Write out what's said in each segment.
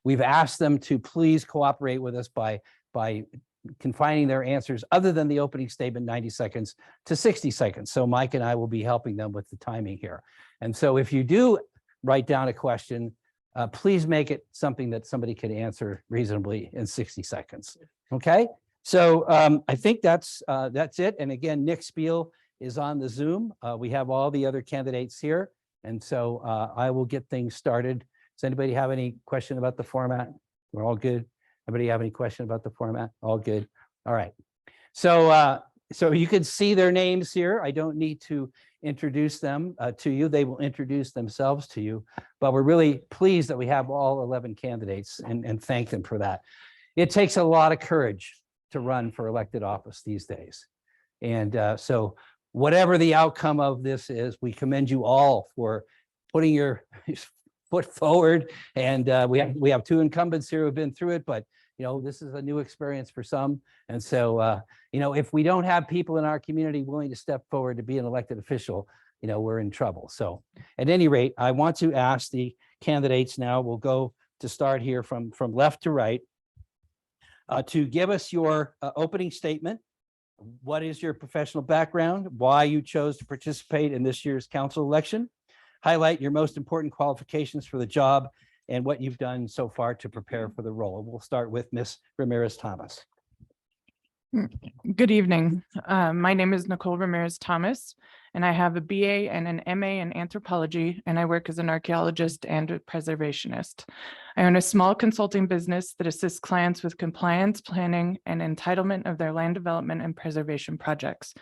We've asked them to please cooperate with us by confining their answers other than the opening statement, 90 seconds to 60 seconds. So Mike and I will be helping them with the timing here. And so if you do write down a question, please make it something that somebody can answer reasonably in 60 seconds. Okay, so I think that's it. And again, Nick Spiel is on the Zoom. We have all the other candidates here. And so I will get things started. Does anybody have any question about the format? We're all good. Anybody have any question about the format? All good. All right. So so you can see their names here. I don't need to introduce them to you. They will introduce themselves to you. But we're really pleased that we have all 11 candidates and thank them for that. It takes a lot of courage to run for elected office these days. And so whatever the outcome of this is, we commend you all for putting your foot forward. And we have two incumbents here who have been through it, but you know, this is a new experience for some. And so, you know, if we don't have people in our community willing to step forward to be an elected official, you know, we're in trouble. So at any rate, I want to ask the candidates now, we'll go to start here from left to right, to give us your opening statement. What is your professional background? Why you chose to participate in this year's council election? Highlight your most important qualifications for the job and what you've done so far to prepare for the role. We'll start with Ms. Ramirez-Thomas. Good evening. My name is Nicole Ramirez-Thomas, and I have a BA and an MA in anthropology, and I work as an archaeologist and a preservationist. I own a small consulting business that assists clients with compliance, planning, and entitlement of their land development and preservation projects.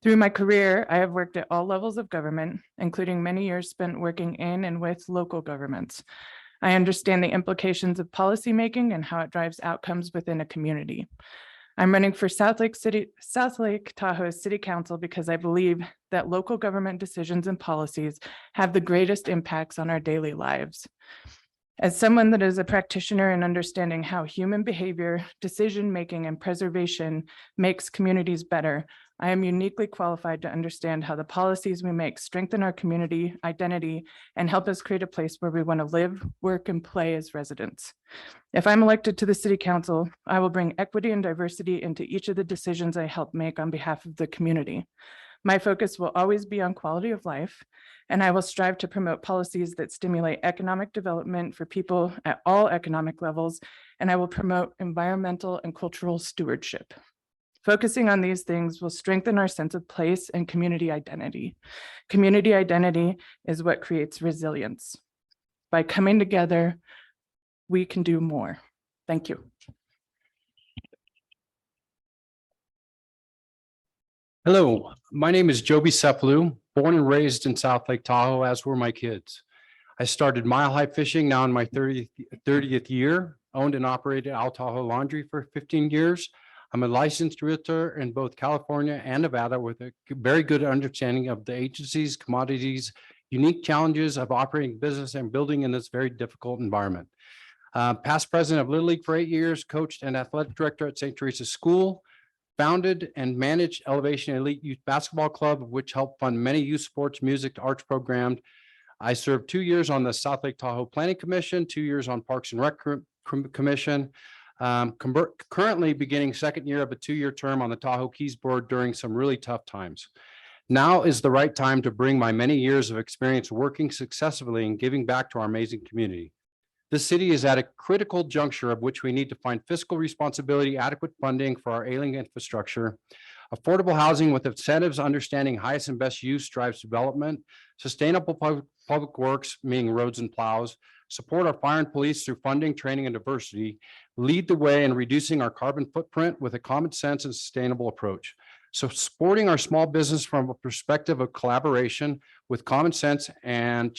Through my career, I have worked at all levels of government, including many years spent working in and with local governments. I understand the implications of policymaking and how it drives outcomes within a community. I'm running for South Lake Tahoe City Council because I believe that local government decisions and policies have the greatest impacts on our daily lives. As someone that is a practitioner in understanding how human behavior, decision-making, and preservation makes communities better, I am uniquely qualified to understand how the policies we make strengthen our community identity and help us create a place where we want to live, work, and play as residents. If I'm elected to the City Council, I will bring equity and diversity into each of the decisions I help make on behalf of the community. My focus will always be on quality of life, and I will strive to promote policies that stimulate economic development for people at all economic levels, and I will promote environmental and cultural stewardship. Focusing on these things will strengthen our sense of place and community identity. Community identity is what creates resilience. By coming together, we can do more. Thank you. Hello, my name is Joby Cephalou, born and raised in South Lake Tahoe, as were my kids. I started mile high fishing now in my 30th year, owned and operated Al Tahoe Laundry for 15 years. I'm a licensed realtor in both California and Nevada with a very good understanding of the agencies, commodities, unique challenges of operating business and building in this very difficult environment. Past president of Little League for 8 years, coached and athletic director at St. Teresa's School, founded and managed Elevation Elite Youth Basketball Club, which helped fund many youth sports, music, arts programs. I served 2 years on the South Lake Tahoe Planning Commission, 2 years on Parks and Rec Commission. Currently beginning second year of a 2-year term on the Tahoe Keys Board during some really tough times. Now is the right time to bring my many years of experience working successfully and giving back to our amazing community. This city is at a critical juncture of which we need to find fiscal responsibility, adequate funding for our ailing infrastructure, affordable housing with incentives, understanding highest and best use drives development, sustainable public works, meaning roads and plows, support our fire and police through funding, training, and diversity, lead the way in reducing our carbon footprint with a common sense and sustainable approach. So supporting our small business from a perspective of collaboration with common sense and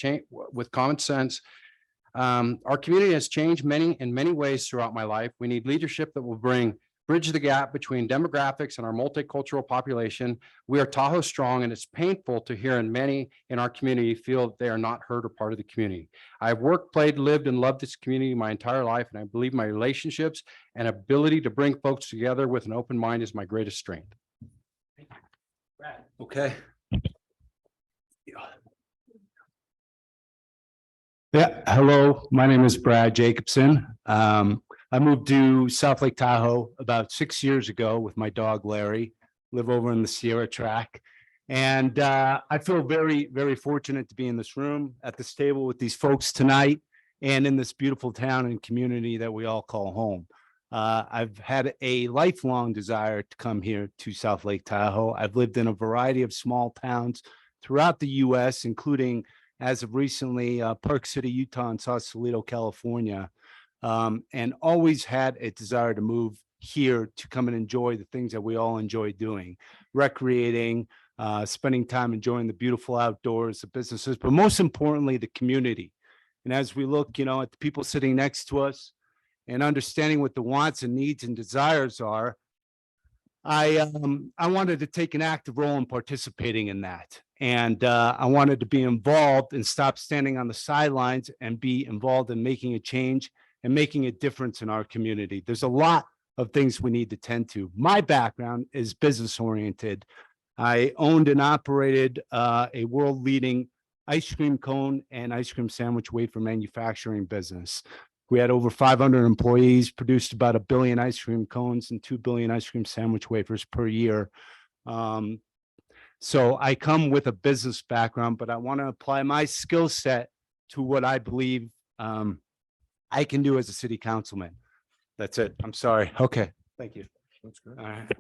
our community has changed in many ways throughout my life. We need leadership that will bridge the gap between demographics and our multicultural population. We are Tahoe strong, and it's painful to hear many in our community feel that they are not heard or part of the community. I've worked, played, lived, and loved this community my entire life, and I believe my relationships and ability to bring folks together with an open mind is my greatest strength. Brad. Okay. Yeah, hello, my name is Brad Jacobson. I moved to South Lake Tahoe about 6 years ago with my dog Larry, live over in the Sierra Track. And I feel very, very fortunate to be in this room at this table with these folks tonight and in this beautiful town and community that we all call home. I've had a lifelong desire to come here to South Lake Tahoe. I've lived in a variety of small towns throughout the US, including as of recently, Park City, Utah, and Sausalito, California, and always had a desire to move here to come and enjoy the things that we all enjoy doing, recreating, spending time enjoying the beautiful outdoors, the businesses, but most importantly, the community. And as we look, at the people sitting next to us and understanding what the wants and needs and desires are, I wanted to take an active role in participating in that. And I wanted to be involved and stop standing on the sidelines and be involved in making a change and making a difference in our community. There's a lot of things we need to tend to. My background is business oriented. I owned and operated a world leading ice cream cone and ice cream sandwich wafer manufacturing business. We had over 500 employees, produced about 1 billion ice cream cones and 2 billion ice cream sandwich wafers per year. So I come with a business background, but I want to apply my skill set to what I believe I can do as a city councilman. That's it. I'm sorry. Okay. Thank you. That's good. All right.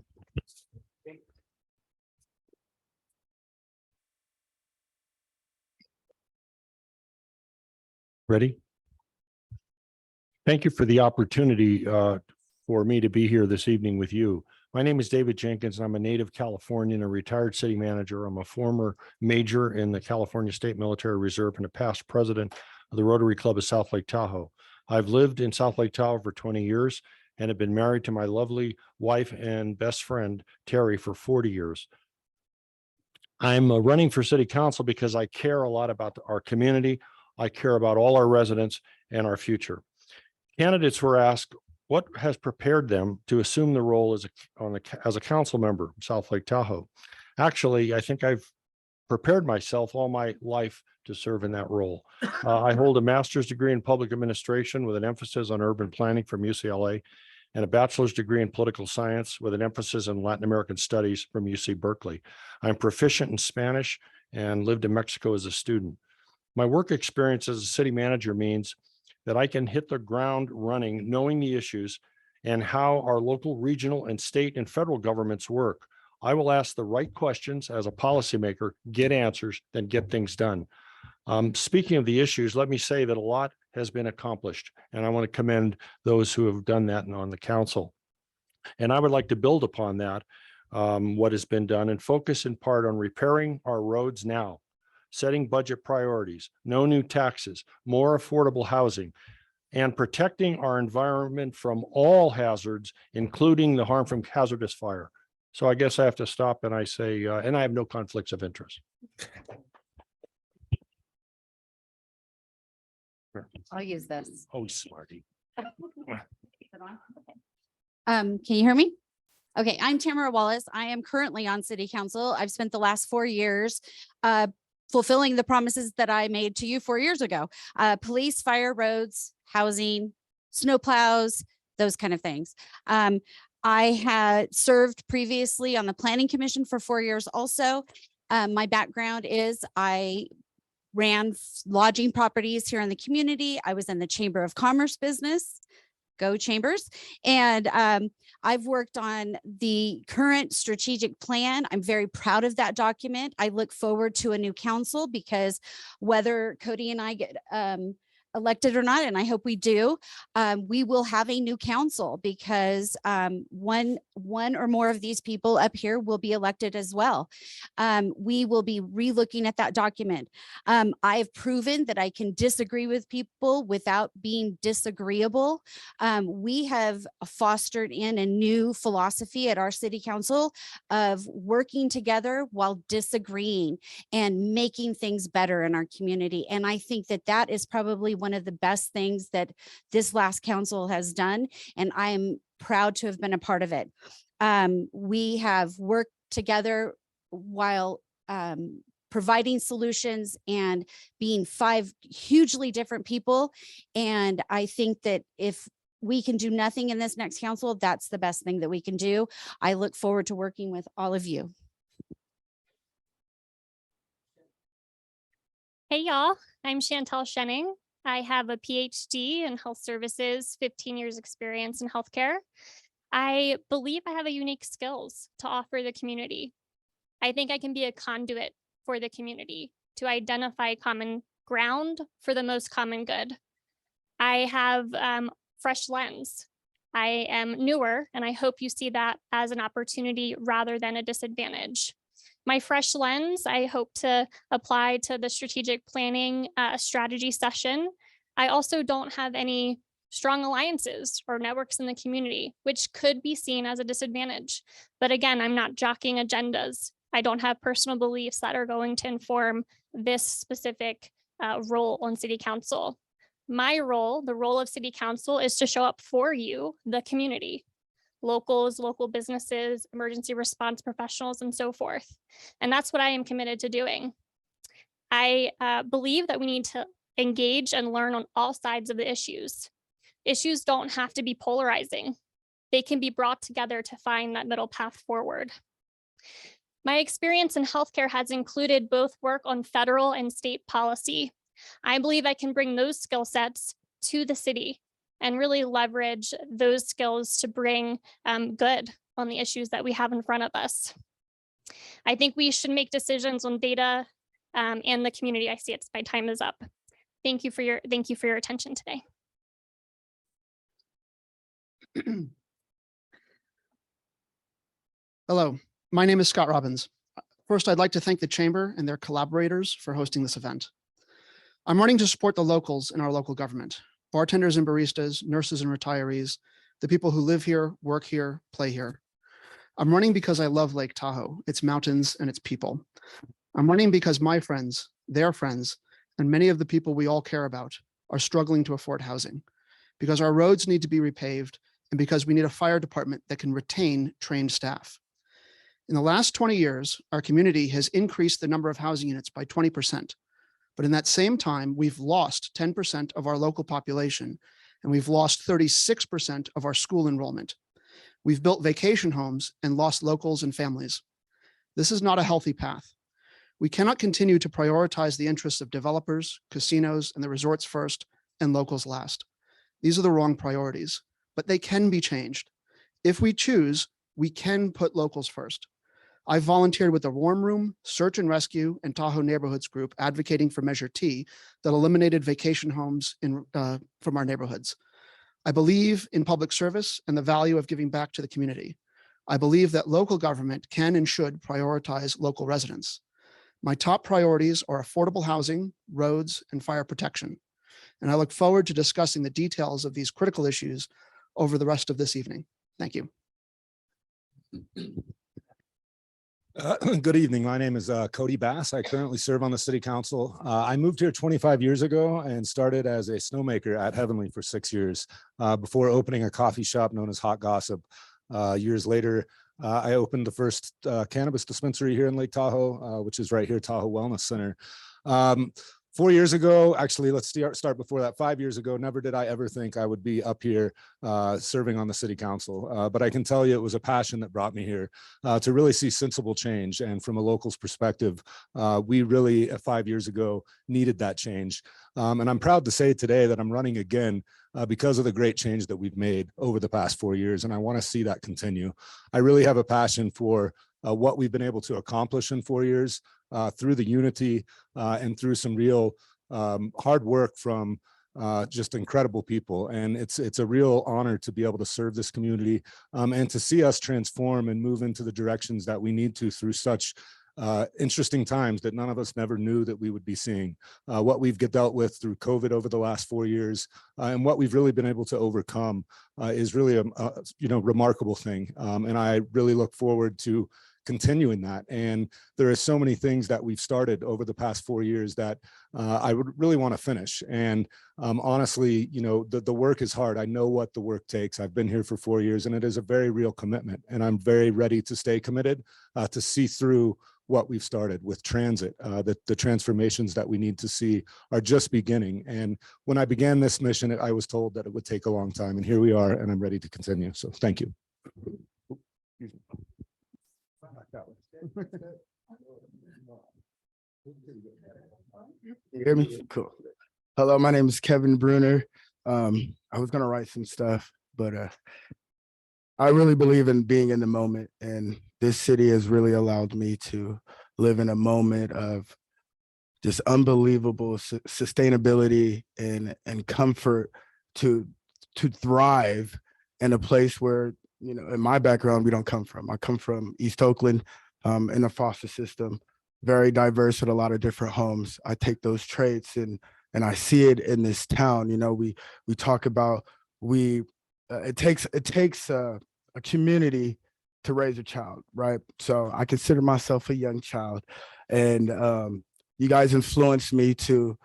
Ready? Thank you for the opportunity for me to be here this evening with you. My name is David Jenkins, and I'm a native Californian, a retired city manager. I'm a former major in the California State Military Reserve and a past president of the Rotary Club of South Lake Tahoe. I've lived in South Lake Tahoe for 20 years and have been married to my lovely wife and best friend, Terry, for 40 years. I'm running for city council because I care a lot about our community. I care about all our residents and our future. Candidates were asked what has prepared them to assume the role as a council member of South Lake Tahoe. Actually, I think I've prepared myself all my life to serve in that role. I hold a master's degree in public administration with an emphasis on urban planning from UCLA and a bachelor's degree in political science with an emphasis in Latin American studies from UC Berkeley. I'm proficient in Spanish and lived in Mexico as a student. My work experience as a city manager means that I can hit the ground running, knowing the issues and how our local, regional, and state and federal governments work. I will ask the right questions as a policymaker, get answers, then get things done. Speaking of the issues, let me say that a lot has been accomplished, and I want to commend those who have done that and on the council. And I would like to build upon that, what has been done, and focus in part on repairing our roads now, setting budget priorities, no new taxes, more affordable housing, and protecting our environment from all hazards, including the harm from hazardous fire. So I guess I have to stop and I say, and I have no conflicts of interest. I'll use this. Oh, smarty. Can you hear me? Okay, I'm Tamara Wallace. I am currently on city council. I've spent the last 4 years fulfilling the promises that I made to you 4 years ago. Police, fire, roads, housing, snow plows, those kind of things. I had served previously on the planning commission for 4 years also. My background is I ran lodging properties here in the community. I was in the Chamber of Commerce business, go Chambers. And I've worked on the current strategic plan. I'm very proud of that document. I look forward to a new council because whether Cody and I get elected or not, and I hope we do, we will have a new council because one or more of these people up here will be elected as well. We will be relooking at that document. I've proven that I can disagree with people without being disagreeable. We have fostered in a new philosophy at our city council of working together while disagreeing and making things better in our community. And I think that that is probably one of the best things that this last council has done. And I am proud to have been a part of it. We have worked together while providing solutions and being 5 hugely different people. And I think that if we can do nothing in this next council, that's the best thing that we can do. I look forward to working with all of you. Hey y'all, I'm Chantel Shenning. I have a PhD in health services, 15 years experience in healthcare. I believe I have a unique skills to offer the community. I think I can be a conduit for the community to identify common ground for the most common good. I have fresh lens. I am newer, and I hope you see that as an opportunity rather than a disadvantage. My fresh lens, I hope to apply to the strategic planning strategy session. I also don't have any strong alliances or networks in the community, which could be seen as a disadvantage. But again, I'm not jockeying agendas. I don't have personal beliefs that are going to inform this specific role on city council. My role, the role of city council, is to show up for you, the community, locals, local businesses, emergency response professionals, and so forth. And that's what I am committed to doing. I believe that we need to engage and learn on all sides of the issues. Issues don't have to be polarizing. They can be brought together to find that middle path forward. My experience in healthcare has included both work on federal and state policy. I believe I can bring those skill sets to the city and really leverage those skills to bring good on the issues that we have in front of us. I think we should make decisions on data and the community. I see it's my time is up. Thank you for your attention today. Hello, my name is Scott Robbins. First, I'd like to thank the Chamber and their collaborators for hosting this event. I'm running to support the locals in our local government, bartenders and baristas, nurses and retirees, the people who live here, work here, play here. I'm running because I love Lake Tahoe, its mountains and its people. I'm running because my friends, their friends, and many of the people we all care about are struggling to afford housing, because our roads need to be repaved, and because we need a fire department that can retain trained staff. In the last 20 years, our community has increased the number of housing units by 20%. But in that same time, we've lost 10% of our local population, and we've lost 36% of our school enrollment. We've built vacation homes and lost locals and families. This is not a healthy path. We cannot continue to prioritize the interests of developers, casinos, and the resorts first, and locals last. These are the wrong priorities, but they can be changed. If we choose, we can put locals first. I volunteered with the Warm Room, Search and Rescue, and Tahoe Neighborhoods group advocating for Measure T that eliminated vacation homes from our neighborhoods. I believe in public service and the value of giving back to the community. I believe that local government can and should prioritize local residents. My top priorities are affordable housing, roads, and fire protection. And I look forward to discussing the details of these critical issues over the rest of this evening. Thank you. Good evening. My name is Cody Bass. I currently serve on the city council. I moved here 25 years ago and started as a snowmaker at Heavenly for 6 years before opening a coffee shop known as Hot Gossip. Years later, I opened the first cannabis dispensary here in Lake Tahoe, which is right here, Tahoe Wellness Center. 4 years ago, actually, let's start before that. 5 years ago, never did I ever think I would be up here serving on the city council. But I can tell you it was a passion that brought me here to really see sensible change. And from a local's perspective, we really, 5 years ago, needed that change. And I'm proud to say today that I'm running again because of the great change that we've made over the past 4 years. And I want to see that continue. I really have a passion for what we've been able to accomplish in 4 years through the unity and through some real hard work from just incredible people. And it's a real honor to be able to serve this community and to see us transform and move into the directions that we need to through such interesting times that none of us never knew that we would be seeing. What we've dealt with through COVID over the last 4 years and what we've really been able to overcome is really a remarkable thing. And I really look forward to continuing that. And there are so many things that we've started over the past 4 years that I would really want to finish. And honestly, the work is hard. I know what the work takes. I've been here for 4 years and it is a very real commitment. And I'm very ready to stay committed to see through what we've started with transit. The transformations that we need to see are just beginning. And when I began this mission, I was told that it would take a long time, and here we are, and I'm ready to continue. So thank you. You hear me? Cool. Hello, my name is Kevin Bruner. I was gonna write some stuff, but I really believe in being in the moment, and this city has really allowed me to live in a moment of just unbelievable sustainability and comfort to thrive in a place where, you know, in my background, we don't come from. I come from East Oakland, in a foster system, very diverse with a lot of different homes. I take those traits and I see it in this town. You know, we talk about it takes a community to raise a child, right? So I consider myself a young child, and you guys influenced me to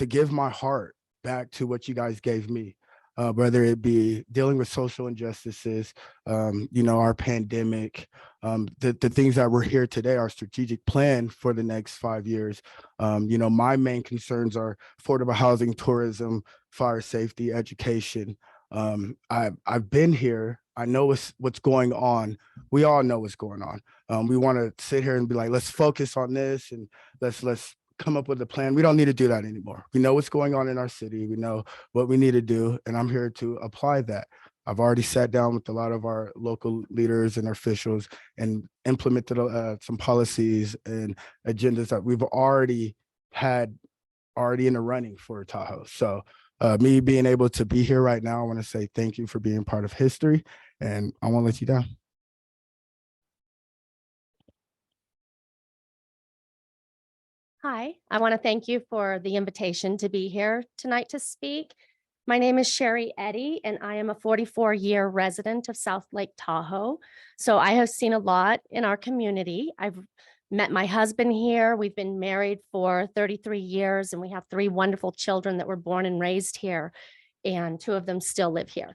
give my heart back to what you guys gave me, whether it be dealing with social injustices, you know, our pandemic, the things that we're here today, our strategic plan for the next 5 years. You know, my main concerns are affordable housing, tourism, fire safety, education. I've been here. I know what's going on. We all know what's going on. We want to sit here and be like, let's focus on this and let's come up with a plan. We don't need to do that anymore. We know what's going on in our city. We know what we need to do, and I'm here to apply that. I've already sat down with a lot of our local leaders and officials and implemented some policies and agendas that we've already in the running for Tahoe. So me being able to be here right now, I want to say thank you for being part of history, and I won't let you down. Hi, I want to thank you for the invitation to be here tonight to speak. My name is Sherry Eddy, and I am a 44-year resident of South Lake Tahoe. So I have seen a lot in our community. I've met my husband here. We've been married for 33 years, and we have 3 wonderful children that were born and raised here, and 2 of them still live here.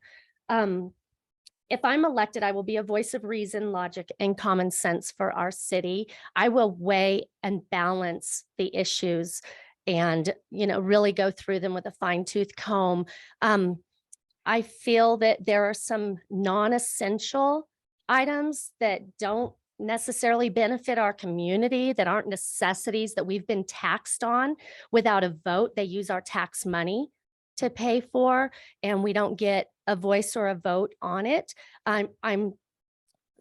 If I'm elected, I will be a voice of reason, logic, and common sense for our city. I will weigh and balance the issues and, you know, really go through them with a fine-tooth comb. I feel that there are some non-essential items that don't necessarily benefit our community, that aren't necessities that we've been taxed on without a vote. They use our tax money to pay for, and we don't get a voice or a vote on it. I'm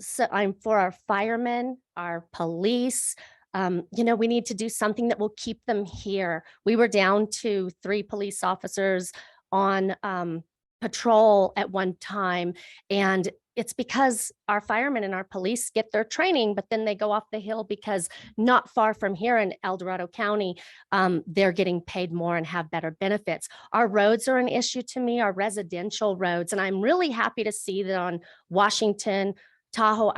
for our firemen, our police. You know, we need to do something that will keep them here. We were down to 3 police officers on patrol at one time, and it's because our firemen and our police get their training, but then they go off the hill because not far from here in El Dorado County, they're getting paid more and have better benefits. Our roads are an issue to me, our residential roads, and I'm really happy to see that on Washington, Tahoe,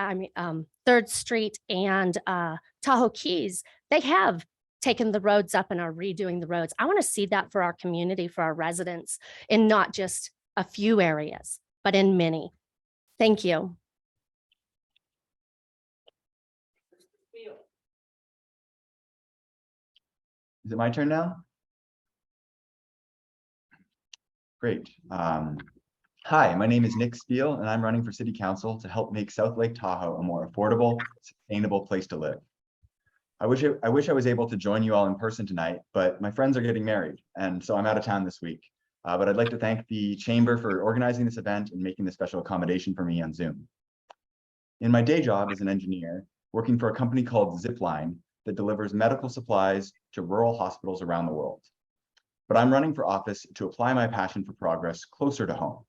3rd Street and Tahoe Keys, they have taken the roads up and are redoing the roads. I want to see that for our community, for our residents, in not just a few areas, but in many. Thank you. Is it my turn now? Great. Hi, my name is Nick Spiel, and I'm running for City Council to help make South Lake Tahoe a more affordable, sustainable place to live. I wish I was able to join you all in person tonight, but my friends are getting married, and so I'm out of town this week. But I'd like to thank the Chamber for organizing this event and making the special accommodation for me on Zoom. In my day job as an engineer, working for a company called Zipline that delivers medical supplies to rural hospitals around the world. But I'm running for office to apply my passion for progress closer to home.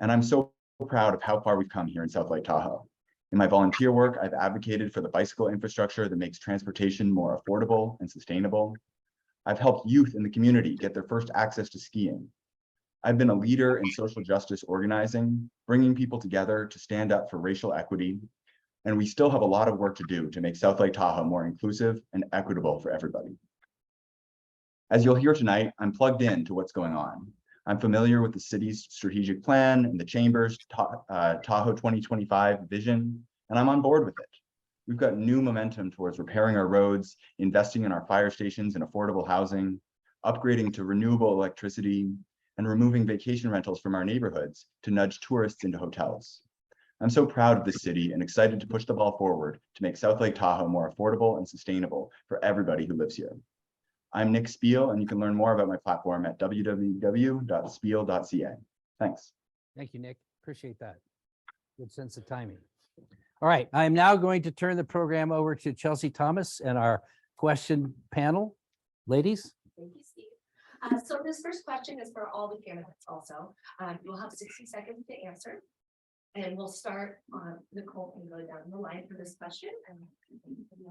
And I'm so proud of how far we've come here in South Lake Tahoe. In my volunteer work, I've advocated for the bicycle infrastructure that makes transportation more affordable and sustainable. I've helped youth in the community get their first access to skiing. I've been a leader in social justice organizing, bringing people together to stand up for racial equity. And we still have a lot of work to do to make South Lake Tahoe more inclusive and equitable for everybody. As you'll hear tonight, I'm plugged in to what's going on. I'm familiar with the city's strategic plan and the Chamber's Tahoe 2025 vision, and I'm on board with it. We've got new momentum towards repairing our roads, investing in our fire stations and affordable housing, upgrading to renewable electricity, and removing vacation rentals from our neighborhoods to nudge tourists into hotels. I'm so proud of this city and excited to push the ball forward to make South Lake Tahoe more affordable and sustainable for everybody who lives here. I'm Nick Spiel, and you can learn more about my platform at www.spiel.ca. Thanks. Thank you, Nick. Appreciate that. Good sense of timing. All right, I am now going to turn the program over to Chelsea Thomas and our question panel. Ladies? Thank you, Steve. So this first question is for all the candidates also. You'll have 60 seconds to answer. And we'll start on Nicole and go down the line for this question.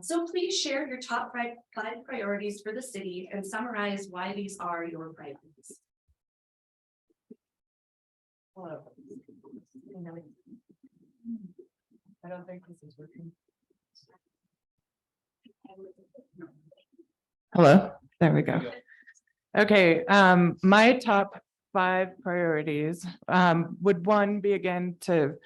So please share your top five priorities for the city and summarize why these are your priorities. Hello. I don't think this is working. Hello, there we go. Okay, my top 5 priorities would one be again to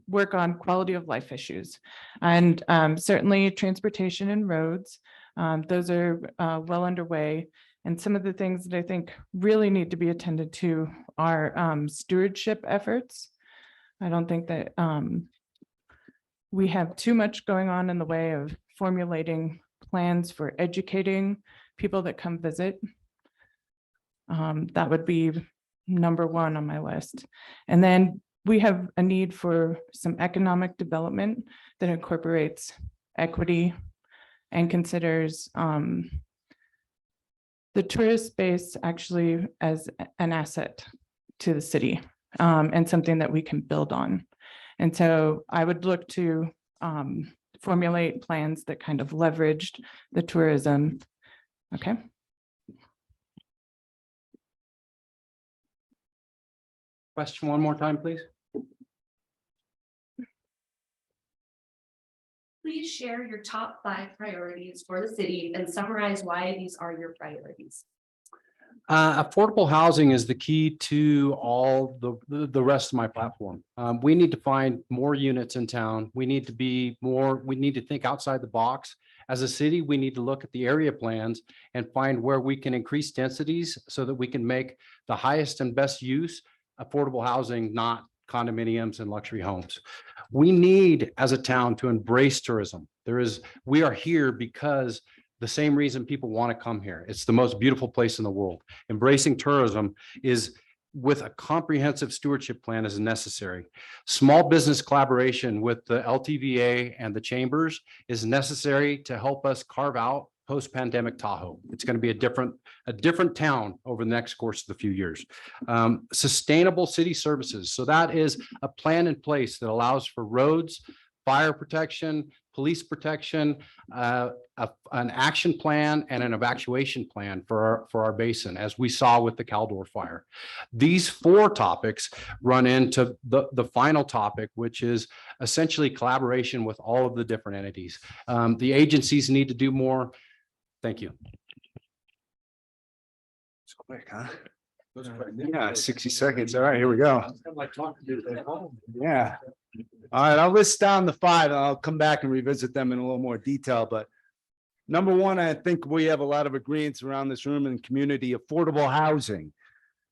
work on quality of life issues, and certainly transportation and roads. Those are well underway, and some of the things that I think really need to be attended to are stewardship efforts. I don't think that we have too much going on in the way of formulating plans for educating people that come visit. That would be number 1 on my list. And then we have a need for some economic development that incorporates equity and considers the tourist base actually as an asset to the city, and something that we can build on. And so I would look to formulate plans that kind of leveraged the tourism. Okay. Question one more time, please. Please share your top 5 priorities for the city and summarize why these are your priorities. Affordable housing is the key to all the rest of my platform. We need to find more units in town. We need to think outside the box. As a city, we need to look at the area plans and find where we can increase densities so that we can make the highest and best use affordable housing, not condominiums and luxury homes. We need, as a town, to embrace tourism. We are here because the same reason people want to come here. It's the most beautiful place in the world. Embracing tourism is, with a comprehensive stewardship plan, is necessary. Small business collaboration with the LTVA and the chambers is necessary to help us carve out post-pandemic Tahoe. It's going to be a different town over the next course of the few years. Sustainable city services. So that is a plan in place that allows for roads, fire protection, police protection, an action plan, and an evacuation plan for our basin, as we saw with the Caldor fire. These 4 topics run into the final topic, which is essentially collaboration with all of the different entities. The agencies need to do more. Thank you. It's quick, huh? Yeah, 60 seconds. All right, here we go. Yeah. All right, I'll list down the 5 and I'll come back and revisit them in a little more detail. But number 1, I think we have a lot of agreements around this room in community: affordable housing.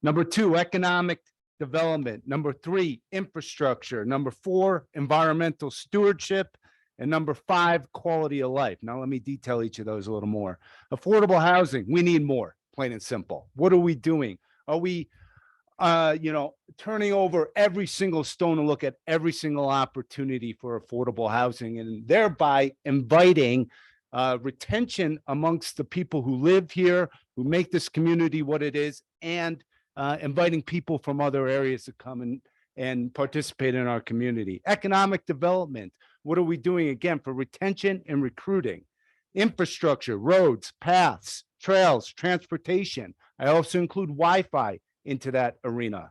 Number 2, economic development. Number 3, infrastructure. Number 4, environmental stewardship. And number 5, quality of life. Now, let me detail each of those a little more. Affordable housing, we need more, plain and simple. What are we doing? Are we, turning over every single stone to look at every single opportunity for affordable housing, and thereby inviting retention amongst the people who live here, who make this community what it is, and inviting people from other areas to come and participate in our community. Economic development. What are we doing again for retention and recruiting? Infrastructure, roads, paths, trails, transportation. I also include Wi-Fi into that arena.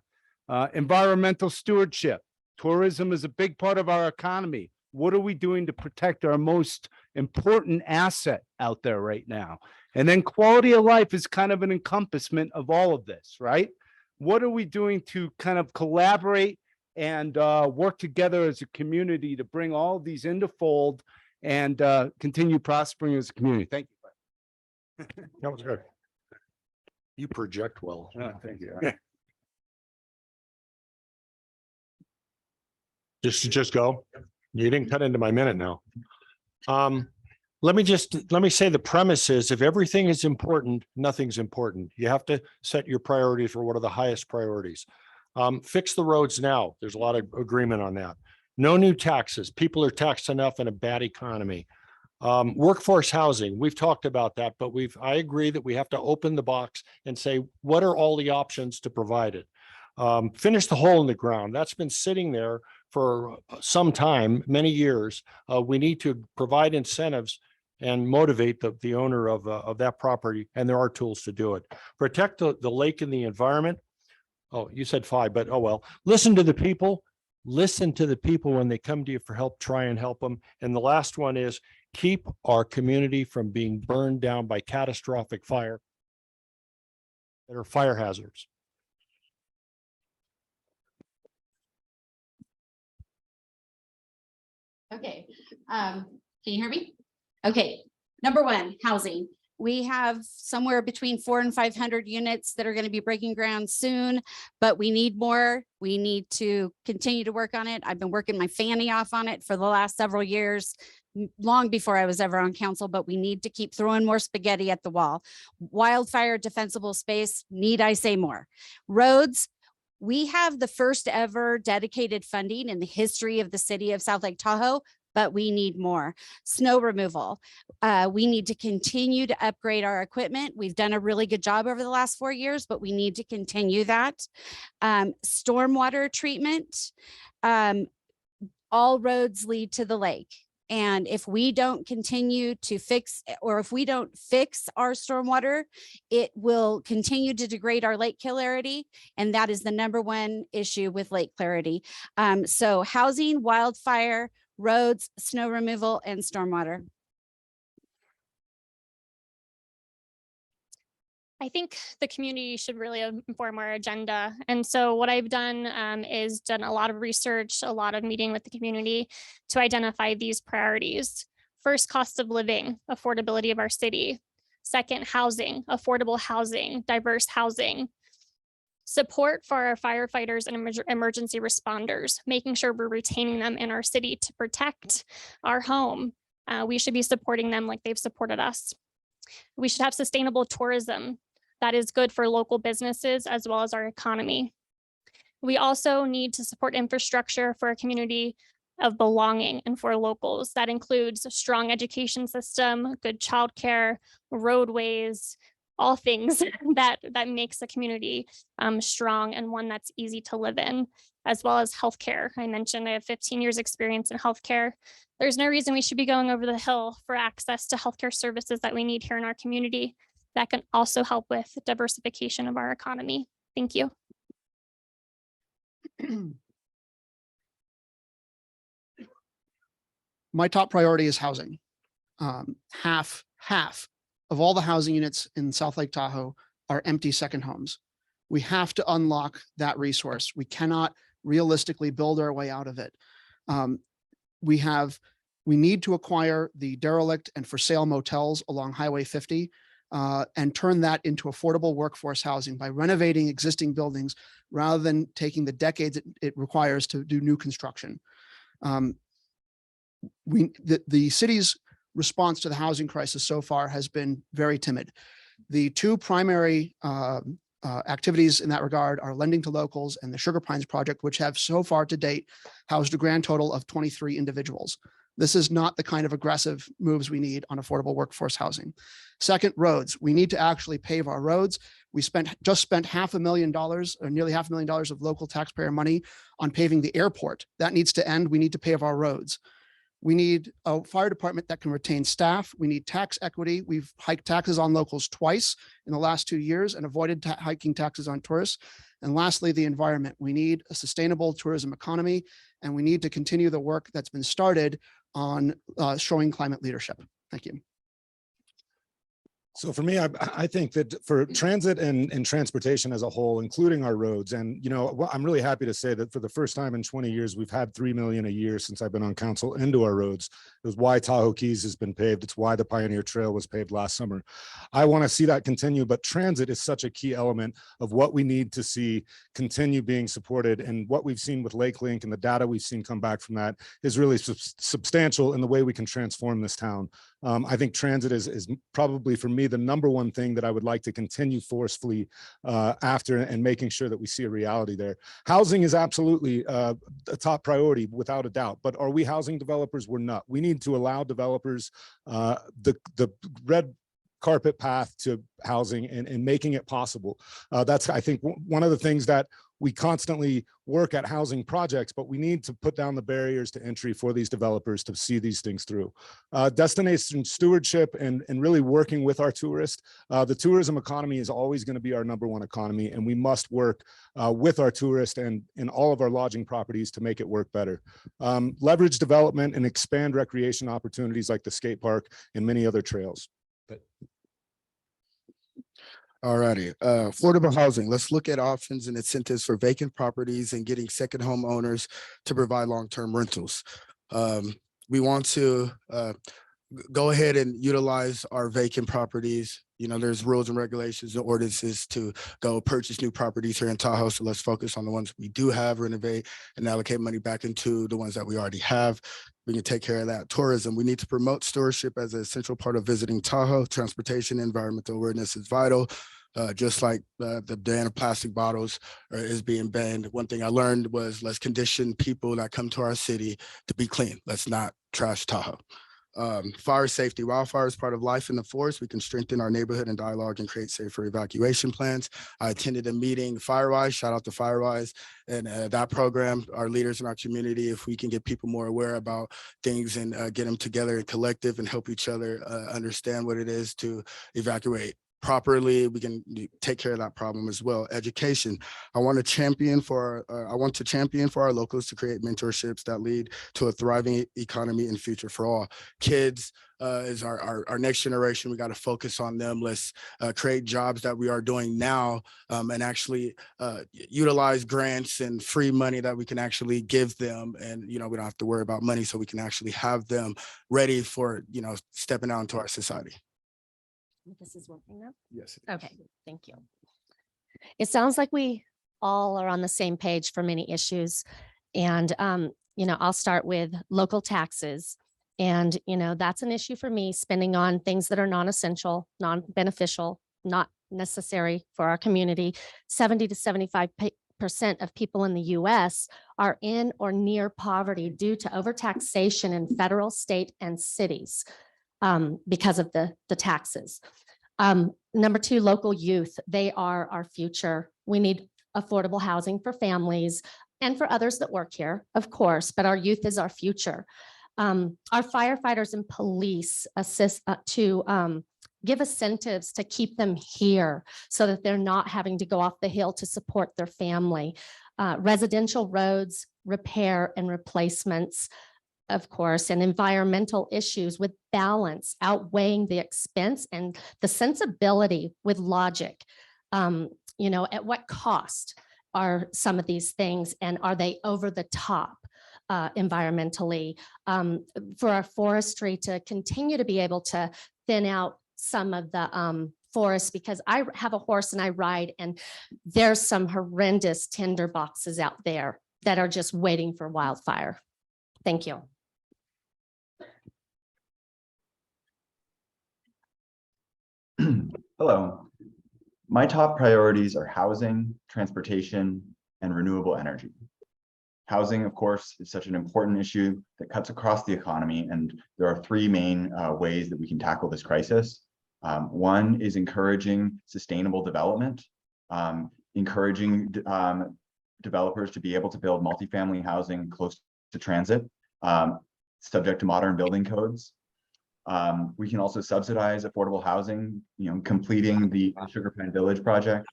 Environmental stewardship. Tourism is a big part of our economy. What are we doing to protect our most important asset out there right now? And then quality of life is kind of an encompassment of all of this, right? What are we doing to kind of collaborate and work together as a community to bring all of these into fold and continue prospering as a community. Thank you. That was good. You project well. Thank you. Just go. You didn't cut into my minute now. Let me say the premise is if everything is important, nothing's important. You have to set your priorities for what are the highest priorities. Fix the roads now. There's a lot of agreement on that. No new taxes. People are taxed enough in a bad economy. Workforce housing, we've talked about that, but I agree that we have to open the box and say, what are all the options to provide it? Finish the hole in the ground. That's been sitting there for some time, many years. We need to provide incentives and motivate the owner of that property, and there are tools to do it. Protect the lake and the environment. Oh, you said 5, but oh well. Listen to the people. Listen to the people when they come to you for help. Try and help them. And the last one is keep our community from being burned down by catastrophic fire that are fire hazards. Okay, can you hear me? Okay, number 1, housing. We have somewhere between 400 and 500 units that are going to be breaking ground soon, but we need more. We need to continue to work on it. I've been working my fanny off on it for the last several years, long before I was ever on council, but we need to keep throwing more spaghetti at the wall. Wildfire defensible space, need I say more? Roads. We have the first ever dedicated funding in the history of the city of South Lake Tahoe, but we need more. Snow removal. We need to continue to upgrade our equipment. We've done a really good job over the last 4 years, but we need to continue that. Stormwater treatment. All roads lead to the lake. And if we don't continue to fix, or if we don't fix our stormwater, it will continue to degrade our lake clarity. And that is the #1 issue with lake clarity. So housing, wildfire, roads, snow removal, and stormwater. I think the community should really inform our agenda. And so what I've done is done a lot of research, a lot of meeting with the community to identify these priorities. First, cost of living, affordability of our city. Second, housing, affordable housing, diverse housing. Support for our firefighters and emergency responders, making sure we're retaining them in our city to protect our home. We should be supporting them like they've supported us. We should have sustainable tourism that is good for local businesses as well as our economy. We also need to support infrastructure for a community of belonging and for locals. That includes a strong education system, good childcare, roadways, all things that makes a community strong and one that's easy to live in, as well as healthcare. I mentioned I have 15 years experience in healthcare. There's no reason we should be going over the hill for access to healthcare services that we need here in our community. That can also help with diversification of our economy. Thank you. My top priority is housing. Half of all the housing units in South Lake Tahoe are empty second homes. We have to unlock that resource. We cannot realistically build our way out of it. We need to acquire the derelict and for sale motels along Highway 50 and turn that into affordable workforce housing by renovating existing buildings rather than taking the decades it requires to do new construction. The city's response to the housing crisis so far has been very timid. The 2 primary activities in that regard are lending to locals and the Sugar Pines project, which have so far to date housed a grand total of 23 individuals. This is not the kind of aggressive moves we need on affordable workforce housing. Second, roads. We need to actually pave our roads. We just spent $500,000 or nearly $500,000 of local taxpayer money on paving the airport. That needs to end. We need to pave our roads. We need a fire department that can retain staff. We need tax equity. We've hiked taxes on locals twice in the last 2 years and avoided hiking taxes on tourists. And lastly, the environment. We need a sustainable tourism economy, and we need to continue the work that's been started on showing climate leadership. Thank you. So for me, I think that for transit and transportation as a whole, including our roads, and I'm really happy to say that for the first time in 20 years, we've had 3 million a year since I've been on council into our roads. It was why Tahoe Keys has been paved. It's why the Pioneer Trail was paved last summer. I want to see that continue, but transit is such a key element of what we need to see continue being supported. And what we've seen with Lake Link and the data we've seen come back from that is really substantial in the way we can transform this town. I think transit is probably for me the number one thing that I would like to continue forcefully after, and making sure that we see a reality there. Housing is absolutely a top priority without a doubt, but are we housing developers? We're not. We need to allow developers the red carpet path to housing and making it possible. That's, I think, one of the things that we constantly work at housing projects, but we need to put down the barriers to entry for these developers to see these things through. Destination stewardship and really working with our tourists. The tourism economy is always going to be our #1 economy, and we must work with our tourists and in all of our lodging properties to make it work better. Leverage development and expand recreation opportunities like the skate park and many other trails. All righty, affordable housing. Let's look at options and incentives for vacant properties and getting second home owners to provide long-term rentals. We want to go ahead and utilize our vacant properties. There's rules and regulations and ordinances to go purchase new properties here in Tahoe. So let's focus on the ones we do have, renovate, and allocate money back into the ones that we already have. We can take care of that. Tourism, we need to promote stewardship as an essential part of visiting Tahoe. Transportation, environmental awareness is vital. Just like the ban of plastic bottles is being banned. One thing I learned was let's condition people that come to our city to be clean. Let's not trash Tahoe. Fire safety. Wildfire is part of life in the forest. We can strengthen our neighborhood and dialogue and create safer evacuation plans. I attended a meeting, Firewise, shout out to Firewise, and that program, our leaders in our community, if we can get people more aware about things and get them together and collective and help each other understand what it is to evacuate properly, we can take care of that problem as well. Education. I want to champion for our locals to create mentorships that lead to a thriving economy and future for all. Kids is our next generation. We got to focus on them. Let's create jobs that we are doing now and actually utilize grants and free money that we can actually give them. And, we don't have to worry about money, so we can actually have them ready for, stepping out into our society. This is working now? Yes. Okay, thank you. It sounds like we all are on the same page for many issues. And, I'll start with local taxes. And, that's an issue for me, spending on things that are non-essential, non-beneficial, not necessary for our community. 70 to 75% of people in the US are in or near poverty due to overtaxation in federal, state, and cities. Because of the taxes. Number 2, local youth. They are our future. We need affordable housing for families and for others that work here, of course, but our youth is our future. Our firefighters and police assist to give incentives to keep them here so that they're not having to go off the hill to support their family. Residential roads, repair and replacements, of course, and environmental issues with balance outweighing the expense and the sensibility with logic. At what cost are some of these things, and are they over the top environmentally? For our forestry to continue to be able to thin out some of the forest, because I have a horse and I ride, and there's some horrendous tinder boxes out there that are just waiting for wildfire. Thank you. Hello. My top priorities are housing, transportation, and renewable energy. Housing, of course, is such an important issue that cuts across the economy, and there are 3 main ways that we can tackle this crisis. One is encouraging sustainable development, encouraging developers to be able to build multifamily housing close to transit, subject to modern building codes. We can also subsidize affordable housing, completing the Sugar Pine Village project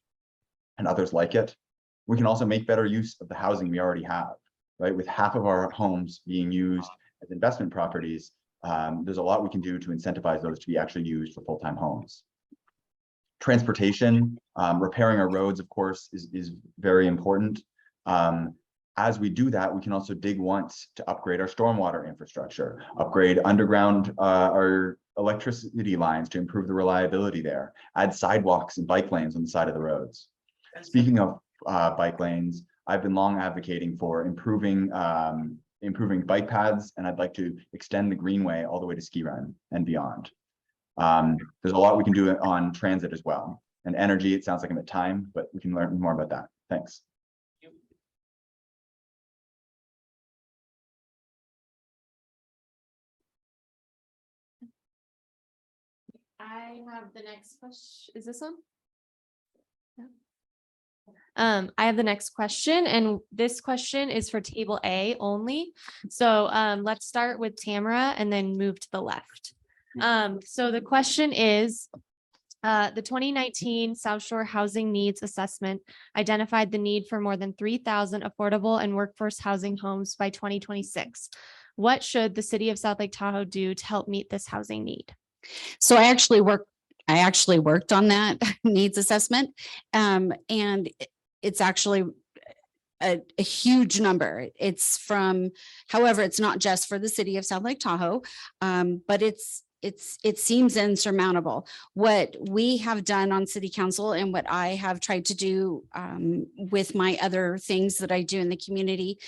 and others like it. We can also make better use of the housing we already have, right? With half of our homes being used as investment properties, there's a lot we can do to incentivize those to be actually used for full-time homes. Transportation, repairing our roads, of course, is very important. As we do that, we can also dig once to upgrade our stormwater infrastructure, upgrade underground our electricity lines to improve the reliability there, add sidewalks and bike lanes on the side of the roads. Speaking of bike lanes, I've been long advocating for improving bike paths, and I'd like to extend the Greenway all the way to Ski Run and beyond. There's a lot we can do on transit as well. And energy, it sounds like I'm at time, but we can learn more about that. Thanks. I have the next question. Is this one? No. I have the next question, and this question is for table A only. So let's start with Tamara and then move to the left. So the question is, the 2019 South Shore Housing Needs Assessment identified the need for more than 3,000 affordable and workforce housing homes by 2026. What should the city of South Lake Tahoe do to help meet this housing need? So I actually worked on that needs assessment. And it's actually a huge number. It's from, however, it's not just for the city of South Lake Tahoe, but it seems insurmountable. What we have done on city council and what I have tried to do with my other things that I do in the community,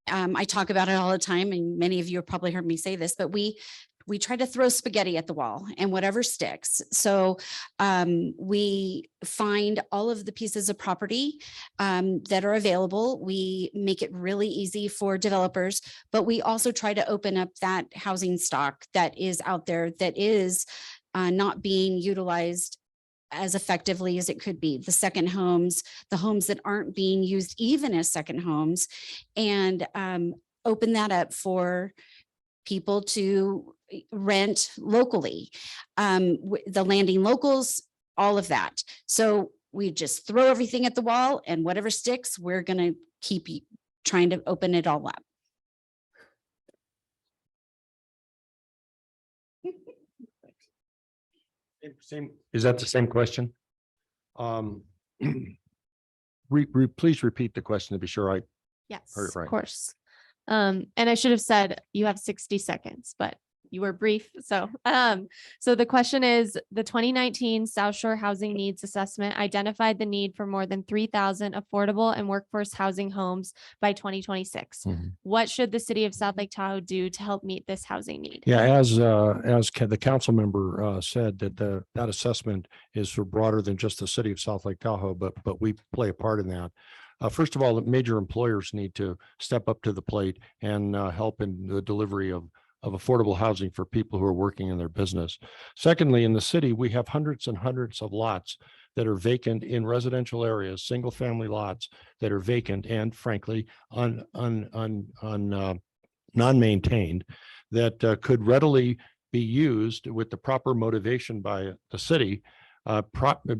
I talk about it all the time, and many of you have probably heard me say this, but we try to throw spaghetti at the wall and whatever sticks. So we find all of the pieces of property that are available. We make it really easy for developers, but we also try to open up that housing stock that is out there that is not being utilized as effectively as it could be. The second homes, the homes that aren't being used even as second homes, and open that up for people to rent locally, the landing locals, all of that. So we just throw everything at the wall, and whatever sticks, we're going to keep trying to open it all up. Is that the same question? Please repeat the question to be sure I Yes, heard it right. of course. And I should have said you have 60 seconds, but you were brief. So the question is, the 2019 South Shore Housing Needs Assessment identified the need for more than 3,000 affordable and workforce housing homes by 2026. Mhm. What should the city of South Lake Tahoe do to help meet this housing need? Yeah, as the council member said, that assessment is for broader than just the city of South Lake Tahoe, but we play a part in that. First of all, the major employers need to step up to the plate and help in the delivery of affordable housing for people who are working in their business. Secondly, in the city, we have hundreds and hundreds of lots that are vacant in residential areas, single family lots that are vacant and frankly non-maintained, that could readily be used with the proper motivation by the city,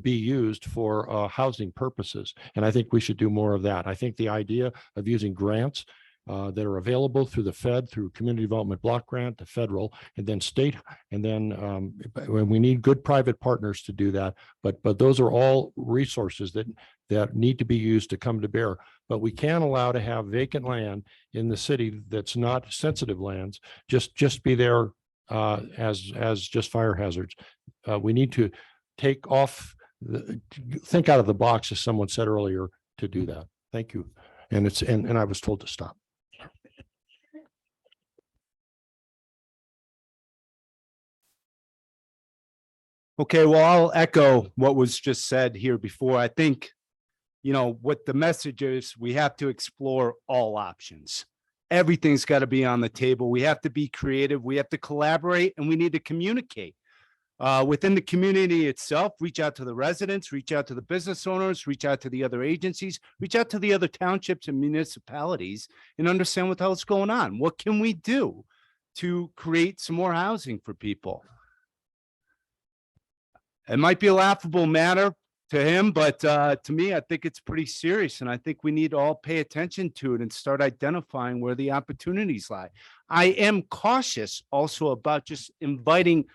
be used for housing purposes. And I think we should do more of that. I think the idea of using grants that are available through the Fed, through Community Development Block Grant, the federal, and then state, and then we need good private partners to do that. But those are all resources that need to be used to come to bear. But we can't allow to have vacant land in the city that's not sensitive lands, just be there as just fire hazards. We need to think out of the box, as someone said earlier, to do that. Thank you. And I was told to stop. Okay, well, I'll echo what was just said here before. I think, what the message is, we have to explore all options. Everything's got to be on the table. We have to be creative. We have to collaborate, and we need to communicate. Within the community itself, reach out to the residents, reach out to the business owners, reach out to the other agencies, reach out to the other townships and municipalities, and understand what the hell's going on. What can we do to create some more housing for people? It might be a laughable matter to him, but to me, I think it's pretty serious, and I think we need to all pay attention to it and start identifying where the opportunities lie. I am cautious also about just inviting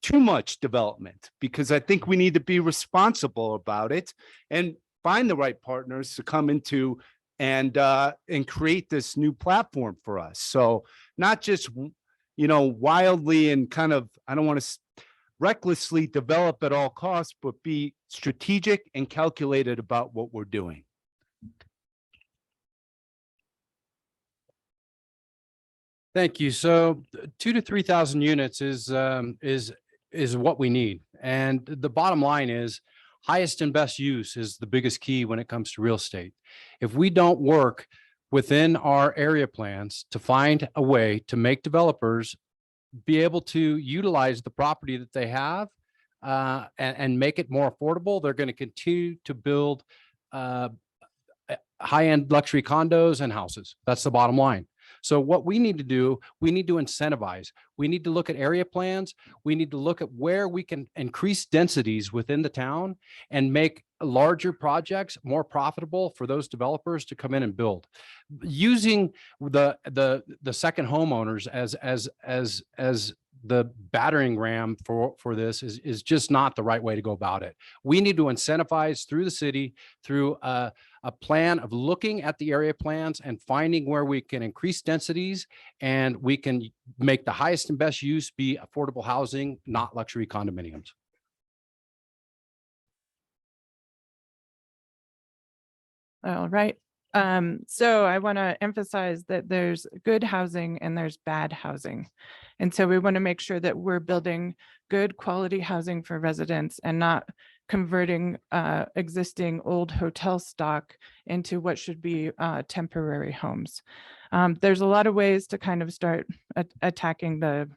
too much development, because I think we need to be responsible about it and find the right partners to come into and create this new platform for us. So not just, wildly and kind of, I don't want to recklessly develop at all costs, but be strategic and calculated about what we're doing. Thank you. So 2,000 to 3,000 units is what we need. And the bottom line is highest and best use is the biggest key when it comes to real estate. If we don't work within our area plans to find a way to make developers be able to utilize the property that they have and make it more affordable, they're going to continue to build high-end luxury condos and houses. That's the bottom line. So what we need to do, we need to incentivize. We need to look at area plans. We need to look at where we can increase densities within the town and make larger projects more profitable for those developers to come in and build. Using the second homeowners as the battering ram for this is just not the right way to go about it. We need to incentivize through the city, through a plan of looking at the area plans and finding where we can increase densities and we can make the highest and best use be affordable housing, not luxury condominiums. All right. So I want to emphasize that there's good housing and there's bad housing. And so we want to make sure that we're building good quality housing for residents and not converting existing old hotel stock into what should be temporary homes. There's a lot of ways to kind of start attacking the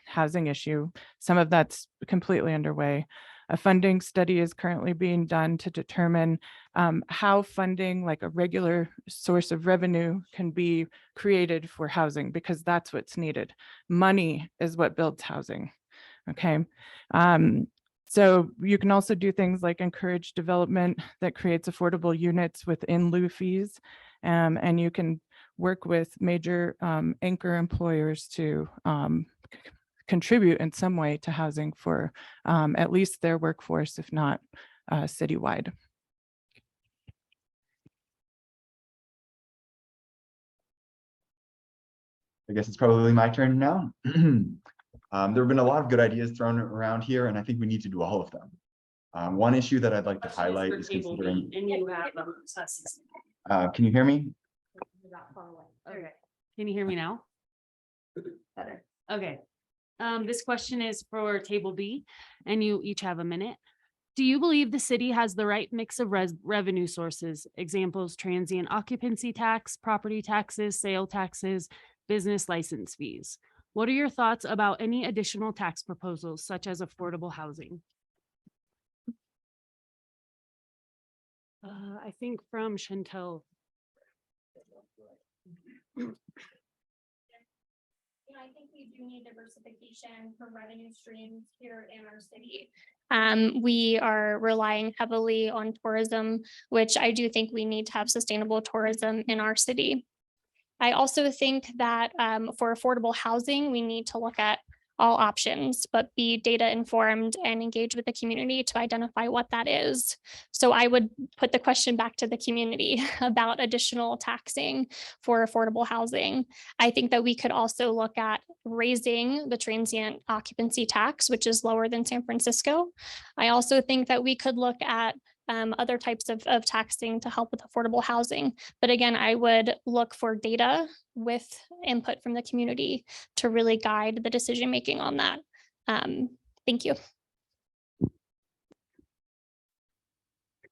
housing issue. Some of that's completely underway. A funding study is currently being done to determine how funding, like a regular source of revenue, can be created for housing, because that's what's needed. Money is what builds housing. Okay. So you can also do things like encourage development that creates affordable units with in lieu fees. And you can work with major anchor employers to contribute in some way to housing for at least their workforce, if not citywide. I guess it's probably my turn now. There have been a lot of good ideas thrown around here, and I think we need to do all of them. One issue that I'd like to highlight is considering. Can you hear me? Okay. Can you hear me now? Better. Okay. This question is for table B, and you each have a minute. Do you believe the city has the right mix of revenue sources? Examples: transient occupancy tax, property taxes, sale taxes, business license fees. What are your thoughts about any additional tax proposals, such as affordable housing? I think from Chantel. I think we do need diversification for revenue streams here in our city. We are relying heavily on tourism, which I do think we need to have sustainable tourism in our city. I also think that for affordable housing, we need to look at all options, but be data informed and engage with the community to identify what that is. So I would put the question back to the community about additional taxing for affordable housing. I think that we could also look at raising the transient occupancy tax, which is lower than San Francisco. I also think that we could look at other types of taxing to help with affordable housing. But again, I would look for data with input from the community to really guide the decision-making on that. Thank you.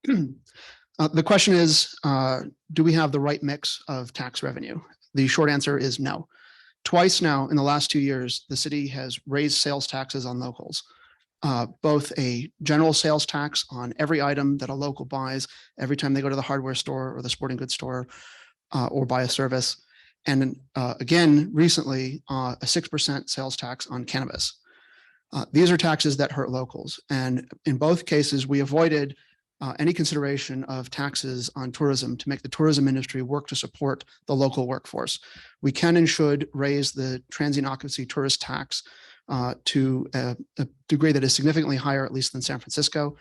The question is, do we have the right mix of tax revenue? The short answer is no. Twice now in the last 2 years, the city has raised sales taxes on locals. Both a general sales tax on every item that a local buys every time they go to the hardware store or the sporting goods store or buy a service. And again, recently, a 6% sales tax on cannabis. These are taxes that hurt locals. And in both cases, we avoided any consideration of taxes on tourism to make the tourism industry work to support the local workforce. We can and should raise the transient occupancy tourist tax to a degree that is significantly higher, at least than San Francisco.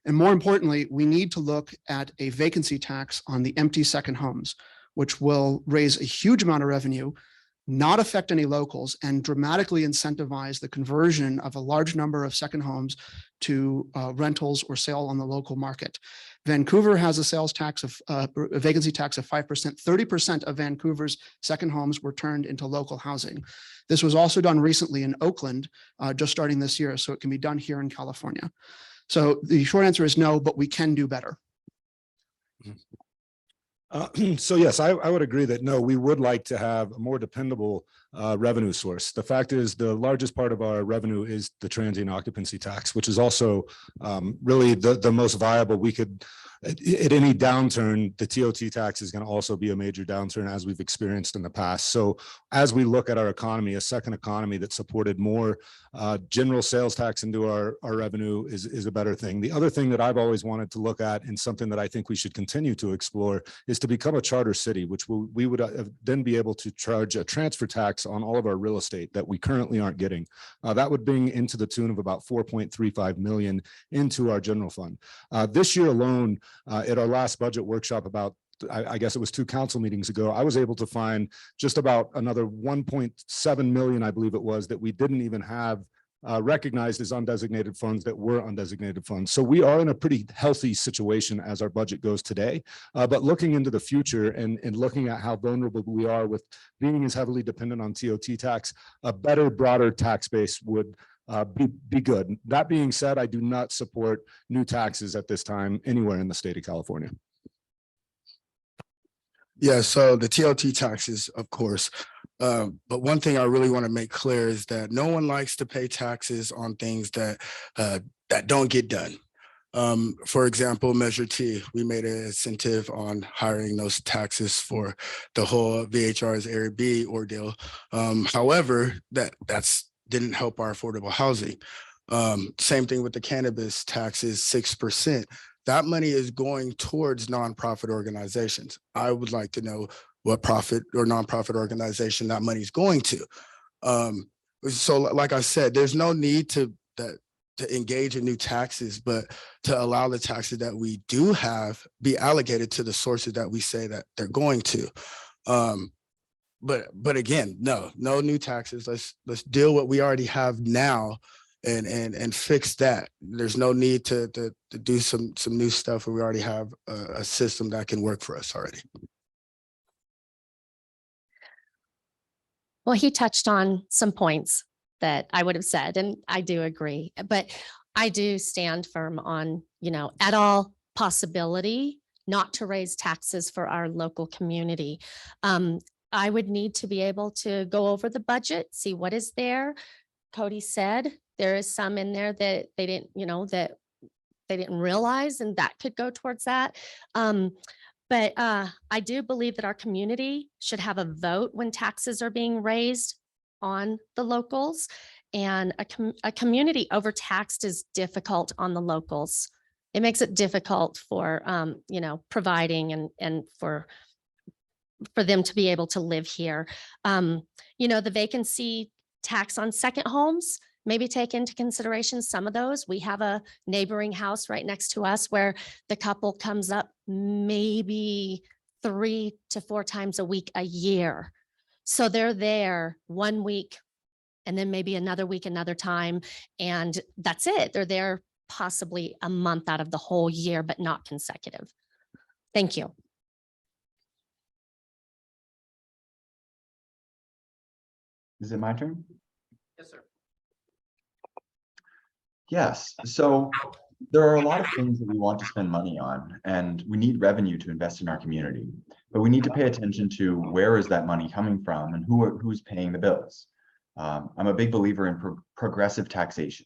And more importantly, we need to look at a vacancy tax on the empty second homes, which will raise a huge amount of revenue, not affect any locals, and dramatically incentivize the conversion of a large number of second homes to rentals or sale on the local market. Vancouver has a sales tax of a vacancy tax of 5%. 30% of Vancouver's second homes were turned into local housing. This was also done recently in Oakland, just starting this year, so it can be done here in California. So the short answer is no, but we can do better. So yes, I would agree that no, we would like to have a more dependable revenue source. The fact is the largest part of our revenue is the transient occupancy tax, which is also really the most viable. We could, at any downturn, the TOT tax is going to also be a major downturn as we've experienced in the past. So as we look at our economy, a second economy that supported more general sales tax into our revenue is a better thing. The other thing that I've always wanted to look at, and something that I think we should continue to explore, is to become a charter city, which we would then be able to charge a transfer tax on all of our real estate that we currently aren't getting. That would bring into the tune of about 4.35 million into our general fund. This year alone, at our last budget workshop about I guess it was 2 council meetings ago, I was able to find just about another 1.7 million, I believe it was, that we didn't even have recognized as undesignated funds that were undesignated funds. So we are in a pretty healthy situation as our budget goes today. But looking into the future and looking at how vulnerable we are with being as heavily dependent on TOT tax, a better, broader tax base would be good. That being said, I do not support new taxes at this time anywhere in the state of California. Yeah, so the TOT taxes, of course. But one thing I really want to make clear is that no one likes to pay taxes on things that don't get done. For example, Measure T, we made an incentive on hiring those taxes for the whole VHR's Area B ordeal. However, that's didn't help our affordable housing. Same thing with the cannabis taxes, 6%. That money is going towards nonprofit organizations. I would like to know what profit or nonprofit organization that money is going to. So like I said, there's no need to engage in new taxes, but to allow the taxes that we do have be allocated to the sources that we say that they're going to. But again, no new taxes. Let's deal what we already have now and fix that. There's no need to do some new stuff where we already have a system that can work for us already. Well, he touched on some points that I would have said, and I do agree, but I do stand firm on, at all possibility, not to raise taxes for our local community. I would need to be able to go over the budget, see what is there. Cody said there is some in there that they didn't, that they didn't realize, and that could go towards that. But I do believe that our community should have a vote when taxes are being raised on the locals, and a community overtaxed is difficult on the locals. It makes it difficult for, providing and for them to be able to live here. The vacancy tax on second homes, maybe take into consideration some of those. We have a neighboring house right next to us where the couple comes up maybe 3 to 4 times a week, a year. So they're there 1 week and then maybe another week, another time. And that's it. They're there possibly a month out of the whole year, but not consecutive. Thank you. Is it my turn? Yes, sir. Yes, so there are a lot of things that we want to spend money on, and we need revenue to invest in our community. But we need to pay attention to where is that money coming from and who's paying the bills. I'm a big believer in progressive taxation,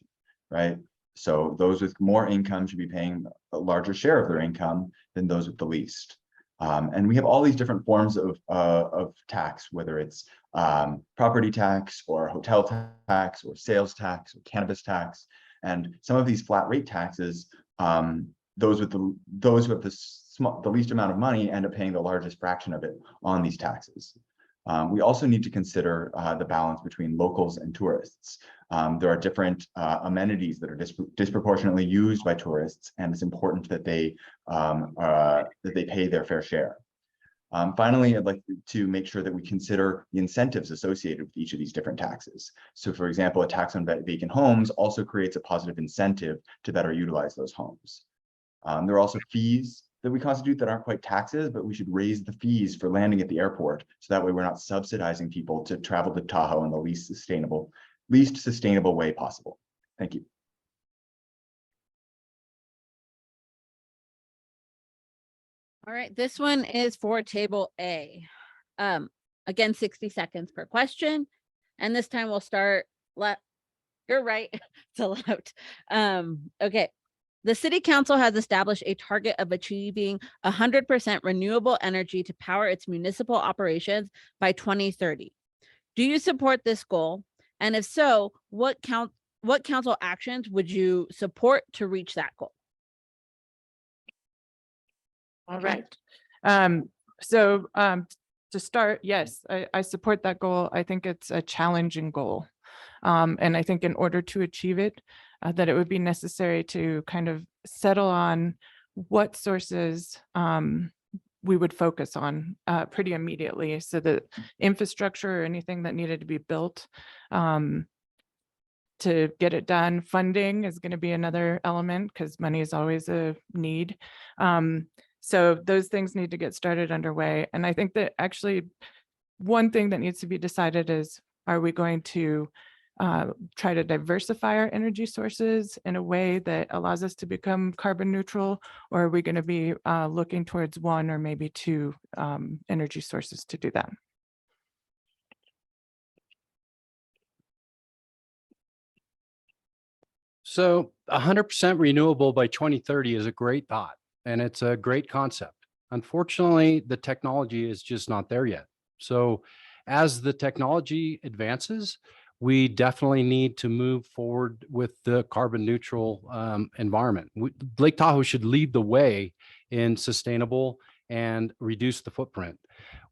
right? So those with more income should be paying a larger share of their income than those with the least. And we have all these different forms of tax, whether it's property tax or hotel tax or sales tax or cannabis tax. And some of these flat rate taxes, those with the least amount of money end up paying the largest fraction of it on these taxes. We also need to consider the balance between locals and tourists. There are different amenities that are disproportionately used by tourists, and it's important that they pay their fair share. Finally, I'd like to make sure that we consider the incentives associated with each of these different taxes. So for example, a tax on vacant homes also creates a positive incentive to better utilize those homes. There are also fees that we constitute that aren't quite taxes, but we should raise the fees for landing at the airport. So that way we're not subsidizing people to travel to Tahoe in the least sustainable way possible. Thank you. All right, this one is for table A. Again, 60 seconds per question. And this time we'll start left. You're right, it's allowed. Okay. The city council has established a target of achieving 100% renewable energy to power its municipal operations by 2030. Do you support this goal? And if so, what council actions would you support to reach that goal? All right. To start, yes, I support that goal. I think it's a challenging goal. And I think in order to achieve it, that it would be necessary to kind of settle on what sources we would focus on pretty immediately, so that infrastructure or anything that needed to be built to get it done. Funding is going to be another element, because money is always a need. So those things need to get started underway. And I think that actually one thing that needs to be decided is, are we going to try to diversify our energy sources in a way that allows us to become carbon neutral, or are we going to be looking towards one or maybe two energy sources to do that? So 100% renewable by 2030 is a great thought, and it's a great concept. Unfortunately, the technology is just not there yet. So as the technology advances, we definitely need to move forward with the carbon neutral environment. Lake Tahoe should lead the way in sustainable and reduce the footprint.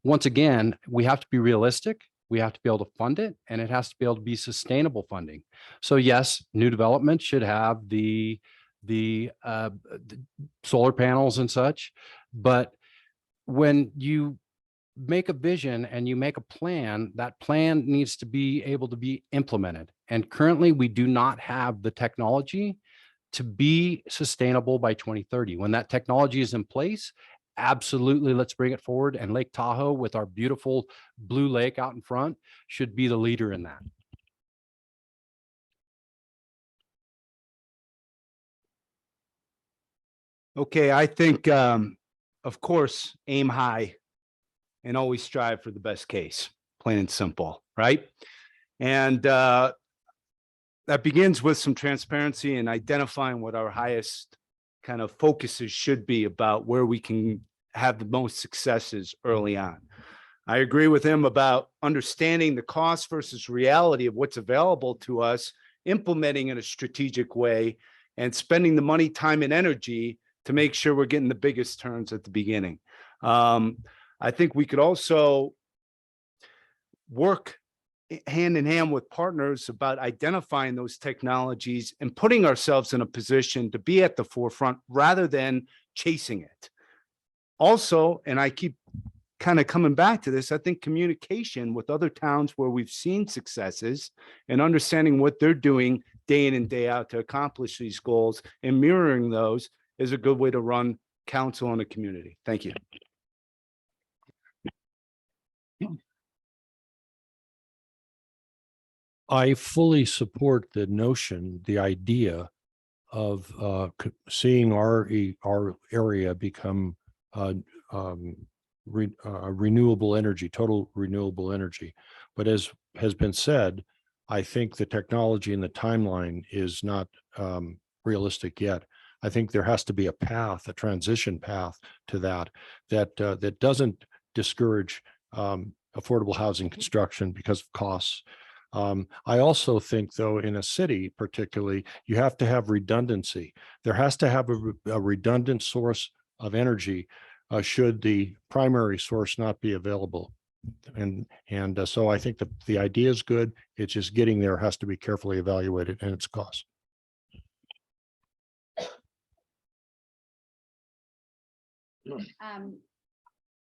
Once again, we have to be realistic. We have to be able to fund it, and it has to be able to be sustainable funding. So yes, new development should have the solar panels and such, but when you make a vision and you make a plan, that plan needs to be able to be implemented. And currently we do not have the technology to be sustainable by 2030. When that technology is in place, absolutely, let's bring it forward. And Lake Tahoe, with our beautiful blue lake out in front, should be the leader in that. Okay, I think, of course, aim high and always strive for the best case, plain and simple, right? And that begins with some transparency and identifying what our highest kind of focuses should be about where we can have the most successes early on. I agree with him about understanding the cost versus reality of what's available to us, implementing in a strategic way, and spending the money, time, and energy to make sure we're getting the biggest turns at the beginning. I think we could also work hand in hand with partners about identifying those technologies and putting ourselves in a position to be at the forefront rather than chasing it. Also, and I keep kind of coming back to this, I think communication with other towns where we've seen successes and understanding what they're doing day in and day out to accomplish these goals and mirroring those is a good way to run council in a community. Thank you. I fully support the notion, the idea of seeing our area become renewable energy, total renewable energy. But as has been said, I think the technology and the timeline is not realistic yet. I think there has to be a path, a transition path to that doesn't discourage affordable housing construction because of costs. I also think, though, in a city particularly, you have to have redundancy. There has to have a redundant source of energy should the primary source not be available. And so I think the idea is good. It's just getting there has to be carefully evaluated and its cost.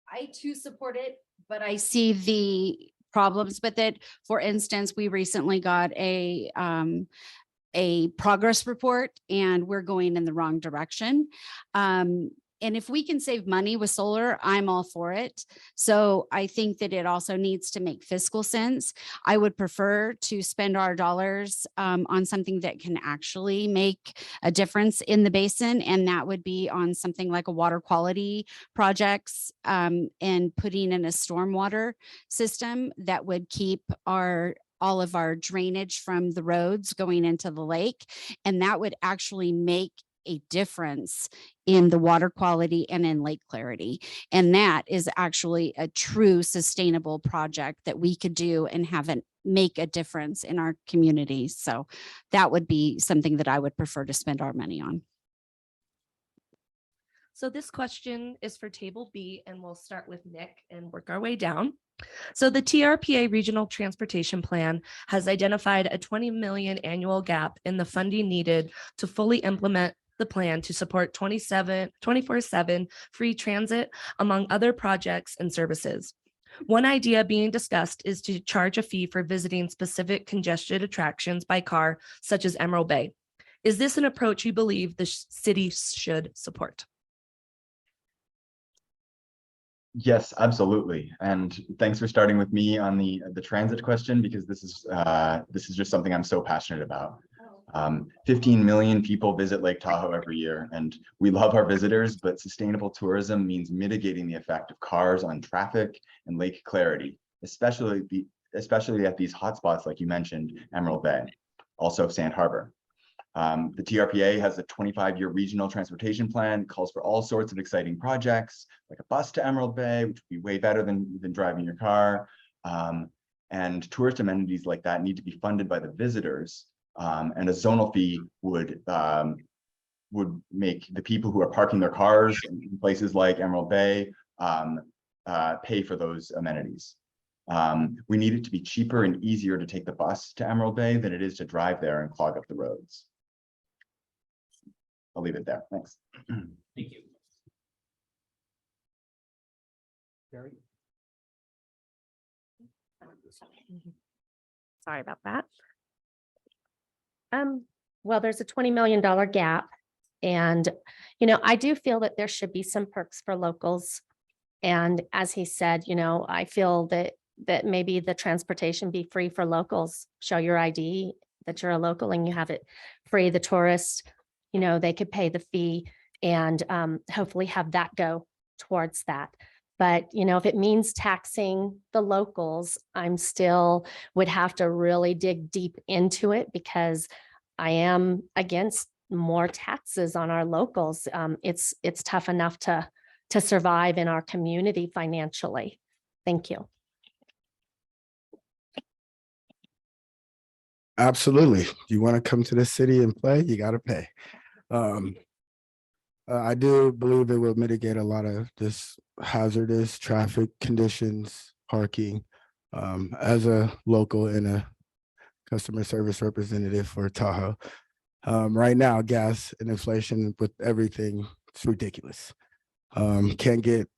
I too support it, but I see the problems with it. For instance, we recently got a progress report and we're going in the wrong direction. And if we can save money with solar, I'm all for it. So I think that it also needs to make fiscal sense. I would prefer to spend our dollars on something that can actually make a difference in the basin. And that would be on something like a water quality projects and putting in a stormwater system that would keep all of our drainage from the roads going into the lake. And that would actually make a difference in the water quality and in lake clarity. And that is actually a true sustainable project that we could do and have it make a difference in our communities. So that would be something that I would prefer to spend our money on. So this question is for table B, and we'll start with Nick and work our way down. So the TRPA Regional Transportation Plan has identified a 20 million annual gap in the funding needed to fully implement the plan to support 24/7 free transit, among other projects and services. One idea being discussed is to charge a fee for visiting specific congested attractions by car, such as Emerald Bay. Is this an approach you believe the city should support? Yes, absolutely. And thanks for starting with me on the transit question, because this is just something I'm so passionate about. 15 million people visit Lake Tahoe every year, and we love our visitors, but sustainable tourism means mitigating the effect of cars on traffic and lake clarity, especially at these hotspots like you mentioned, Emerald Bay, also Sand Harbor. The TRPA has a 25-year regional transportation plan, calls for all sorts of exciting projects, like a bus to Emerald Bay, which would be way better than driving your car. And tourist amenities like that need to be funded by the visitors. And a zonal fee would make the people who are parking their cars in places like Emerald Bay pay for those amenities. We need it to be cheaper and easier to take the bus to Emerald Bay than it is to drive there and clog up the roads. I'll leave it there. Thanks. Thank you. Gary? Sorry about that. Well, there's a $20 million gap. And, I do feel that there should be some perks for locals. And as he said, I feel that maybe the transportation be free for locals. Show your ID that you're a local and you have it free. The tourists, they could pay the fee and hopefully have that go towards that. But, if it means taxing the locals, I'm still would have to really dig deep into it, because I am against more taxes on our locals. It's tough enough to survive in our community financially. Thank you. Absolutely. You want to come to the city and play, you got to pay. I do believe it will mitigate a lot of this hazardous traffic conditions, parking. As a local and a customer service representative for Tahoe, right now, gas and inflation with everything, it's ridiculous. Can't get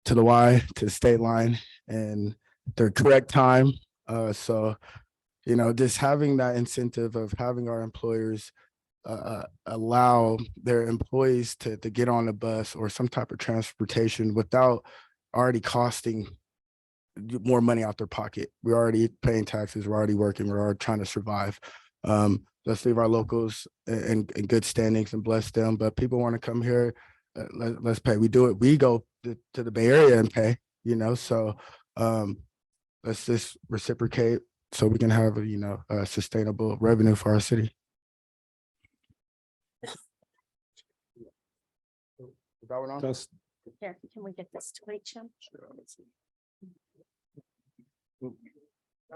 to the Y, to the state line, and the correct time. So, just having that incentive of having our employers allow their employees to get on a bus or some type of transportation without already costing more money out their pocket. We're already paying taxes. We're already working. We're already trying to survive. Let's leave our locals in good standings and bless them. But people want to come here. Let's pay. We do it. We go to the Bay Area and pay, so let's just reciprocate so we can have a sustainable revenue for our city. That one on? Here, can we get this to HM?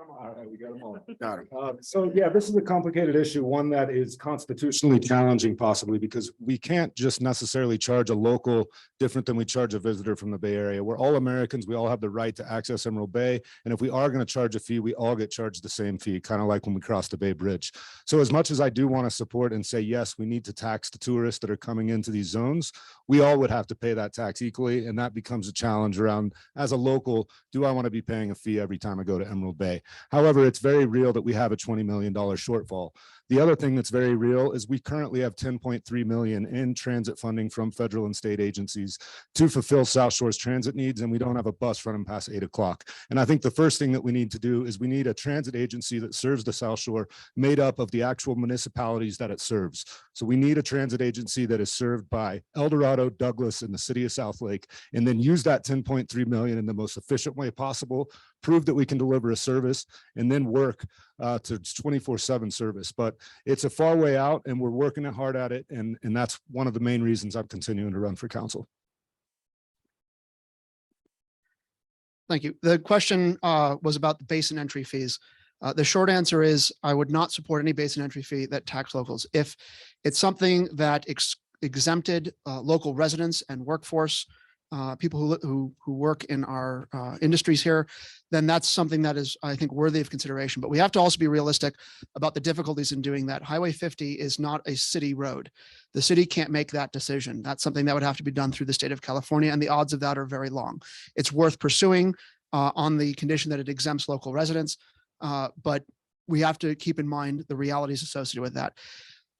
All right, we got them all. Got him. So yeah, this is a complicated issue, one that is constitutionally challenging possibly because we can't just necessarily charge a local different than we charge a visitor from the Bay Area. We're all Americans. We all have the right to access Emerald Bay. And if we are going to charge a fee, we all get charged the same fee, kind of like when we cross the Bay Bridge. So as much as I do want to support and say, yes, we need to tax the tourists that are coming into these zones, we all would have to pay that tax equally. And that becomes a challenge around, as a local, do I want to be paying a fee every time I go to Emerald Bay? However, it's very real that we have a $20 million shortfall. The other thing that's very real is we currently have 10.3 million in transit funding from federal and state agencies to fulfill South Shore's transit needs, and we don't have a bus running past 8 o'clock. And I think the first thing that we need to do is we need a transit agency that serves the South Shore made up of the actual municipalities that it serves. So we need a transit agency that is served by El Dorado, Douglas, and the city of South Lake, and then use that 10.3 million in the most efficient way possible, prove that we can deliver a service, and then work to 24/7 service. But it's a far way out and we're working hard at it. And that's one of the main reasons I'm continuing to run for council. Thank you. The question was about the basin entry fees. The short answer is I would not support any basin entry fee that tax locals. If it's something that exempted local residents and workforce, people who work in our industries here, then that's something that is, I think, worthy of consideration. But we have to also be realistic about the difficulties in doing that. Highway 50 is not a city road. The city can't make that decision. That's something that would have to be done through the state of California, and the odds of that are very long. It's worth pursuing on the condition that it exempts local residents, but we have to keep in mind the realities associated with that.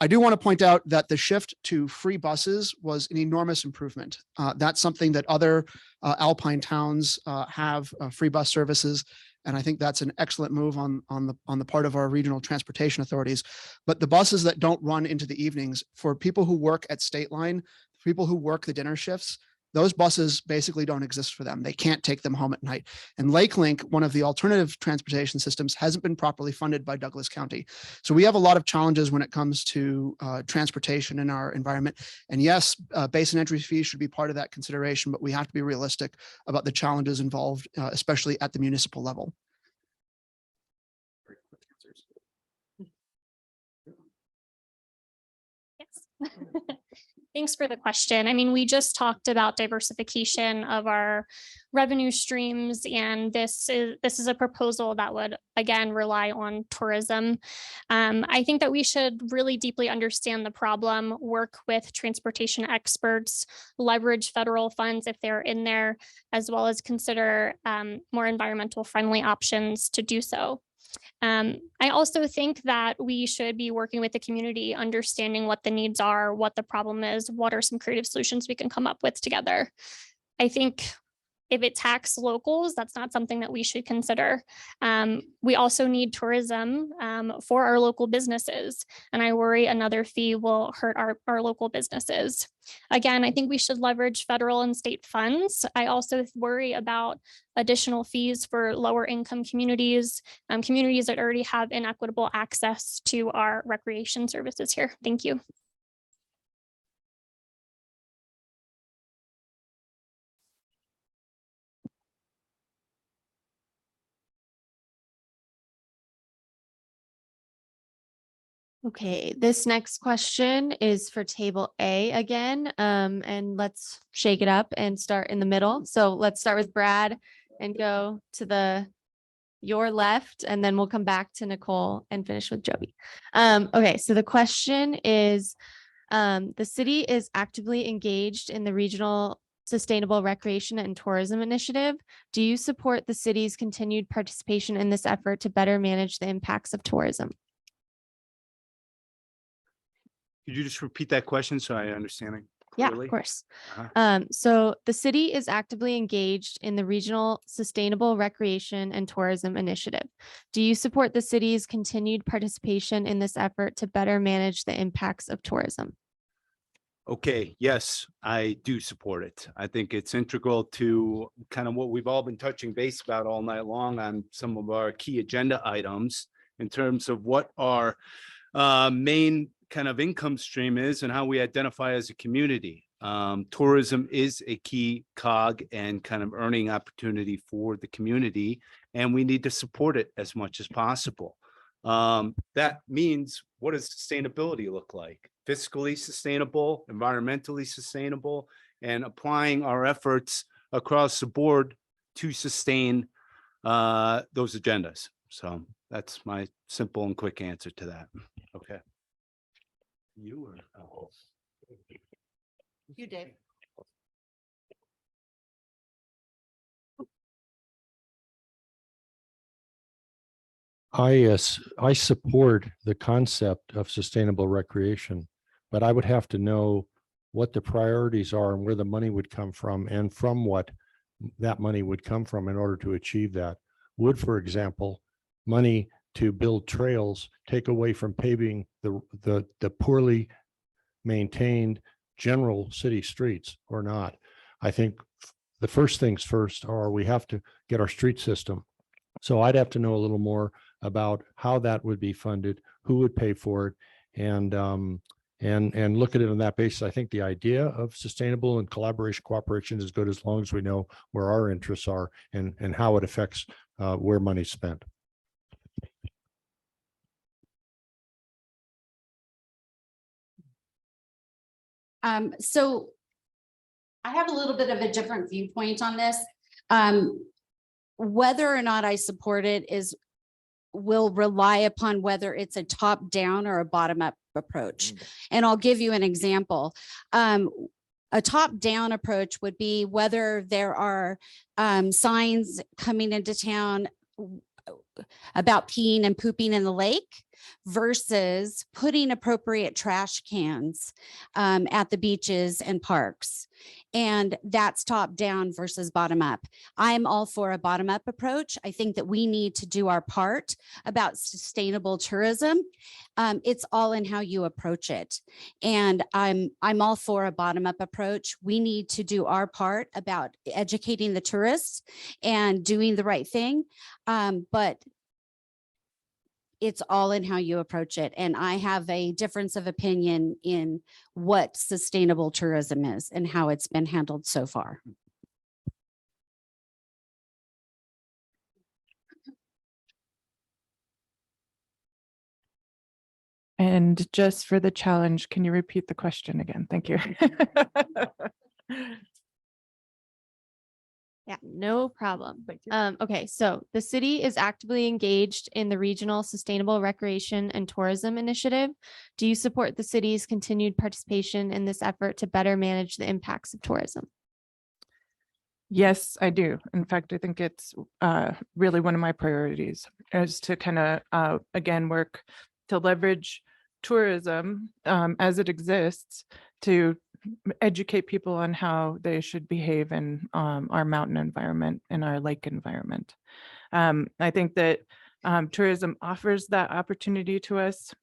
I do want to point out that the shift to free buses was an enormous improvement. That's something that other alpine towns have free bus services. And I think that's an excellent move on the part of our regional transportation authorities. But the buses that don't run into the evenings, for people who work at State Line, people who work the dinner shifts, those buses basically don't exist for them. They can't take them home at night. And Lake Link, one of the alternative transportation systems, hasn't been properly funded by Douglas County. So we have a lot of challenges when it comes to transportation in our environment. And yes, basin entry fees should be part of that consideration, but we have to be realistic about the challenges involved, especially at the municipal level. Yes. Thanks for the question. I mean, we just talked about diversification of our revenue streams, and this is a proposal that would, again, rely on tourism. I think that we should really deeply understand the problem, work with transportation experts, leverage federal funds if they're in there, as well as consider more environmental friendly options to do so. I also think that we should be working with the community, understanding what the needs are, what the problem is, what are some creative solutions we can come up with together. I think if it tax locals, that's not something that we should consider. We also need tourism for our local businesses, and I worry another fee will hurt our local businesses. Again, I think we should leverage federal and state funds. I also worry about additional fees for lower income communities, communities that already have inequitable access to our recreation services here. Thank you. Okay, this next question is for table A again, and let's shake it up and start in the middle. So let's start with Brad and go to your left, and then we'll come back to Nicole and finish with Joby. Okay, so the question is, the city is actively engaged in the regional sustainable recreation and tourism initiative. Do you support the city's continued participation in this effort to better manage the impacts of tourism? Could you just repeat that question so I understand it Yeah, clearly? of course. Uh-huh. So the city is actively engaged in the regional sustainable recreation and tourism initiative. Do you support the city's continued participation in this effort to better manage the impacts of tourism? Okay, yes, I do support it. I think it's integral to kind of what we've all been touching base about all night long on some of our key agenda items in terms of what our main kind of income stream is and how we identify as a community. Tourism is a key cog and kind of earning opportunity for the community. and we need to support it as much as possible. That means, what does sustainability look like? Fiscally sustainable, environmentally sustainable, and applying our efforts across the board to sustain those agendas. So that's my simple and quick answer to that. Okay. You or? Oh. You, Dave. I support the concept of sustainable recreation, but I would have to know what the priorities are and where the money would come from and from what that money would come from in order to achieve that. Would, for example, money to build trails take away from paving the poorly maintained general city streets or not? I think the first things first are we have to get our street system. So I'd have to know a little more about how that would be funded, who would pay for it, and look at it on that basis. I think the idea of sustainable and cooperation is good as long as we know where our interests are and how it affects where money's spent. So I have a little bit of a different viewpoint on this. Whether or not I support it will rely upon whether it's a top-down or a bottom-up approach. And I'll give you an example. A top-down approach would be whether there are signs coming into town about peeing and pooping in the lake versus putting appropriate trash cans at the beaches and parks. And that's top down versus bottom up. I'm all for a bottom up approach. I think that we need to do our part about sustainable tourism. It's all in how you approach it. And I'm all for a bottom up approach. We need to do our part about educating the tourists and doing the right thing. But it's all in how you approach it. And I have a difference of opinion in what sustainable tourism is and how it's been handled so far. And just for the challenge, can you repeat the question again? Thank you. Yeah, no problem. Okay, so the city is actively engaged in the Regional Sustainable Recreation and Tourism Initiative. Do you support the city's continued participation in this effort to better manage the impacts of tourism? Yes, I do. In fact, I think it's really one of my priorities is to kind of, again, work to leverage tourism as it exists to educate people on how they should behave in our mountain environment and our lake environment. I think that tourism offers that opportunity to us,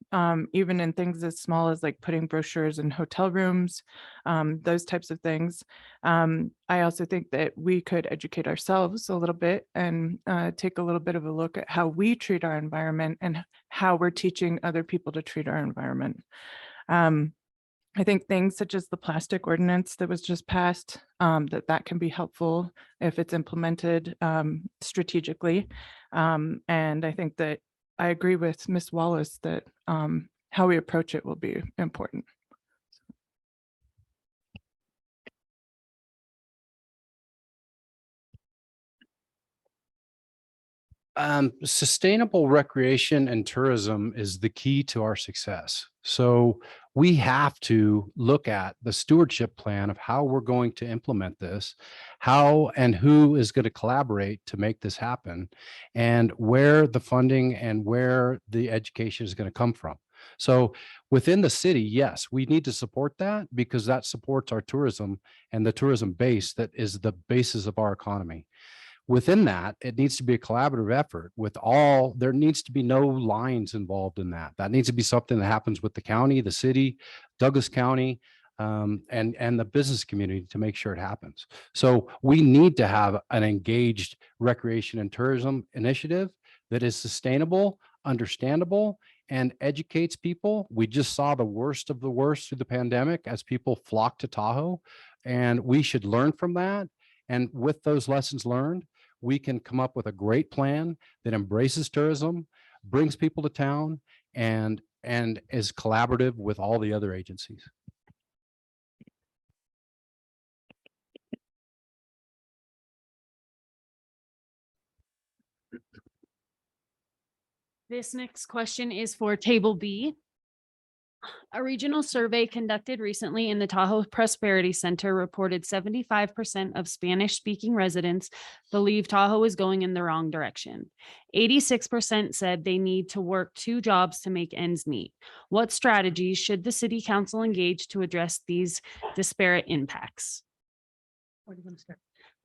even in things as small as like putting brochures in hotel rooms, those types of things. I also think that we could educate ourselves a little bit and take a little bit of a look at how we treat our environment and how we're teaching other people to treat our environment. I think things such as the plastic ordinance that was just passed, that can be helpful if it's implemented strategically. And I think that I agree with Ms. Wallace that how we approach it will be important. Sustainable recreation and tourism is the key to our success. So we have to look at the stewardship plan of how we're going to implement this, how and who is going to collaborate to make this happen, and where the funding and where the education is going to come from. So within the city, yes, we need to support that because that supports our tourism and the tourism base that is the basis of our economy. Within that, it needs to be a collaborative effort with all, there needs to be no lines involved in that. That needs to be something that happens with the county, the city, Douglas County, and the business community to make sure it happens. So we need to have an engaged recreation and tourism initiative that is sustainable, understandable, and educates people. We just saw the worst of the worst through the pandemic as people flocked to Tahoe, and we should learn from that. And with those lessons learned, we can come up with a great plan that embraces tourism, brings people to town, and is collaborative with all the other agencies. This next question is for Table B. A regional survey conducted recently in the Tahoe Prosperity Center reported 75% of Spanish-speaking residents believe Tahoe is going in the wrong direction. 86% said they need to work 2 jobs to make ends meet. What strategies should the city council engage to address these disparate impacts? Where do you want to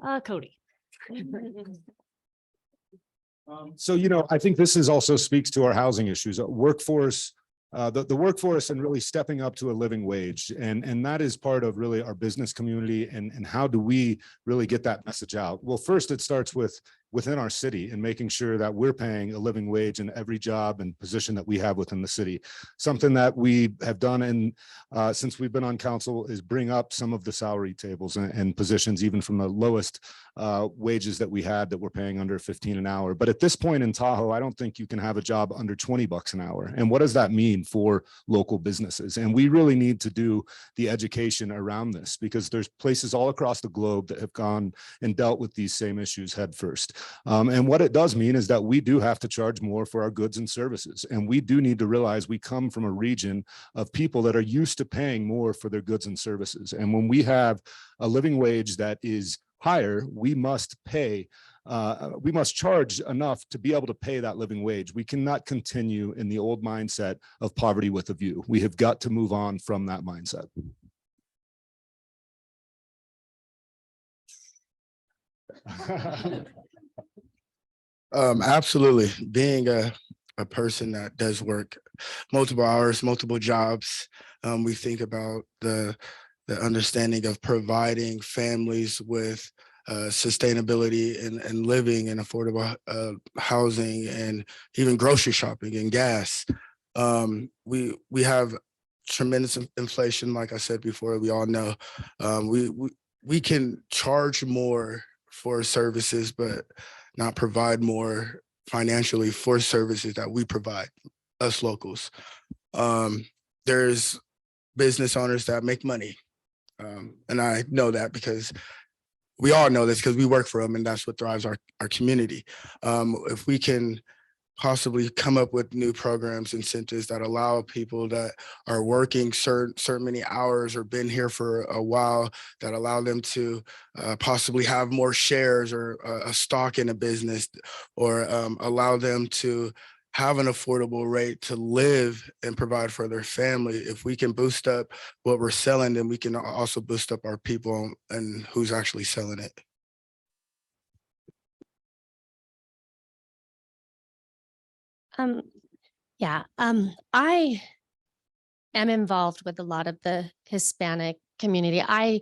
start? Cody. So, I think this is also speaks to our housing issues, workforce, the workforce, and really stepping up to a living wage. And that is part of really our business community. And how do we really get that message out? Well, first, it starts within our city and making sure that we're paying a living wage in every job and position that we have within the city. Something that we have done since we've been on council is bring up some of the salary tables and positions, even from the lowest wages that we had that we're paying under 15 an hour. But at this point in Tahoe, I don't think you can have a job under 20 bucks an hour. And what does that mean for local businesses? And we really need to do the education around this, because there's places all across the globe that have gone and dealt with these same issues head first. And what it does mean is that we do have to charge more for our goods and services. And we do need to realize we come from a region of people that are used to paying more for their goods and services. And when we have a living wage that is higher, we must charge enough to be able to pay that living wage. We cannot continue in the old mindset of poverty with a view. We have got to move on from that mindset. Absolutely. Being a person that does work multiple hours, multiple jobs, we think about the understanding of providing families with sustainability and living and affordable housing and even grocery shopping and gas. We have tremendous inflation, like I said before. We all know we can charge more for services, but not provide more financially for services that we provide, us locals. There's business owners that make money. And I know that because we all know this because we work for them, and that's what drives our community. If we can possibly come up with new programs, incentives that allow people that are working certain many hours or been here for a while, that allow them to possibly have more shares or a stock in a business, or allow them to have an affordable rate to live and provide for their family. If we can boost up what we're selling, then we can also boost up our people and who's actually selling it. I am involved with a lot of the Hispanic community. I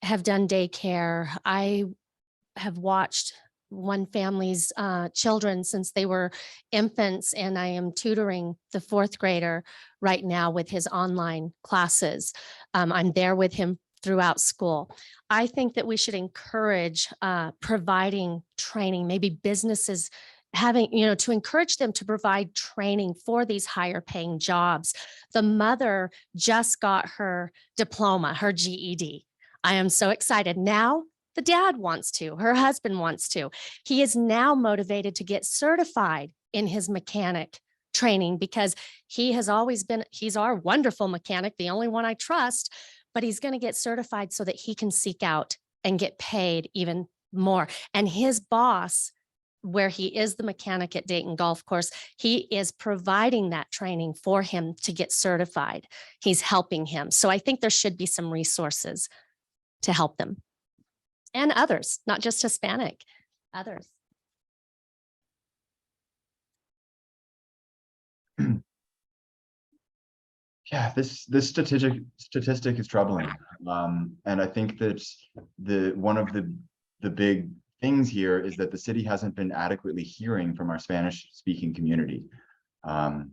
have done daycare. I have watched one family's children since they were infants, and I am tutoring the 4th grader right now with his online classes. I'm there with him throughout school. I think that we should encourage providing training, maybe businesses having, to encourage them to provide training for these higher paying jobs. The mother just got her diploma, her GED. I am so excited. Now the dad wants to, her husband wants to. He is now motivated to get certified in his mechanic training, because he has always been, he's our wonderful mechanic, the only one I trust, but he's going to get certified so that he can seek out and get paid even more. And his boss, where he is the mechanic at Dayton Golf Course, he is providing that training for him to get certified. He's helping him. So I think there should be some resources to help them. And others, not just Hispanic, others. Yeah, this statistic is troubling. And I think that one of the big things here is that the city hasn't been adequately hearing from our Spanish speaking community. I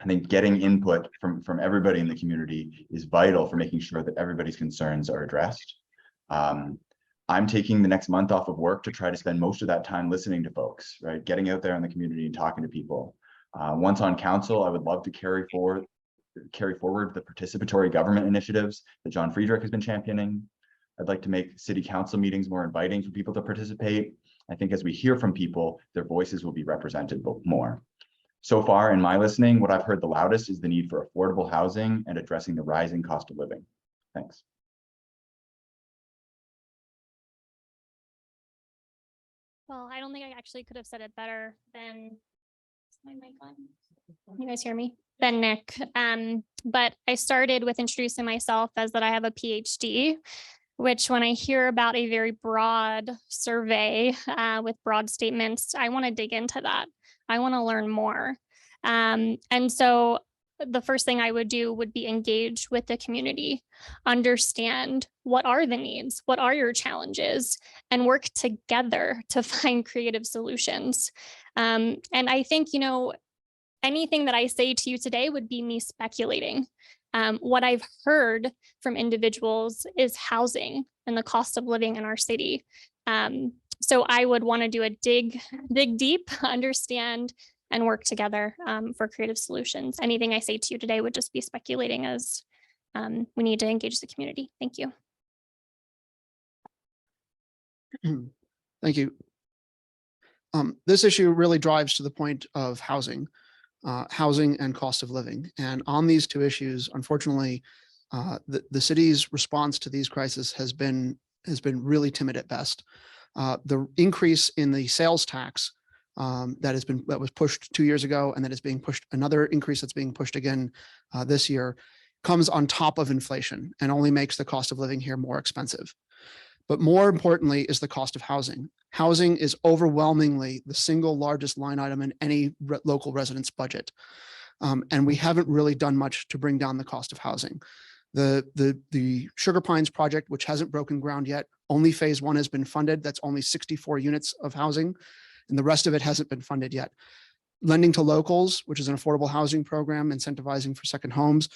think getting input from everybody in the community is vital for making sure that everybody's concerns are addressed. I'm taking the next month off of work to try to spend most of that time listening to folks, right? Getting out there in the community and talking to people. Once on council, I would love to carry forward the participatory government initiatives that John Friedrich has been championing. I'd like to make city council meetings more inviting for people to participate. I think as we hear from people, their voices will be represented more. So far in my listening, what I've heard the loudest is the need for affordable housing and addressing the rising cost of living. Thanks. Well, I don't think I actually could have said it better than, is my mic on? You guys hear me? Than Nick. But I started with introducing myself as that I have a PhD, which when I hear about a very broad survey with broad statements, I want to dig into that. I want to learn more. And so the first thing I would do would be engage with the community, understand what are the needs, what are your challenges, and work together to find creative solutions. And I think, you know, anything that I say to you today would be me speculating. What I've heard from individuals is housing and the cost of living in our city. So I would want to do a dig deep, understand, and work together for creative solutions. Anything I say to you today would just be speculating, as we need to engage the community. Thank you. Thank you. This issue really drives to the point of housing and cost of living. And on these two issues, unfortunately, the city's response to these crises has been really timid at best. The increase in the sales tax that was pushed 2 years ago, and that is being pushed, another increase that's being pushed again this year, comes on top of inflation and only makes the cost of living here more expensive. But more importantly is the cost of housing. Housing is overwhelmingly the single largest line item in any local resident's budget. And we haven't really done much to bring down the cost of housing. The Sugar Pines project, which hasn't broken ground yet, only phase 1 has been funded. That's only 64 units of housing, and the rest of it hasn't been funded yet. Lending to Locals, which is an affordable housing program incentivizing for second homes,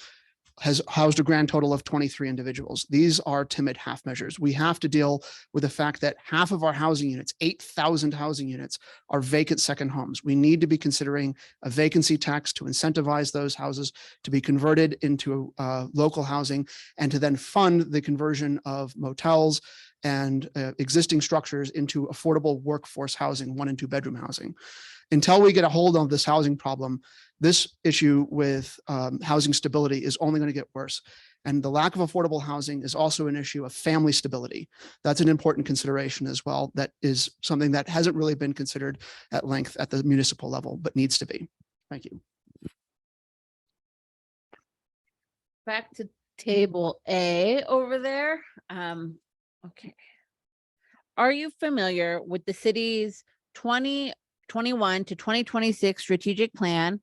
has housed a grand total of 23 individuals. These are timid half measures. We have to deal with the fact that half of our housing units, 8,000 housing units, are vacant second homes. We need to be considering a vacancy tax to incentivize those houses to be converted into local housing, and to then fund the conversion of motels and existing structures into affordable workforce housing, 1 and 2 bedroom housing. Until we get a hold of this housing problem, this issue with housing stability is only going to get worse. And the lack of affordable housing is also an issue of family stability. That's an important consideration as well. That is something that hasn't really been considered at length at the municipal level, but needs to be. Thank you. Back to table A over there. Okay. Are you familiar with the city's 2021 to 2026 strategic plan?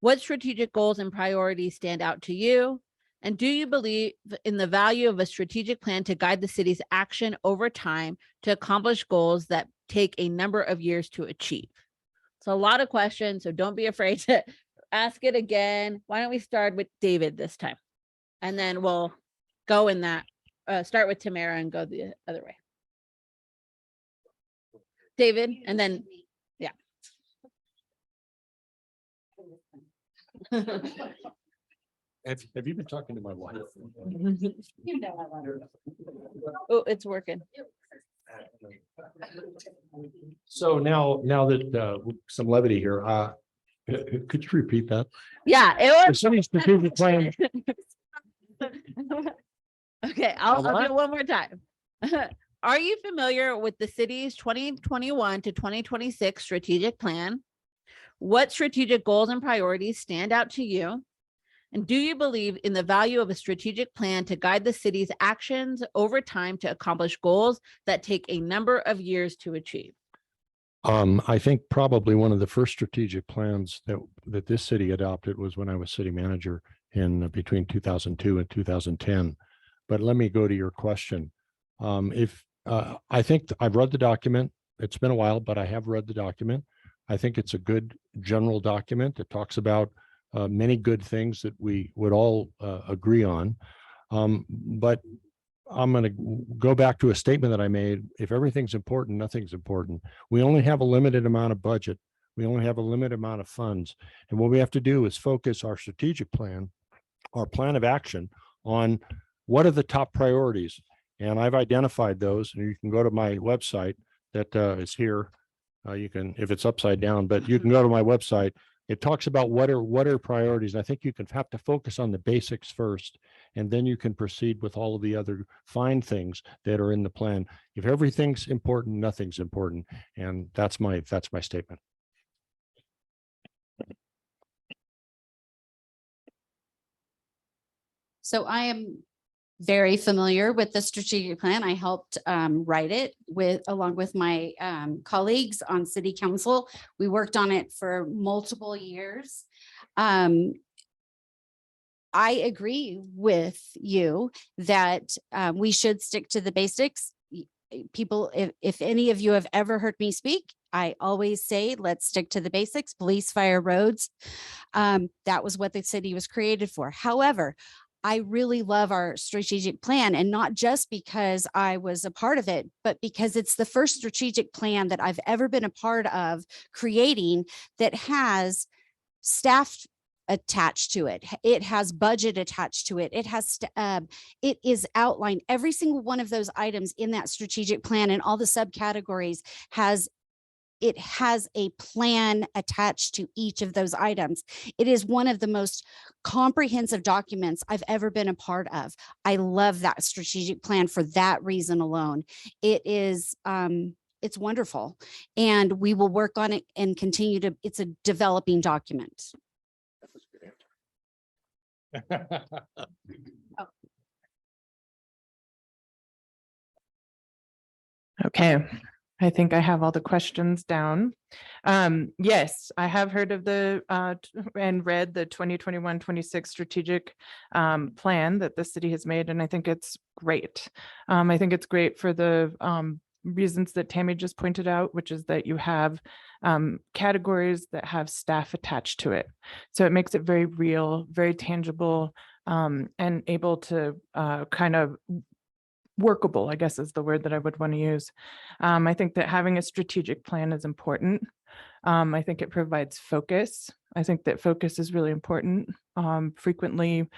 What strategic goals and priorities stand out to you? And do you believe in the value of a strategic plan to guide the city's action over time to accomplish goals that take a number of years to achieve? So a lot of questions, so don't be afraid to ask it again. Why don't we start with David this time? And then we'll go in that, start with Tamara and go the other way. David, and then, yeah. Have you been talking to my wife? Oh, it's working. So now that some levity here, could you repeat that? Yeah, it The was. city's strategic plan. Okay, I'll do it one more time. Are you familiar with the city's 2021 to 2026 strategic plan? What strategic goals and priorities stand out to you? And do you believe in the value of a strategic plan to guide the city's actions over time to accomplish goals that take a number of years to achieve? I think probably one of the first strategic plans that this city adopted was when I was city manager in between 2002 and 2010. But let me go to your question. I think I've read the document. It's been a while, but I have read the document. I think it's a good general document that talks about many good things that we would all agree on. But I'm going to go back to a statement that I made. If everything's important, nothing's important. We only have a limited amount of budget. We only have a limited amount of funds. And what we have to do is focus our strategic plan, our plan of action on what are the top priorities. And I've identified those, and you can go to my website that is here. You can, if it's upside down, but you can go to my website. It talks about what are priorities. I think you can have to focus on the basics first, and then you can proceed with all of the other fine things that are in the plan. If everything's important, nothing's important. And that's my statement. So I am very familiar with the strategic plan. I helped write it along with my colleagues on city council. We worked on it for multiple years. I agree with you that we should stick to the basics. People, if any of you have ever heard me speak, I always say, let's stick to the basics, police, fire, roads. That was what the city was created for. However, I really love our strategic plan, and not just because I was a part of it, but because it's the first strategic plan that I've ever been a part of creating that has staff attached to it. It has budget attached to it. It has, it is outlined. Every single one of those items in that strategic plan and all the subcategories has a plan attached to each of those items. It is one of the most comprehensive documents I've ever been a part of. I love that strategic plan for that reason alone. It is, it's wonderful, and we will work on it and continue to, it's a developing document. Okay, I think I have all the questions down. Yes, I have heard of the and read the 2021-26 strategic plan that the city has made, and I think it's great. I think it's great for the reasons that Tammy just pointed out, which is that you have categories that have staff attached to it. So it makes it very real, very tangible, and able to kind of workable, I guess is the word that I would want to use. I think that having a strategic plan is important. I think it provides focus. I think that focus is really important. Frequently,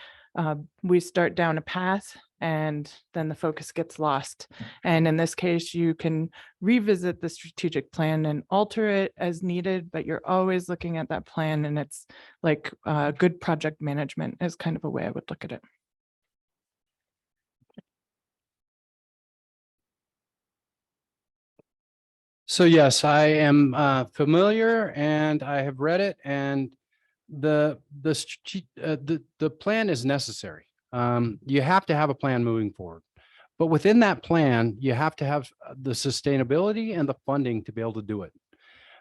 we start down a path and then the focus gets lost. And in this case, you can revisit the strategic plan and alter it as needed, but you're always looking at that plan, and it's like good project management is kind of a way I would look at it. So yes, I am familiar and I have read it, and the plan is necessary. You have to have a plan moving forward, but within that plan, you have to have the sustainability and the funding to be able to do it.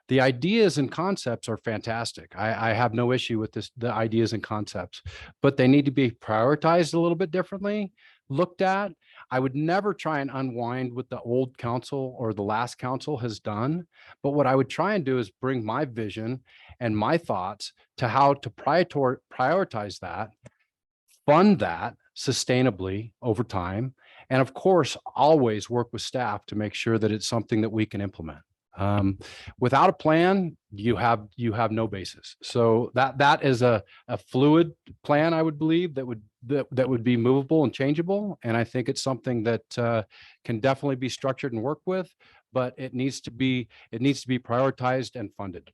The ideas and concepts are fantastic. I have no issue with the ideas and concepts, but they need to be prioritized a little bit differently, looked at. I would never try and unwind what the old council or the last council has done. But what I would try and do is bring my vision and my thoughts to how to prioritize that, fund that sustainably over time, and of course, always work with staff to make sure that it's something that we can implement. Without a plan, you have no basis. So that is a fluid plan, I would believe, that would be movable and changeable. And I think it's something that can definitely be structured and worked with, but it needs to be prioritized and funded.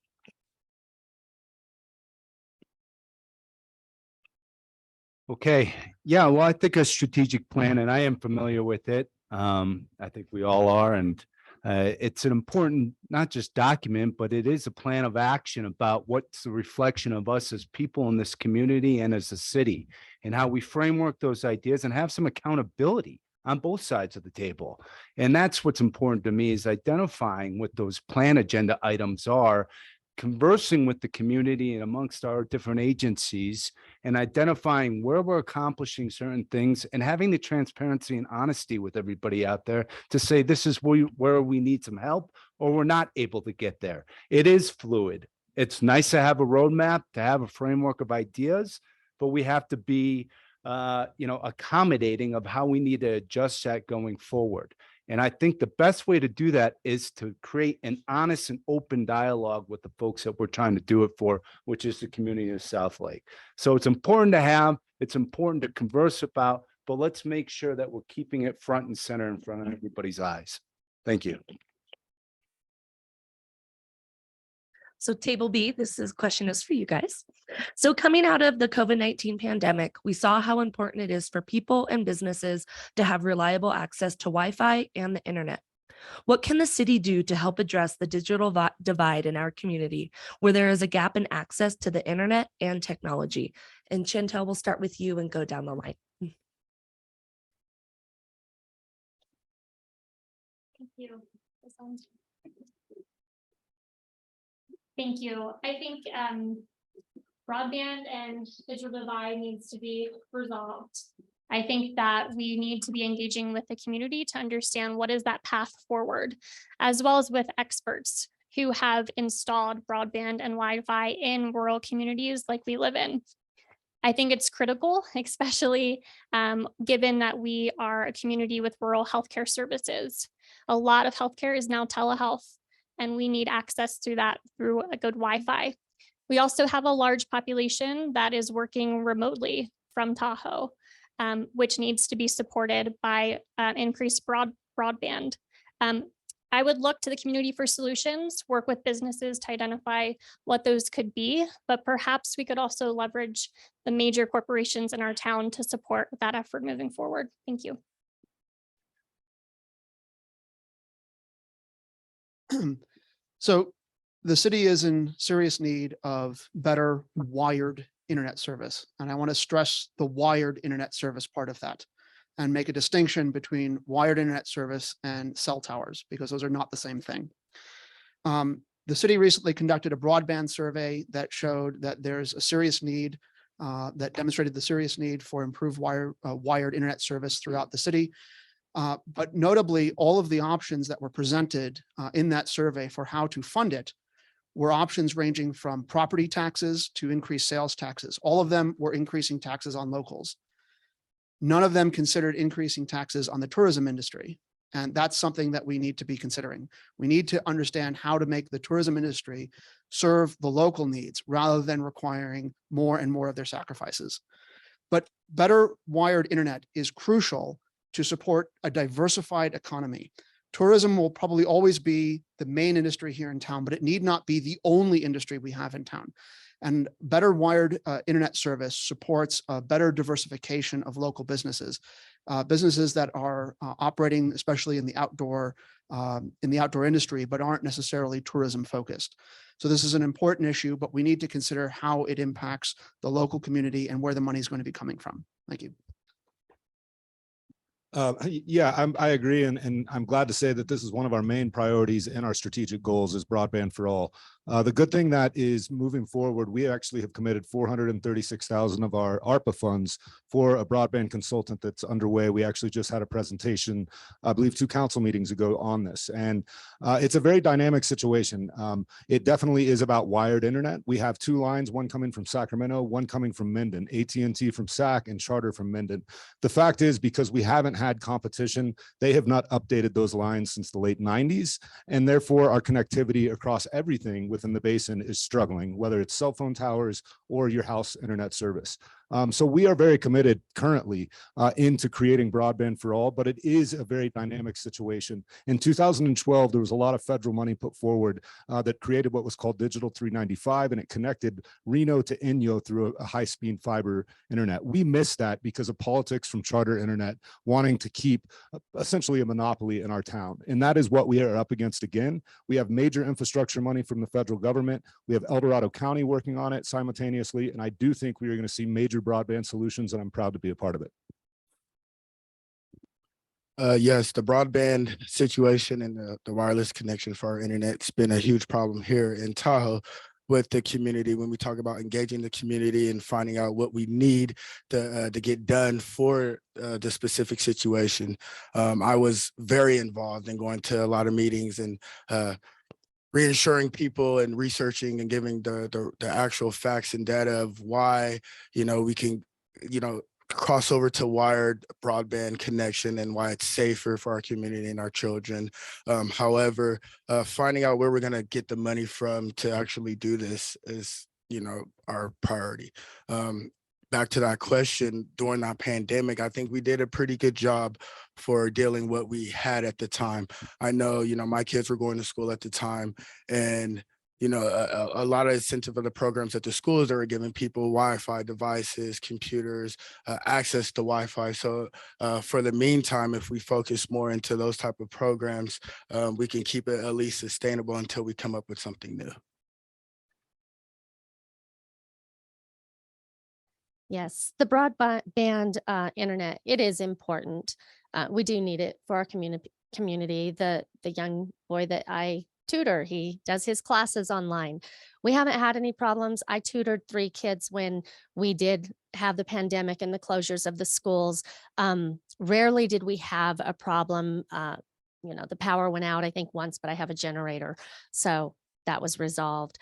Okay, yeah, well, I think a strategic plan, and I am familiar with it. I think we all are, and it's an important, not just document, but it is a plan of action about what's the reflection of us as people in this community and as a city, and how we framework those ideas and have some accountability on both sides of the table. And that's what's important to me, is identifying what those plan agenda items are, conversing with the community and amongst our different agencies, and identifying where we're accomplishing certain things, and having the transparency and honesty with everybody out there to say, this is where we need some help, or we're not able to get there. It is fluid. It's nice to have a roadmap, to have a framework of ideas, but we have to be accommodating of how we need to adjust that going forward. And I think the best way to do that is to create an honest and open dialogue with the folks that we're trying to do it for, which is the community of South Lake. So it's important to have, it's important to converse about, but let's make sure that we're keeping it front and center in front of everybody's eyes. Thank you. So table B, question is for you guys. So coming out of the COVID-19 pandemic, we saw how important it is for people and businesses to have reliable access to Wi-Fi and the internet. What can the city do to help address the digital divide in our community where there is a gap in access to the internet and technology? And Chantel, we'll start with you and go down the line. Thank you. Thank you. I think broadband and digital divide needs to be resolved. I think that we need to be engaging with the community to understand what is that path forward, as well as with experts who have installed broadband and Wi-Fi in rural communities like we live in. I think it's critical, especially given that we are a community with rural healthcare services. A lot of healthcare is now telehealth, and we need access to that through a good Wi-Fi. We also have a large population that is working remotely from Tahoe, which needs to be supported by increased broadband. I would look to the community for solutions, work with businesses to identify what those could be, but perhaps we could also leverage the major corporations in our town to support that effort moving forward. Thank you. So the city is in serious need of better wired internet service. And I want to stress the wired internet service part of that and make a distinction between wired internet service and cell towers, because those are not the same thing. The city recently conducted a broadband survey that showed that there's a serious need, that demonstrated the serious need for improved wired internet service throughout the city. But notably, all of the options that were presented in that survey for how to fund it were options ranging from property taxes to increased sales taxes. All of them were increasing taxes on locals. None of them considered increasing taxes on the tourism industry. And that's something that we need to be considering. We need to understand how to make the tourism industry serve the local needs rather than requiring more and more of their sacrifices. But better wired internet is crucial to support a diversified economy. Tourism will probably always be the main industry here in town, but it need not be the only industry we have in town. And better wired internet service supports a better diversification of local businesses, businesses that are operating, especially in the outdoor industry, but aren't necessarily tourism focused. So this is an important issue, but we need to consider how it impacts the local community and where the money is going to be coming from. Thank you. Yeah, I agree. And I'm glad to say that this is one of our main priorities in our strategic goals is broadband for all. The good thing that is moving forward, we actually have committed $436,000 of our ARPA funds for a broadband consultant that's underway. We actually just had a presentation, I believe 2 council meetings ago on this. And it's a very dynamic situation. It definitely is about wired internet. We have 2 lines, one coming from Sacramento, one coming from Minden, AT&T from Sac and Charter from Minden. The fact is, because we haven't had competition, they have not updated those lines since the late 90s. And therefore our connectivity across everything within the basin is struggling, whether it's cell phone towers or your house internet service. So we are very committed currently into creating broadband for all, but it is a very dynamic situation. In 2012, there was a lot of federal money put forward that created what was called Digital 395, and it connected Reno to Inyo through a high-speed fiber internet. We missed that because of politics from Charter Internet wanting to keep essentially a monopoly in our town. And that is what we are up against again. We have major infrastructure money from the federal government. We have El Dorado County working on it simultaneously, and I do think we are going to see major broadband solutions, and I'm proud to be a part of it. Yes, the broadband situation and the wireless connection for our internet has been a huge problem here in Tahoe with the community. When we talk about engaging the community and finding out what we need to get done for the specific situation, I was very involved in going to a lot of meetings and reassuring people and researching and giving the actual facts and data of why, we can, cross over to wired broadband connection and why it's safer for our community and our children. However, finding out where we're going to get the money from to actually do this is, our priority. Back to that question, during that pandemic, I think we did a pretty good job for dealing what we had at the time. I know, my kids were going to school at the time, and a lot of incentive of the programs at the schools that were giving people Wi-Fi devices, computers, access to Wi-Fi. So for the meantime, if we focus more into those type of programs, we can keep it at least sustainable until we come up with something new. Yes, the broadband internet, it is important. We do need it for our community. The young boy that I tutor, he does his classes online. We haven't had any problems. I tutored 3 kids when we did have the pandemic and the closures of the schools. Rarely did we have a problem. The power went out, I think, once, but I have a generator, so that was resolved.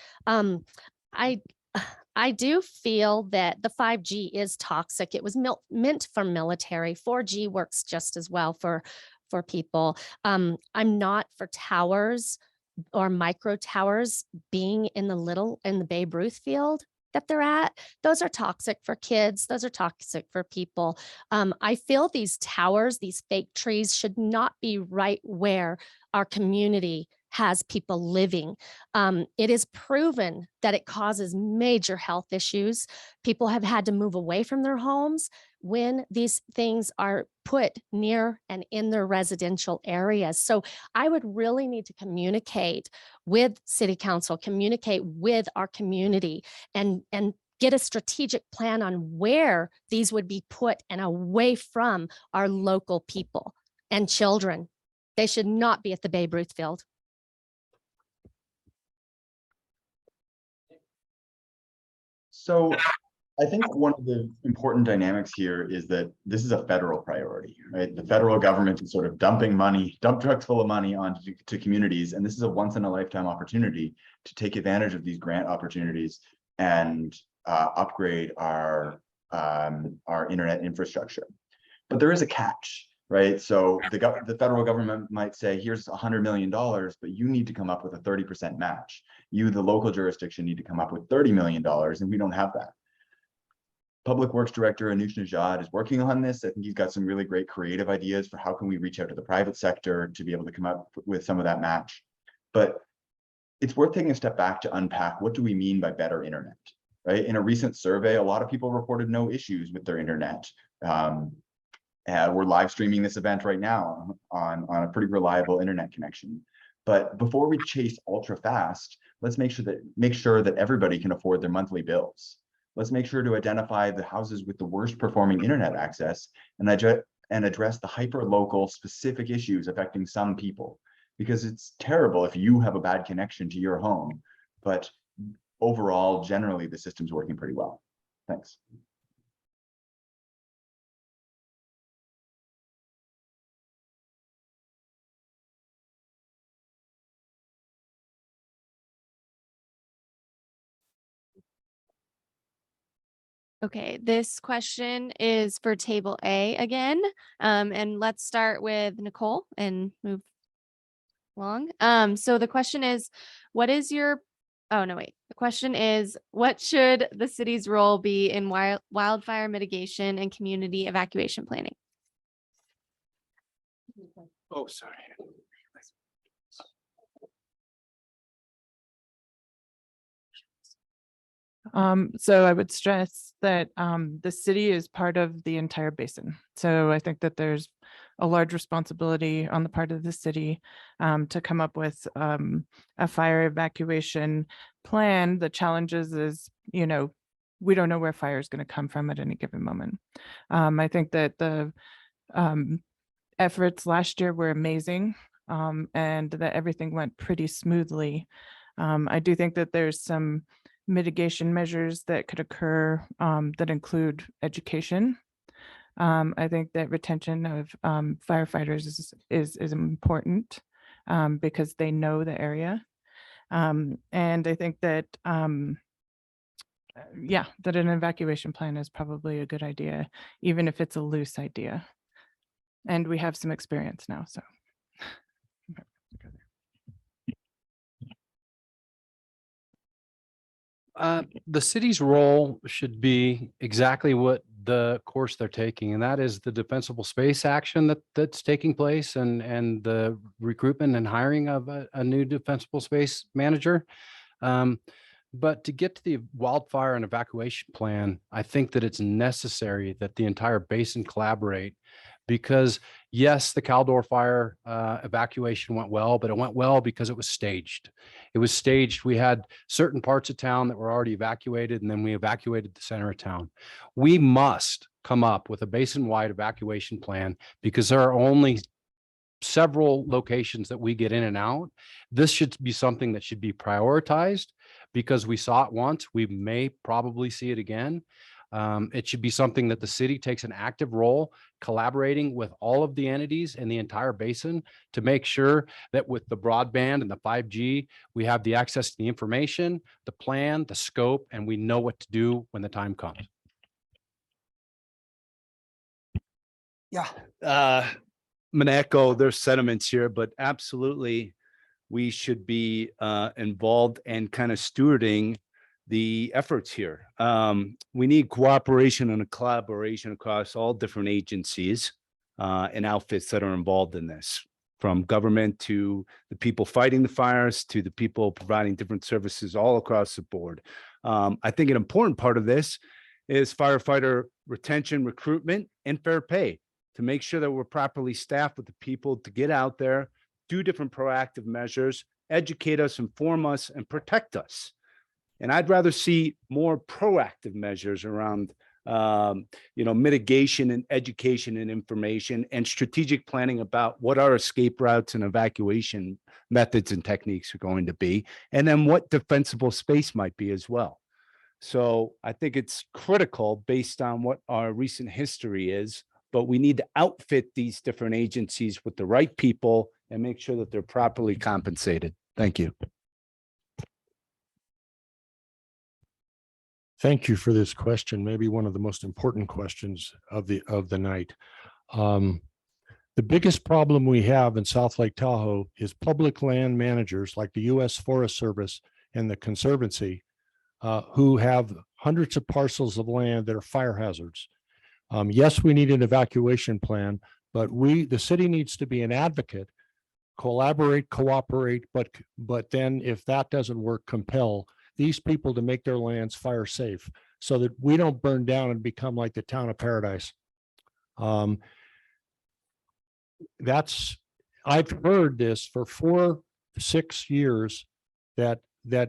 I do feel that the 5G is toxic. It was meant for military. 4G works just as well for people. I'm not for towers or micro towers being in the Babe Ruth field that they're at. Those are toxic for kids. Those are toxic for people. I feel these towers, these fake trees, should not be right where our community has people living. It is proven that it causes major health issues. People have had to move away from their homes when these things are put near and in their residential areas. So I would really need to communicate with City Council, communicate with our community, and get a strategic plan on where these would be put and away from our local people and children. They should not be at the Babe Ruth field. So I think one of the important dynamics here is that this is a federal priority, right? The federal government is sort of dumping money, dump trucks full of money onto communities. And this is a once in a lifetime opportunity to take advantage of these grant opportunities and upgrade our internet infrastructure. But there is a catch, right? So the federal government might say, here's $100 million, but you need to come up with a 30% match. You, the local jurisdiction, need to come up with $30 million, and we don't have that. Public Works Director Anush Najad is working on this. I think he's got some really great creative ideas for how can we reach out to the private sector to be able to come up with some of that match. But it's worth taking a step back to unpack, what do we mean by better internet, right? In a recent survey, a lot of people reported no issues with their internet. We're live streaming this event right now on a pretty reliable internet connection. But before we chase ultra fast, let's make sure that everybody can afford their monthly bills. Let's make sure to identify the houses with the worst performing internet access and address the hyper local specific issues affecting some people. Because it's terrible if you have a bad connection to your home, but overall, generally, the system's working pretty well. Thanks. Okay, this question is for table A again. And let's start with Nicole and move along. So the question is, the question is, what should the city's role be in wildfire mitigation and community evacuation planning? Oh, sorry. So I would stress that the city is part of the entire basin. So I think that there's a large responsibility on the part of the city to come up with a fire evacuation plan. The challenges is, we don't know where fire is going to come from at any given moment. I think that the efforts last year were amazing and that everything went pretty smoothly. I do think that there's some mitigation measures that could occur that include education. I think that retention of firefighters is important because they know the area. And I think that Yeah, that an evacuation plan is probably a good idea, even if it's a loose idea. And we have some experience now, so. The city's role should be exactly what the course they're taking, and that is the defensible space action that's taking place and the recruitment and hiring of a new defensible space manager. But to get to the wildfire and evacuation plan, I think that it's necessary that the entire basin collaborate, because yes, the Caldor fire evacuation went well, but it went well because it was staged. It was staged. We had certain parts of town that were already evacuated, and then we evacuated the center of town. We must come up with a basin-wide evacuation plan, because there are only several locations that we get in and out. This should be something that should be prioritized, because we saw it once, we may probably see it again. It should be something that the city takes an active role, collaborating with all of the entities in the entire basin to make sure that with the broadband and the 5G, we have the access to the information, the plan, the scope, and we know what to do when the time comes. Yeah. I'm gonna echo their sentiments here, but absolutely, we should be involved and kind of stewarding the efforts here. We need cooperation and a collaboration across all different agencies and outfits that are involved in this, from government to the people fighting the fires to the people providing different services all across the board. I think an important part of this is firefighter retention, recruitment, and fair pay, to make sure that we're properly staffed with the people to get out there, do different proactive measures, educate us, inform us, and protect us. And I'd rather see more proactive measures around, mitigation and education and information and strategic planning about what our escape routes and evacuation methods and techniques are going to be, and then what defensible space might be as well. So I think it's critical based on what our recent history is, but we need to outfit these different agencies with the right people and make sure that they're properly compensated. Thank you. Thank you for this question. Maybe one of the most important questions of the night. The biggest problem we have in South Lake Tahoe is public land managers like the U.S. Forest Service and the Conservancy, who have hundreds of parcels of land that are fire hazards. Yes, we need an evacuation plan, but the city needs to be an advocate, collaborate, cooperate, but then if that doesn't work, compel these people to make their lands fire safe so that we don't burn down and become like the town of Paradise. I've heard this for 4-6 years that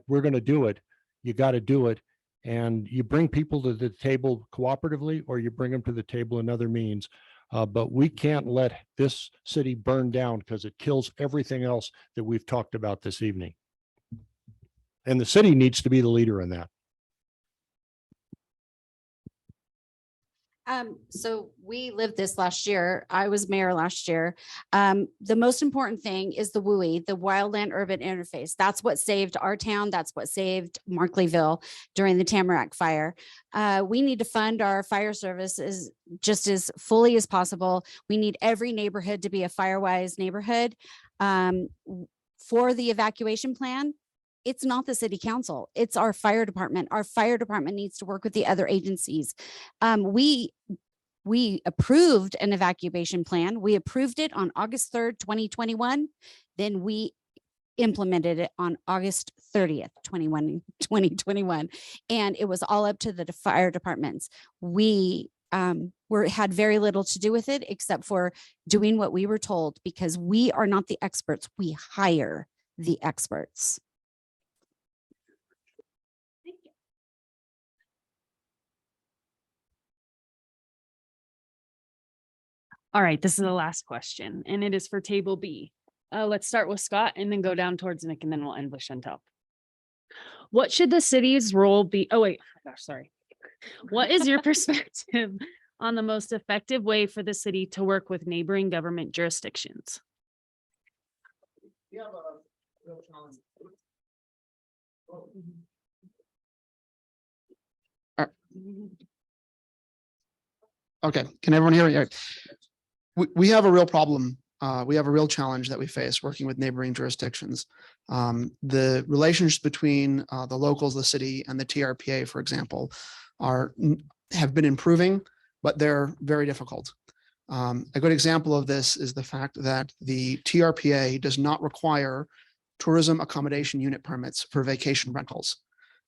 we're going to do it. You got to do it. And you bring people to the table cooperatively, or you bring them to the table in other means. But we can't let this city burn down, because it kills everything else that we've talked about this evening. And the city needs to be the leader in that. So we lived this last year. I was mayor last year. The most important thing is the WUI, the Wildland Urban Interface. That's what saved our town. That's what saved Markleyville during the Tamarack fire. We need to fund our fire services just as fully as possible. We need every neighborhood to be a FireWise neighborhood. For the evacuation plan, it's not the city council, it's our fire department. Our fire department needs to work with the other agencies. We approved an evacuation plan. We approved it on August 3rd, 2021. Then we implemented it on August 30th, 2021. And it was all up to the fire departments. We had very little to do with it except for doing what we were told, because we are not the experts. We hire the experts. All right, this is the last question, and it is for table B. Let's start with Scott and then go down towards Nick, and then we'll end with Chantel. What should the city's role be? Oh, wait, gosh, sorry. What is your perspective on the most effective way for the city to work with neighboring government jurisdictions? Okay, can everyone hear me? All right. We have a real problem. We have a real challenge that we face working with neighboring jurisdictions. The relations between the locals, the city, and the TRPA, for example, have been improving, but they're very difficult. A good example of this is the fact that the TRPA does not require tourism accommodation unit permits for vacation rentals.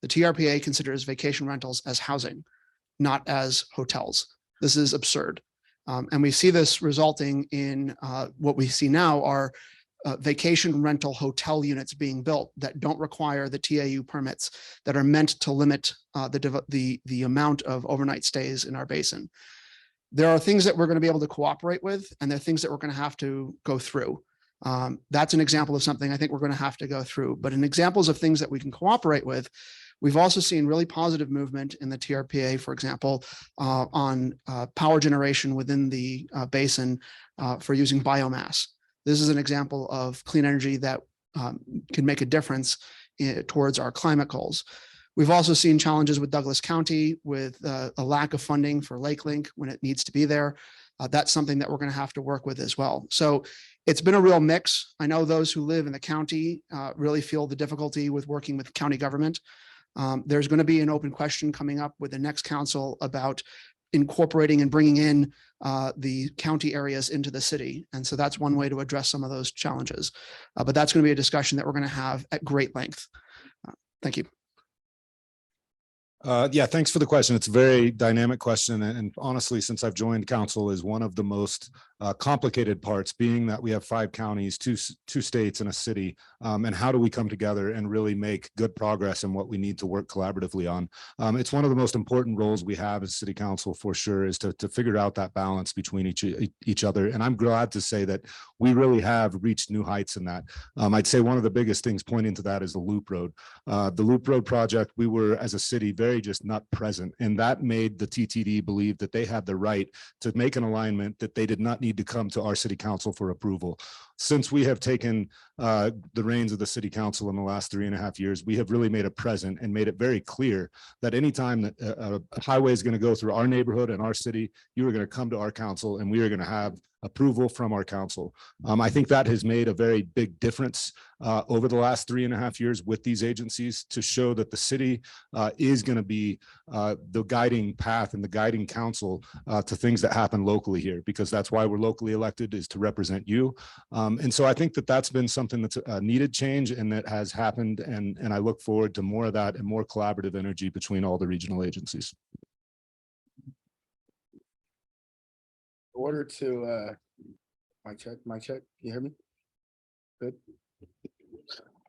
The TRPA considers vacation rentals as housing, not as hotels. This is absurd. And we see this resulting in what we see now are vacation rental hotel units being built that don't require the TAU permits that are meant to limit the amount of overnight stays in our basin. There are things that we're going to be able to cooperate with, and there are things that we're going to have to go through. That's an example of something I think we're going to have to go through. But in examples of things that we can cooperate with, we've also seen really positive movement in the TRPA, for example, on power generation within the basin for using biomass. This is an example of clean energy that can make a difference towards our climate goals. We've also seen challenges with Douglas County with a lack of funding for Lake Link when it needs to be there. That's something that we're going to have to work with as well. So it's been a real mix. I know those who live in the county really feel the difficulty with working with county government. There's going to be an open question coming up with the next council about incorporating and bringing in the county areas into the city. And so that's one way to address some of those challenges. But that's going to be a discussion that we're going to have at great length. Thank you. Yeah, thanks for the question. It's a very dynamic question. And honestly, since I've joined council, is one of the most complicated parts, being that we have 5 counties, two states and a city. And how do we come together and really make good progress in what we need to work collaboratively on? It's one of the most important roles we have as city council, for sure, is to figure out that balance between each other. And I'm glad to say that we really have reached new heights in that. I'd say one of the biggest things pointing to that is the Loop Road. The Loop Road project, we were as a city very just not present, and that made the TTD believe that they had the right to make an alignment that they did not need to come to our city council for approval. Since we have taken the reins of the city council in the last 3.5 years, we have really made it present and made it very clear that anytime that a highway is going to go through our neighborhood and our city, you are going to come to our council and we are going to have approval from our council. I think that has made a very big difference over the last 3.5 years with these agencies to show that the city is going to be the guiding path and the guiding council to things that happen locally here, because that's why we're locally elected, is to represent you. And so I think that that's been something that's a needed change and that has happened. And I look forward to more of that and more collaborative energy between all the regional agencies. Order to my check, you hear me? Good.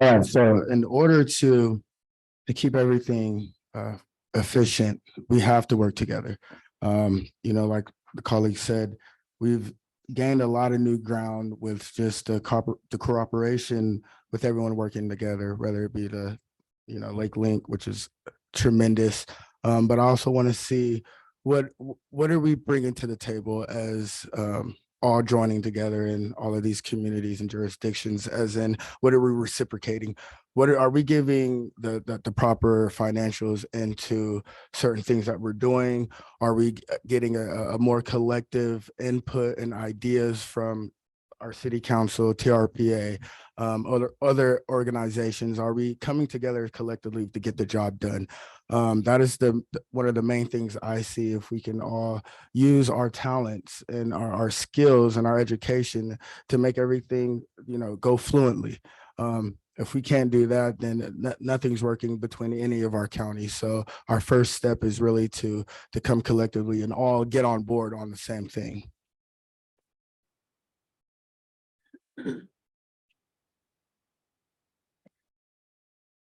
All right, so in order to keep everything efficient, we have to work together. You know, like the colleague said, we've gained a lot of new ground with just the cooperation with everyone working together, whether it be the, you know, Lake Link, which is tremendous. But I also want to see what are we bringing to the table as all joining together in all of these communities and jurisdictions, as in what are we reciprocating? What are we giving the proper financials into certain things that we're doing? Are we getting a more collective input and ideas from our city council, TRPA, other organizations? Are we coming together collectively to get the job done? That is one of the main things I see. If we can all use our talents and our skills and our education to make everything, you know, go fluently. If we can't do that, then nothing's working between any of our counties. So our first step is really to come collectively and all get on board on the same thing.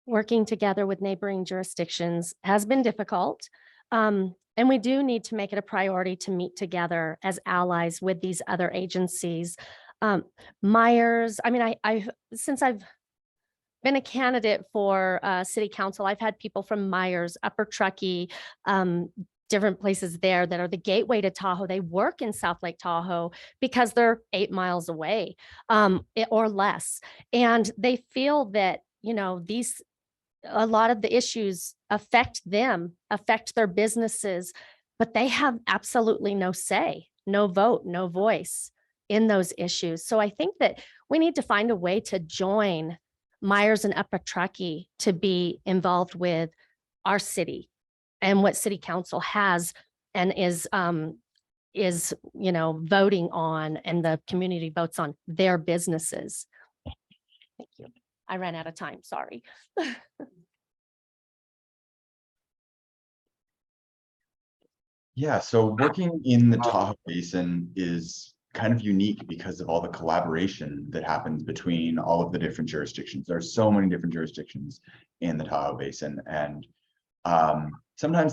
Working together with neighboring jurisdictions has been difficult. And we do need to make it a priority to meet together as allies with these other agencies. Myers, I mean, since I've been a candidate for city council, I've had people from Myers, Upper Truckee, different places there that are the gateway to Tahoe. They work in South Lake Tahoe because they're 8 miles away or less. And they feel that, you know, these a lot of the issues affect them, affect their businesses, but they have absolutely no say, no vote, no voice in those issues. So I think that we need to find a way to join Myers and Upper Truckee to be involved with our city and what city council has and is, voting on, and the community votes on their businesses. Thank you. I ran out of time, sorry. Yeah, so working in the Tahoe Basin is kind of unique because of all the collaboration that happens between all of the different jurisdictions. There are so many different jurisdictions in the Tahoe Basin, and sometimes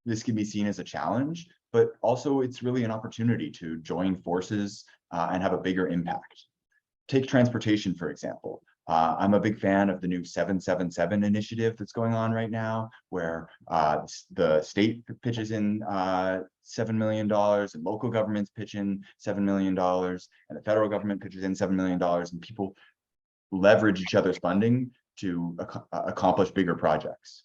this can be seen as a challenge, but also it's really an opportunity to join forces and have a bigger impact. Take transportation, for example. I'm a big fan of the new 777 initiative that's going on right now, where the state pitches in $7 million and local governments pitch in $7 million and the federal government pitches in $7 million, and people leverage each other's funding to accomplish bigger projects.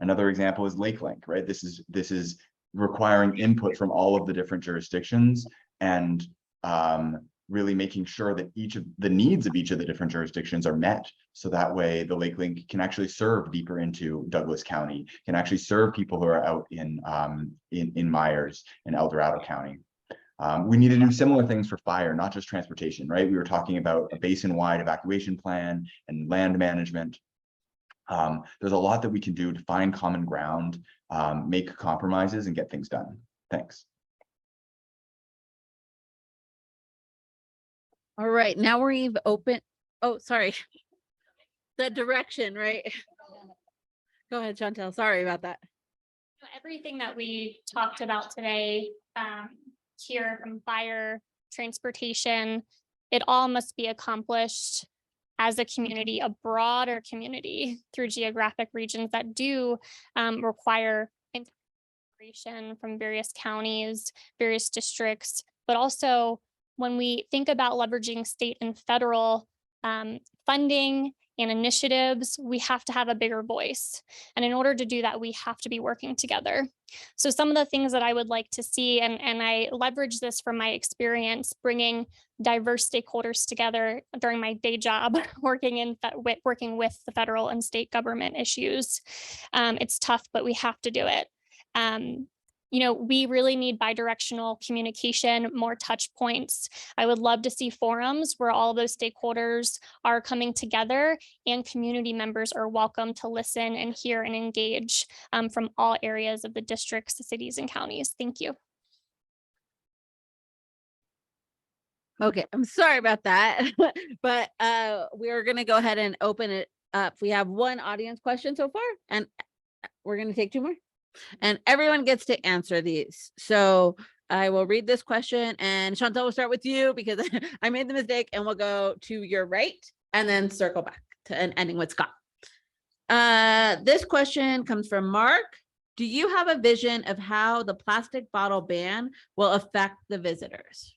Another example is Lake Link, right? This is requiring input from all of the different jurisdictions and really making sure that each of the needs of each of the different jurisdictions are met. So that way the Lake Link can actually serve deeper into Douglas County, can actually serve people who are out in Myers and El Dorado County. We need to do similar things for fire, not just transportation, right? We were talking about a basin-wide evacuation plan and land management. There's a lot that we can do to find common ground, make compromises, and get things done. Thanks. All right, now we've opened, oh, sorry. The direction, right? Go ahead, Chantel. Sorry about that. Everything that we talked about today, here from fire, transportation, it all must be accomplished as a community, a broader community through geographic regions that do require integration from various counties, various districts, but also when we think about leveraging state and federal funding and initiatives, we have to have a bigger voice. And in order to do that, we have to be working together. So some of the things that I would like to see, and I leverage this from my experience, bringing diverse stakeholders together during my day job, working with the federal and state government issues. It's tough, but we have to do it. We really need bidirectional communication, more touch points. I would love to see forums where all of those stakeholders are coming together and community members are welcome to listen and hear and engage from all areas of the districts, the cities, and counties. Thank you. Okay, I'm sorry about that, but we're gonna go ahead and open it up. We have one audience question so far, and we're gonna take two more. And everyone gets to answer these. So I will read this question, and Chantal, will start with you because I made the mistake, and we'll go to your right and then circle back to ending with Scott. This question comes from Mark. Do you have a vision of how the plastic bottle ban will affect the visitors?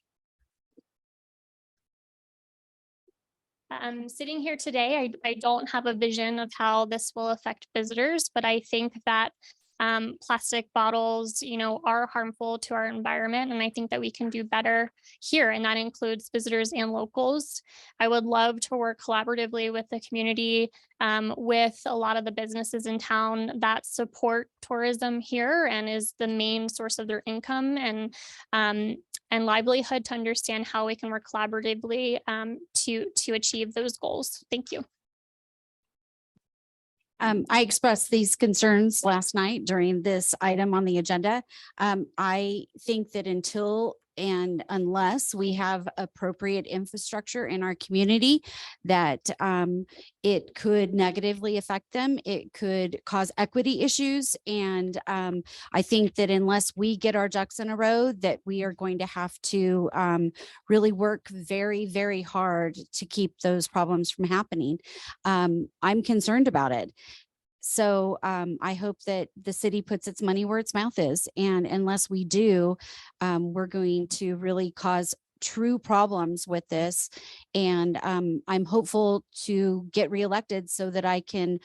Sitting here today, I don't have a vision of how this will affect visitors, but I think that plastic bottles, are harmful to our environment. And I think that we can do better here. And that includes visitors and locals. I would love to work collaboratively with the community, with a lot of the businesses in town that support tourism here and is the main source of their income and livelihood, to understand how we can work collaboratively to achieve those goals. Thank you. I expressed these concerns last night during this item on the agenda. I think that until and unless we have appropriate infrastructure in our community, that it could negatively affect them. It could cause equity issues. And I think that unless we get our ducks in a row, that we are going to have to really work very, very hard to keep those problems from happening. I'm concerned about it. So I hope that the city puts its money where its mouth is. And unless we do, we're going to really cause true problems with this. And I'm hopeful to get reelected so that I can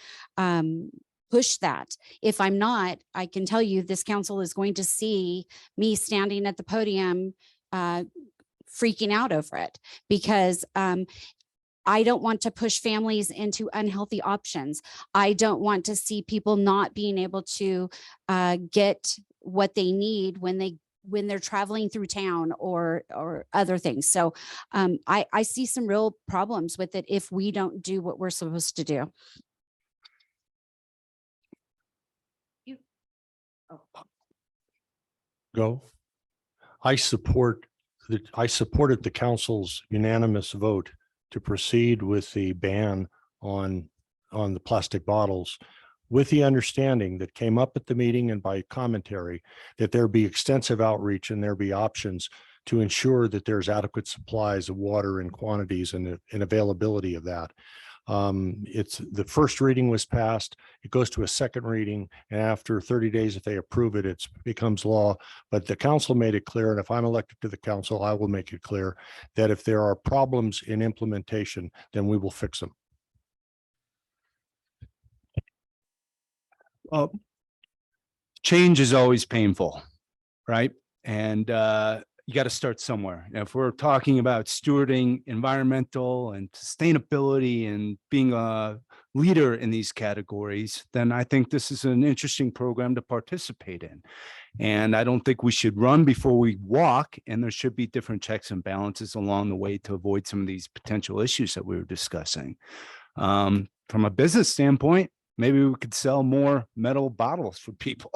push that. If I'm not, I can tell you this council is going to see me standing at the podium freaking out over it, because I don't want to push families into unhealthy options. I don't want to see people not being able to get what they need when they're traveling through town or other things. So I see some real problems with it if we don't do what we're supposed to do. Go. I supported the council's unanimous vote to proceed with the ban on the plastic bottles, with the understanding that came up at the meeting and by commentary that there be extensive outreach and there be options to ensure that there's adequate supplies of water and quantities and availability of that. It's the first reading was passed. It goes to a second reading, and after 30 days, if they approve it, it becomes law. But the council made it clear, and if I'm elected to the council, I will make it clear that if there are problems in implementation, then we will fix them. Change is always painful, right? And you got to start somewhere. Now, if we're talking about stewarding environmental and sustainability and being a leader in these categories, then I think this is an interesting program to participate in. And I don't think we should run before we walk, and there should be different checks and balances along the way to avoid some of these potential issues that we were discussing. From a business standpoint, maybe we could sell more metal bottles for people,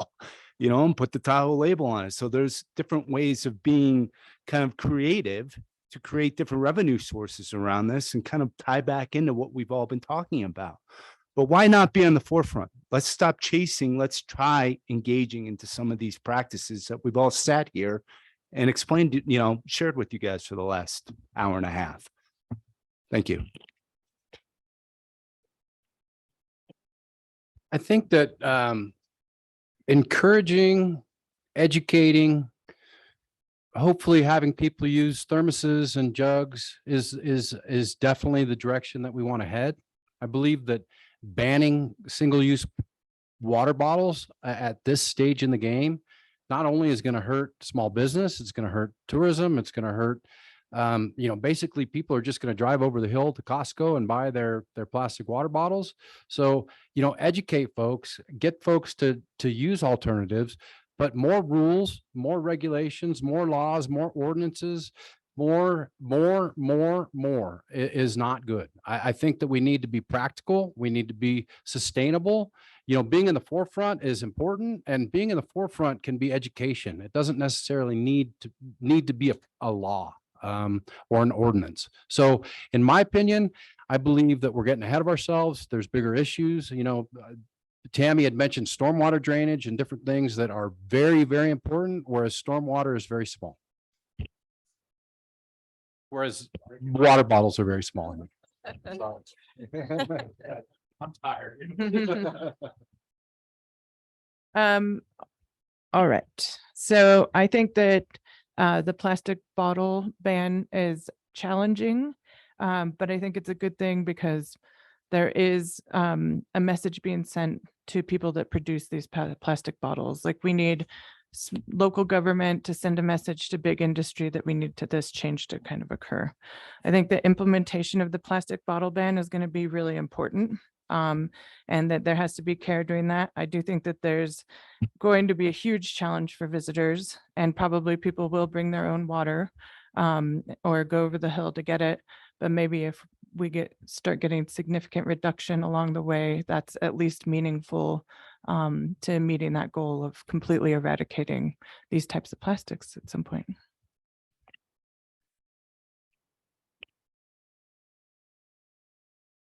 and put the Tahoe label on it. So there's different ways of being kind of creative to create different revenue sources around this and kind of tie back into what we've all been talking about. But why not be on the forefront? Let's stop chasing. Let's try engaging into some of these practices that we've all sat here and explained, shared with you guys for the last hour and a half. Thank you. I think that encouraging, educating, hopefully having people use thermoses and jugs is definitely the direction that we want to head. I believe that banning single-use water bottles at this stage in the game not only is going to hurt small business, it's going to hurt tourism, it's going to hurt basically people are just going to drive over the hill to Costco and buy their plastic water bottles. So, educate folks, get folks to use alternatives, but more rules, more regulations, more laws, more ordinances, more is not good. I think that we need to be practical. We need to be sustainable. Being in the forefront is important, and being in the forefront can be education. It doesn't necessarily need to be a law. Or an ordinance. So in my opinion, I believe that we're getting ahead of ourselves. There's bigger issues. Tammy had mentioned stormwater drainage and different things that are very, very important, whereas stormwater is very small. Whereas water bottles are very small. I'm tired. All right. So I think that the plastic bottle ban is challenging, but I think it's a good thing because there is a message being sent to people that produce these plastic bottles. Like, we need local government to send a message to big industry that we need this change to kind of occur. I think the implementation of the plastic bottle ban is going to be really important. And that there has to be care doing that. I do think that there's going to be a huge challenge for visitors, and probably people will bring their own water or go over the hill to get it. But maybe if we start getting significant reduction along the way, that's at least meaningful to meeting that goal of completely eradicating these types of plastics at some point.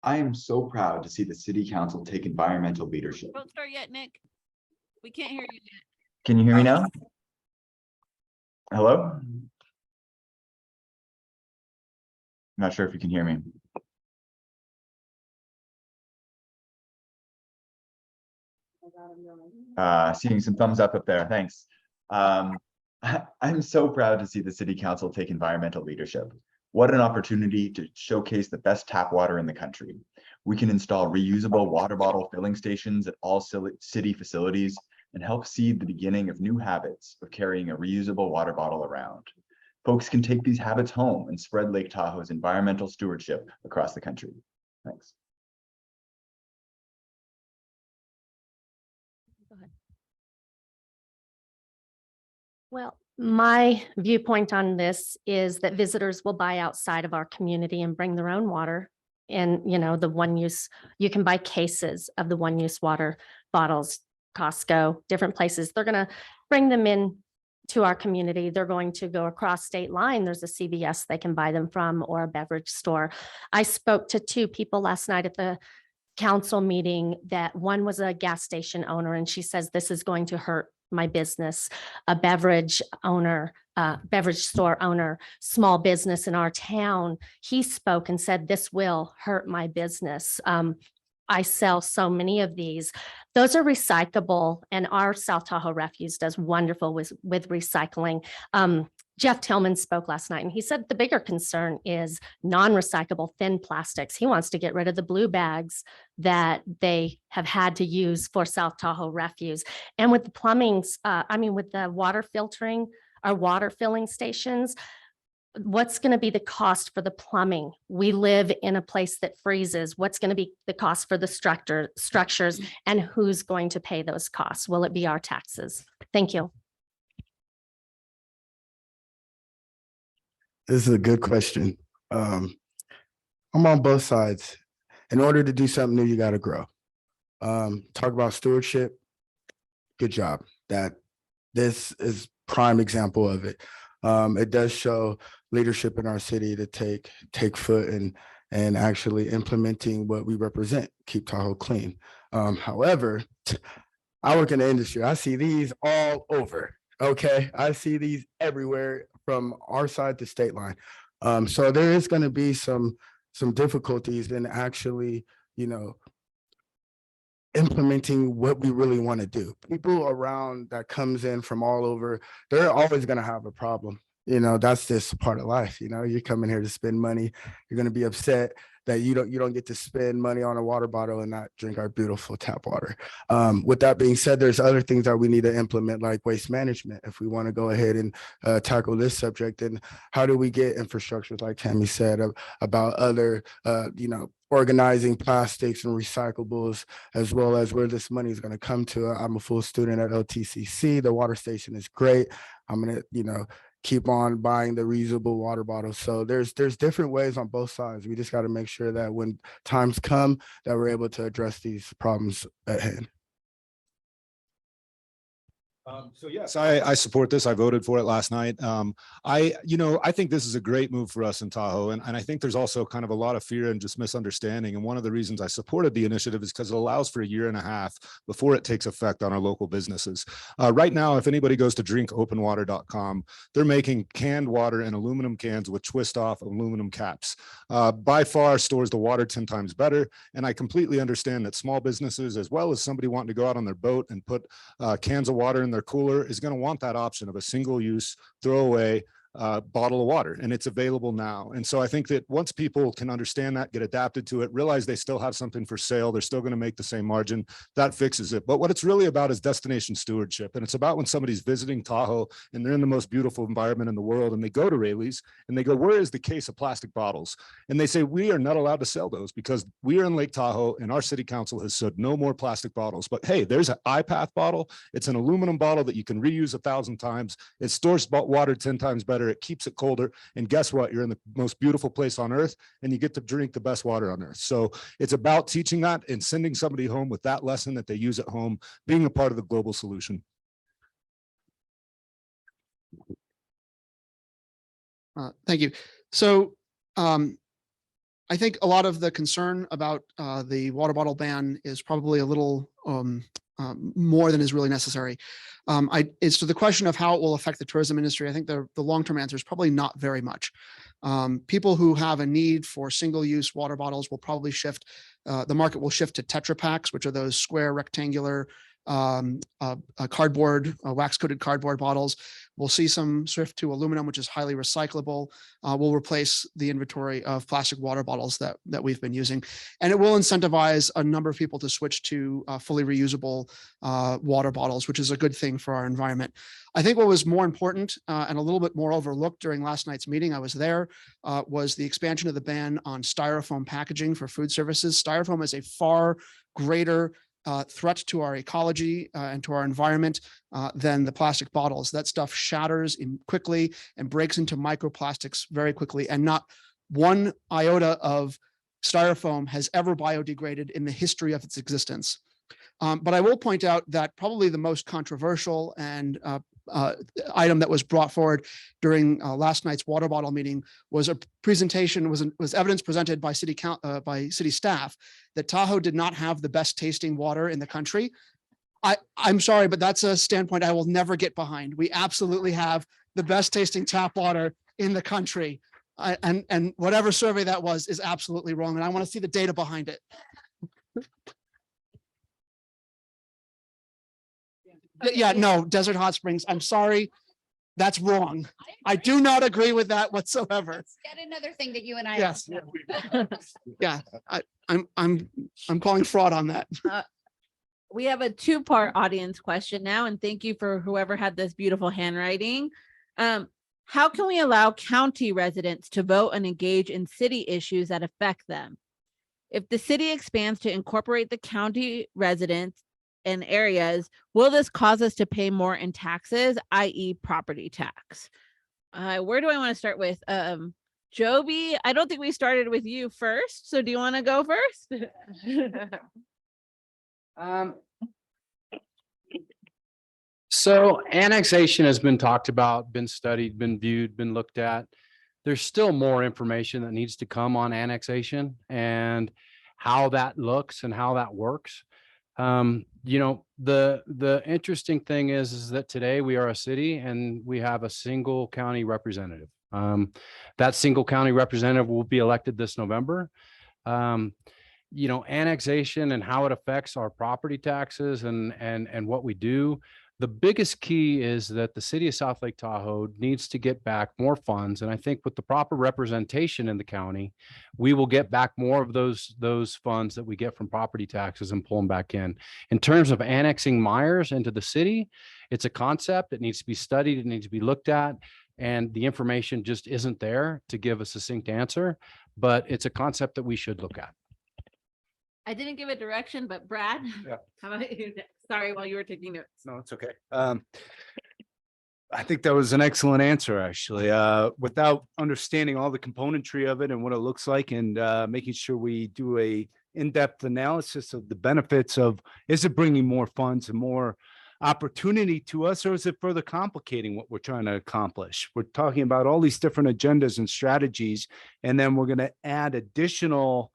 I am so proud to see the city council take environmental leadership. Don't start yet, Nick. We can't hear you yet. Can you hear me now? Hello? I'm not sure if you can hear me. Seeing some thumbs up there. Thanks. I'm so proud to see the city council take environmental leadership. What an opportunity to showcase the best tap water in the country. We can install reusable water bottle filling stations at all city facilities and help seed the beginning of new habits of carrying a reusable water bottle around. Folks can take these habits home and spread Lake Tahoe's environmental stewardship across the country. Thanks. Well, my viewpoint on this is that visitors will buy outside of our community and bring their own water. And, you know, the one use, you can buy cases of the one use water bottles, Costco, different places. They're going to bring them in to our community. They're going to go across state line. There's a CVS they can buy them from, or a beverage store. I spoke to 2 people last night at the council meeting. That one was a gas station owner, and she says this is going to hurt my business. A beverage owner, beverage store owner, small business in our town, he spoke and said, this will hurt my business. I sell so many of these. Those are recyclable, and our South Tahoe Refuse does wonderful with recycling. Jeff Tillman spoke last night, and he said the bigger concern is non-recyclable thin plastics. He wants to get rid of the blue bags that they have had to use for South Tahoe Refuse. And with the plumbings, with the water filtering, our water filling stations, what's going to be the cost for the plumbing? We live in a place that freezes. What's going to be the cost for the structures, and who's going to pay those costs? Will it be our taxes? Thank you. This is a good question. I'm on both sides. In order to do something new, you got to grow. Talk about stewardship. Good job. This is prime example of it. It does show leadership in our city to take foot and actually implementing what we represent, keep Tahoe clean. However, I work in the industry. I see these all over. Okay, I see these everywhere from our side to state line. So there is going to be some difficulties in actually, implementing what we really want to do. People around that comes in from all over, they're always going to have a problem. That's just part of life. You're coming here to spend money. You're going to be upset that you don't get to spend money on a water bottle and not drink our beautiful tap water. With that being said, there's other things that we need to implement, like waste management. If we want to go ahead and tackle this subject, and how do we get infrastructure, like Tammy said, about other, organizing plastics and recyclables, as well as where this money is going to come to. I'm a full student at LTCC. The water station is great. I'm going to, keep on buying the reusable water bottles. So there's different ways on both sides. We just got to make sure that when times come that we're able to address these problems at hand. So yes, I support this. I voted for it last night. I think this is a great move for us in Tahoe. And I think there's also kind of a lot of fear and just misunderstanding. And one of the reasons I supported the initiative is because it allows for 1.5 years before it takes effect on our local businesses. Right now, if anybody goes to drinkopenwater.com, they're making canned water in aluminum cans with twist off aluminum caps. By far stores the water 10 times better. And I completely understand that small businesses, as well as somebody wanting to go out on their boat and put cans of water in their cooler, is going to want that option of a single use throwaway bottle of water, and it's available now. And so I think that once people can understand that, get adapted to it, realize they still have something for sale, they're still going to make the same margin, that fixes it. But what it's really about is destination stewardship. And it's about when somebody's visiting Tahoe and they're in the most beautiful environment in the world, and they go to Rayleigh's and they go, where is the case of plastic bottles? And they say, we are not allowed to sell those because we are in Lake Tahoe and our city council has said no more plastic bottles. But hey, there's an iPath bottle. It's an aluminum bottle that you can reuse 1,000 times. It stores water 10 times better. It keeps it colder. And guess what? You're in the most beautiful place on earth and you get to drink the best water on earth. So it's about teaching that and sending somebody home with that lesson that they use at home, being a part of the global solution. Thank you. So I think a lot of the concern about the water bottle ban is probably a little more than is really necessary. It's to the question of how it will affect the tourism industry. I think the long-term answer is probably not very much. People who have a need for single-use water bottles will probably shift. The market will shift to Tetra Paks, which are those square rectangular cardboard, wax coated cardboard bottles. We'll see some shift to aluminum, which is highly recyclable. We'll replace the inventory of plastic water bottles that we've been using. And it will incentivize a number of people to switch to fully reusable water bottles, which is a good thing for our environment. I think what was more important and a little bit more overlooked during last night's meeting, I was there, was the expansion of the ban on styrofoam packaging for food services. Styrofoam is a far greater threat to our ecology and to our environment than the plastic bottles. That stuff shatters quickly and breaks into microplastics very quickly, and not one iota of styrofoam has ever biodegraded in the history of its existence. But I will point out that probably the most controversial and item that was brought forward during last night's water bottle meeting was a presentation, was evidence presented by city staff that Tahoe did not have the best tasting water in the country. I'm sorry, but that's a standpoint I will never get behind. We absolutely have the best tasting tap water in the country. And whatever survey that was is absolutely wrong. And I want to see the data behind it. Yeah, no, Desert Hot Springs. I'm sorry. That's wrong. I do not agree with that whatsoever. Yet another thing that you and I. Yes. Yeah, I'm calling fraud on that. We have a two-part audience question now, and thank you for whoever had this beautiful handwriting. How can we allow county residents to vote and engage in city issues that affect them? If the city expands to incorporate the county residents and areas, will this cause us to pay more in taxes, i.e. property tax? Where do I want to start with? Joby, I don't think we started with you first. So do you want to go first? So annexation has been talked about, been studied, been viewed, been looked at. There's still more information that needs to come on annexation and how that looks and how that works. You know, the interesting thing is that today we are a city and we have a single county representative. That single county representative will be elected this November. You know, annexation and how it affects our property taxes and what we do. The biggest key is that the city of South Lake Tahoe needs to get back more funds. And I think with the proper representation in the county, we will get back more of those funds that we get from property taxes and pull them back in. In terms of annexing Myers into the city, it's a concept. It needs to be studied. It needs to be looked at. And the information just isn't there to give a succinct answer, but it's a concept that we should look at. I didn't give a direction, but Brad, Yeah. how about you? Sorry, while you were taking notes. No, it's okay. I think that was an excellent answer, actually. Without understanding all the componentry of it and what it looks like, and making sure we do a in-depth analysis of the benefits of, is it bringing more funds and more opportunity to us, or is it further complicating what we're trying to accomplish? We're talking about all these different agendas and strategies, and then we're going to add additional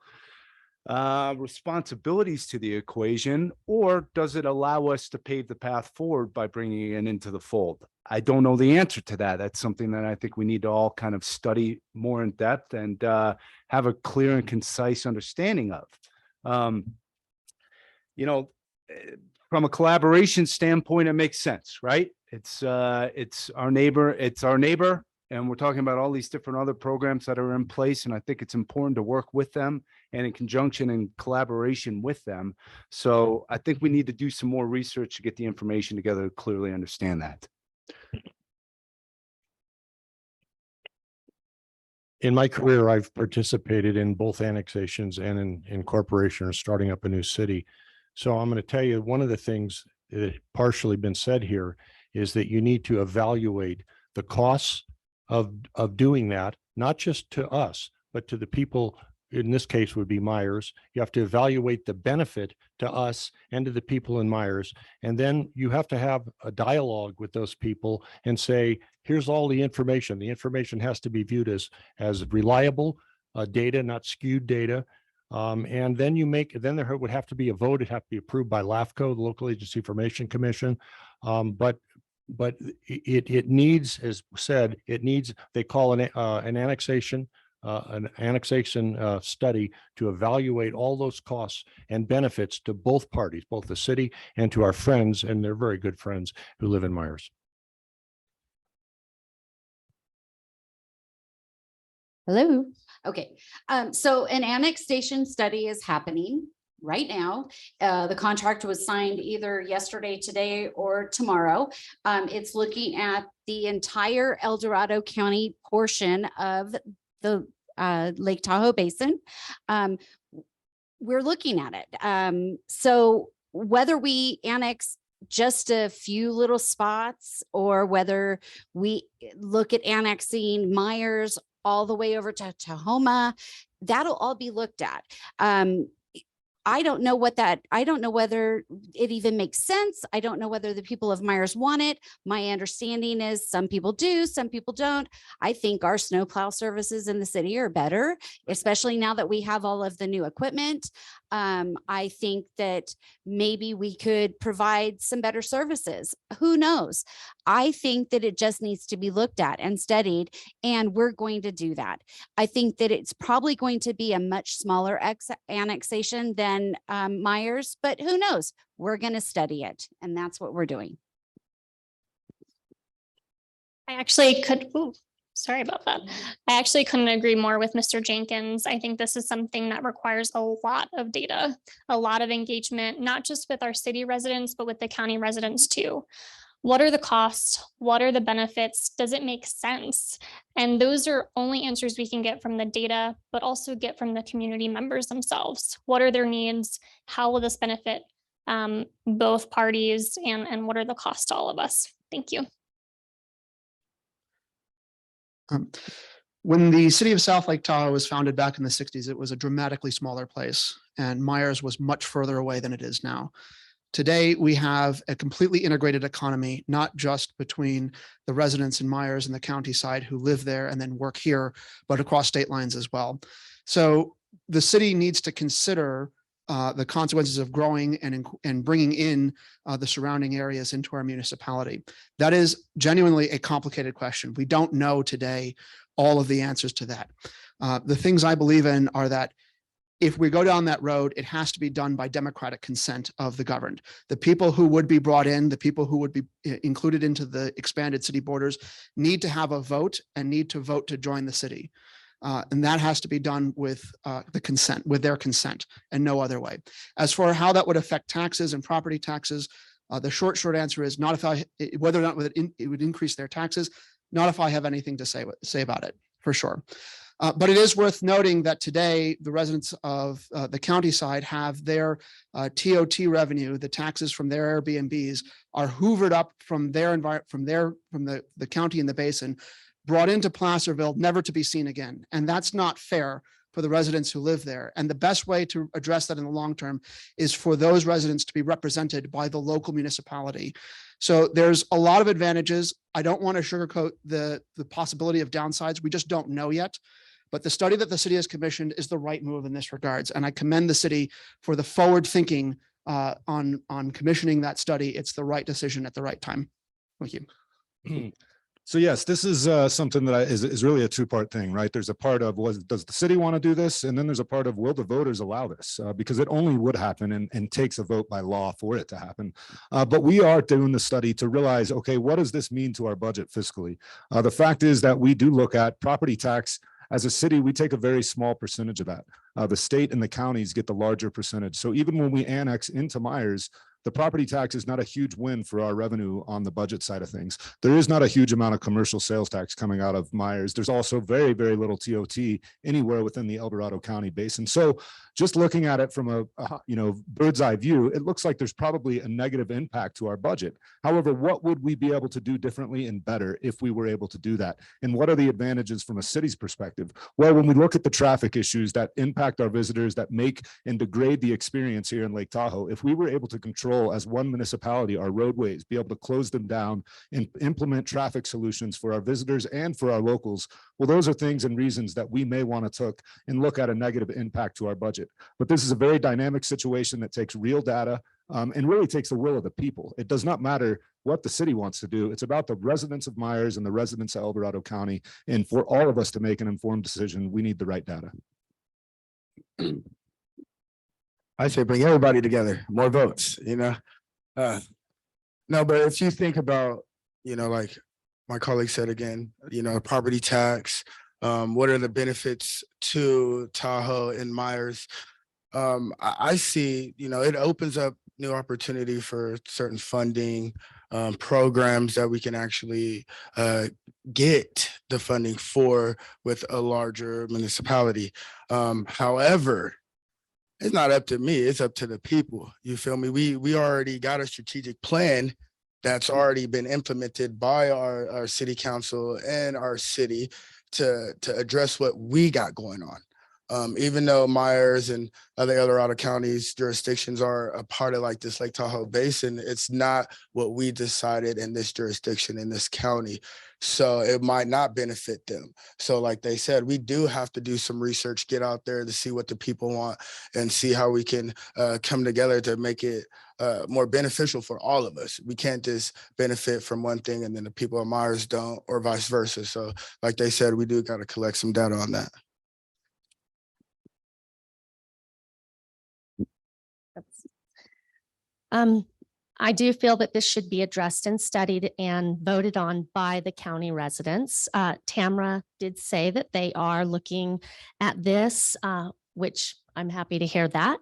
responsibilities to the equation, or does it allow us to pave the path forward by bringing it into the fold? I don't know the answer to that. That's something that I think we need to all kind of study more in depth and have a clear and concise understanding of. You know, from a collaboration standpoint, it makes sense, right? It's our neighbor, and we're talking about all these different other programs that are in place. And I think it's important to work with them and in conjunction and collaboration with them. So I think we need to do some more research to get the information together to clearly understand that. In my career, I've participated in both annexations and in incorporation or starting up a new city. So I'm going to tell you, one of the things that partially been said here is that you need to evaluate the costs of doing that, not just to us, but to the people. In this case would be Myers. You have to evaluate the benefit to us and to the people in Myers. And then you have to have a dialogue with those people and say, here's all the information. The information has to be viewed as reliable data, not skewed data. And then then there would have to be a vote. It'd have to be approved by LAFCO, the Local Agency Information Commission. But it needs, as said, it needs, they call an annexation an annexation study to evaluate all those costs and benefits to both parties, both the city and to our friends, and they're very good friends who live in Myers. Hello. Okay. So an annexation study is happening right now. The contract was signed either yesterday, today, or tomorrow. It's looking at the entire El Dorado County portion of the Lake Tahoe Basin. We're looking at it. So whether we annex just a few little spots or whether we look at annexing Myers all the way over to Tahoma, that'll all be looked at. I don't know whether it even makes sense. I don't know whether the people of Myers want it. My understanding is some people do, some people don't. I think our snowplow services in the city are better, especially now that we have all of the new equipment. I think that maybe we could provide some better services. Who knows? I think that it just needs to be looked at and studied, and we're going to do that. I think that it's probably going to be a much smaller annexation than Myers, but who knows? We're going to study it, and that's what we're doing. I actually could, sorry about that. I actually couldn't agree more with Mr. Jenkins. I think this is something that requires a lot of data, a lot of engagement, not just with our city residents, but with the county residents too. What are the costs? What are the benefits? Does it make sense? And those are only answers we can get from the data, but also get from the community members themselves. What are their needs? How will this benefit both parties? And what are the costs to all of us? Thank you. When the city of South Lake Tahoe was founded back in the 60s, it was a dramatically smaller place, and Myers was much further away than it is now. Today, we have a completely integrated economy, not just between the residents in Myers and the county side who live there and then work here, but across state lines as well. So the city needs to consider the consequences of growing and bringing in the surrounding areas into our municipality. That is genuinely a complicated question. We don't know today all of the answers to that. The things I believe in are that if we go down that road, it has to be done by democratic consent of the governed. The people who would be brought in, the people who would be included into the expanded city borders need to have a vote and need to vote to join the city. And that has to be done with with their consent and no other way. As for how that would affect taxes and property taxes, the short answer is not whether or not it would increase their taxes, not if I have anything to say about it, for sure. But it is worth noting that today the residents of the county side have their TOT revenue, the taxes from their Airbnbs, are hoovered up from their from the county and the basin, brought into Placerville, never to be seen again. And that's not fair for the residents who live there. And the best way to address that in the long term is for those residents to be represented by the local municipality. So there's a lot of advantages. I don't want to sugarcoat the possibility of downsides. We just don't know yet. But the study that the city has commissioned is the right move in this regards. And I commend the city for the forward thinking on commissioning that study. It's the right decision at the right time. Thank you. So yes, this is something that is really a two-part thing, right? There's a part of does the city want to do this? And then there's a part of will the voters allow this? Because it only would happen and takes a vote by law for it to happen. But we are doing the study to realize, okay, what does this mean to our budget fiscally? The fact is that we do look at property tax. As a city, we take a very small percentage of that. The state and the counties get the larger percentage. So even when we annex into Myers, the property tax is not a huge win for our revenue on the budget side of things. There is not a huge amount of commercial sales tax coming out of Myers. There's also very, very little TOT anywhere within the El Dorado County basin. So just looking at it from a bird's eye view, it looks like there's probably a negative impact to our budget. However, what would we be able to do differently and better if we were able to do that? And what are the advantages from a city's perspective? Well, when we look at the traffic issues that impact our visitors, that make and degrade the experience here in Lake Tahoe, if we were able to control as one municipality our roadways, be able to close them down and implement traffic solutions for our visitors and for our locals, well, those are things and reasons that we may want to take and look at a negative impact to our budget. But this is a very dynamic situation that takes real data, and really takes the will of the people. It does not matter what the city wants to do. It's about the residents of Myers and the residents of El Dorado County. And for all of us to make an informed decision, we need the right data. I say bring everybody together, more votes, you know? No, but if you think about, you know, like my colleague said again, you know, property tax, what are the benefits to Tahoe and Myers? I see, you know, it opens up new opportunity for certain funding, programs that we can actually get the funding for with a larger municipality. However, it's not up to me, it's up to the people. You feel me? We already got a strategic plan that's already been implemented by our city council and our city to address what we got going on. Even though Myers and other El Dorado counties jurisdictions are a part of like this Lake Tahoe Basin, it's not what we decided in this jurisdiction in this county. So it might not benefit them. So like they said, we do have to do some research, get out there to see what the people want and see how we can come together to make it more beneficial for all of us. We can't just benefit from one thing and then the people of Myers don't, or vice versa. So like they said, we do got to collect some data on that. I do feel that this should be addressed and studied and voted on by the county residents. Tamara did say that they are looking at this, which I'm happy to hear that.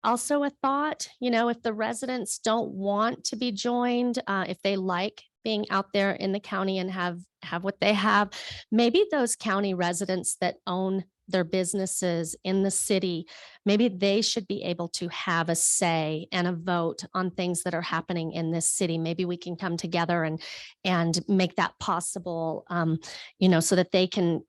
Also a thought, you know, if the residents don't want to be joined, if they like being out there in the county and have what they have, maybe those county residents that own their businesses in the city, maybe they should be able to have a say and a vote on things that are happening in this city. Maybe we can come together and make that possible, you know, so that they can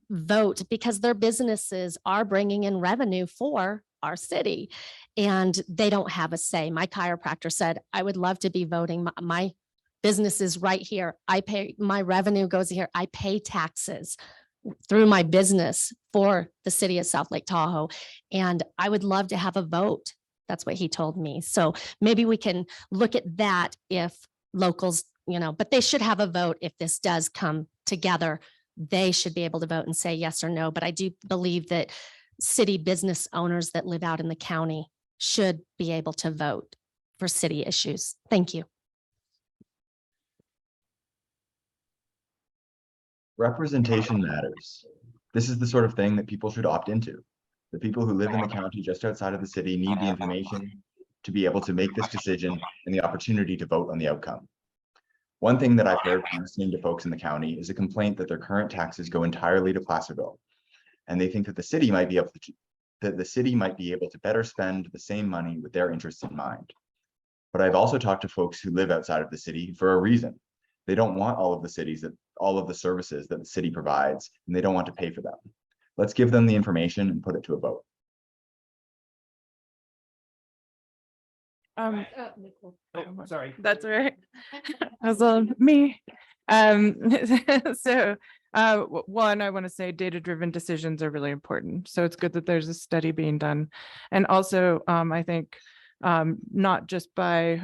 vote because their businesses are bringing in revenue for our city and they don't have a say. My chiropractor said, I would love to be voting. My business is right here. I pay, my revenue goes here. I pay taxes through my business for the city of South Lake Tahoe. And I would love to have a vote. That's what he told me. So maybe we can look at that if locals, you know, but they should have a vote if this does come together. They should be able to vote and say yes or no. But I do believe that city business owners that live out in the county should be able to vote for city issues. Thank you. Representation matters. This is the sort of thing that people should opt into. The people who live in the county just outside of the city need the information to be able to make this decision and the opportunity to vote on the outcome. One thing that I've heard from listening to folks in the county is a complaint that their current taxes go entirely to Placerville. And they think that the city might be able to better spend the same money with their interests in mind. But I've also talked to folks who live outside of the city for a reason. They don't want all of the services that the city provides, and they don't want to pay for them. Let's give them the information and put it to a vote. Sorry. That's all right. That was on me. So one, I want to say data-driven decisions are really important. So it's good that there's a study being done. And also, I think not just by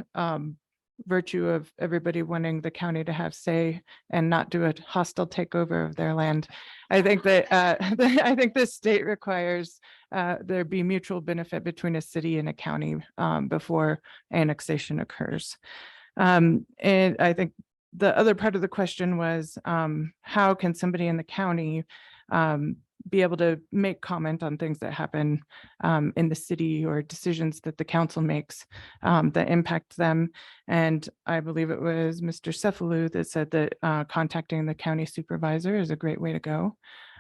virtue of everybody wanting the county to have say and not do a hostile takeover of their land. I think that I think the state requires there be mutual benefit between a city and a county before annexation occurs. And I think the other part of the question was how can somebody in the county be able to make comment on things that happen in the city or decisions that the council makes that impact them. And I believe it was Mr. Cephalou that said that contacting the county supervisor is a great way to go.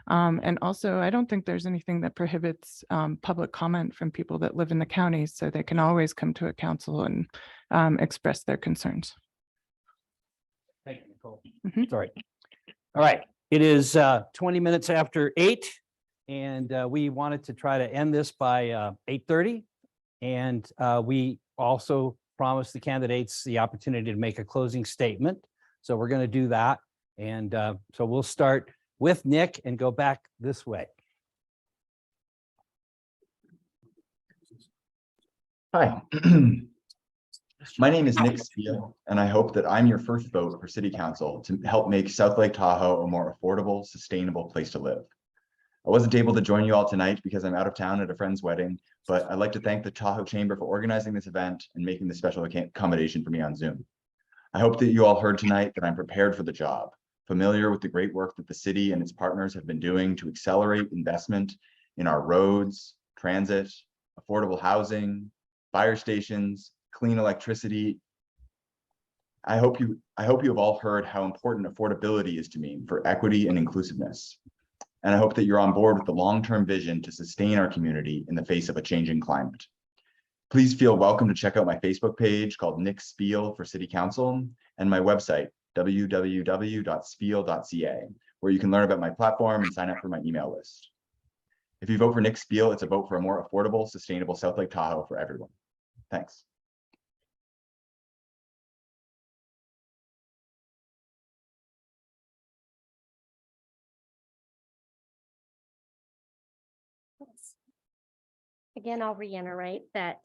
And also, I don't think there's anything that prohibits public comment from people that live in the county, so they can always come to a council and express their concerns. Thank you, Nicole. Sorry. All right. It is 20 minutes after 8, and we wanted to try to end this by 8:30. And we also promised the candidates the opportunity to make a closing statement. So we're going to do that. And so we'll start with Nick and go back this way. Hi. My name is Nick Spiel, and I hope that I'm your first vote for City Council to help make South Lake Tahoe a more affordable, sustainable place to live. I wasn't able to join you all tonight because I'm out of town at a friend's wedding, but I'd like to thank the Tahoe Chamber for organizing this event and making the special accommodation for me on Zoom. I hope that you all heard tonight that I'm prepared for the job, familiar with the great work that the city and its partners have been doing to accelerate investment in our roads, transit, affordable housing, fire stations, clean electricity. I hope you have all heard how important affordability is to me for equity and inclusiveness. And I hope that you're on board with the long-term vision to sustain our community in the face of a changing climate. Please feel welcome to check out my Facebook page called Nick Spiel for City Council and my website, www.spiel.ca, where you can learn about my platform and sign up for my email list. If you vote for Nick Spiel, it's a vote for a more affordable, sustainable South Lake Tahoe for everyone. Thanks. Again, I'll reiterate that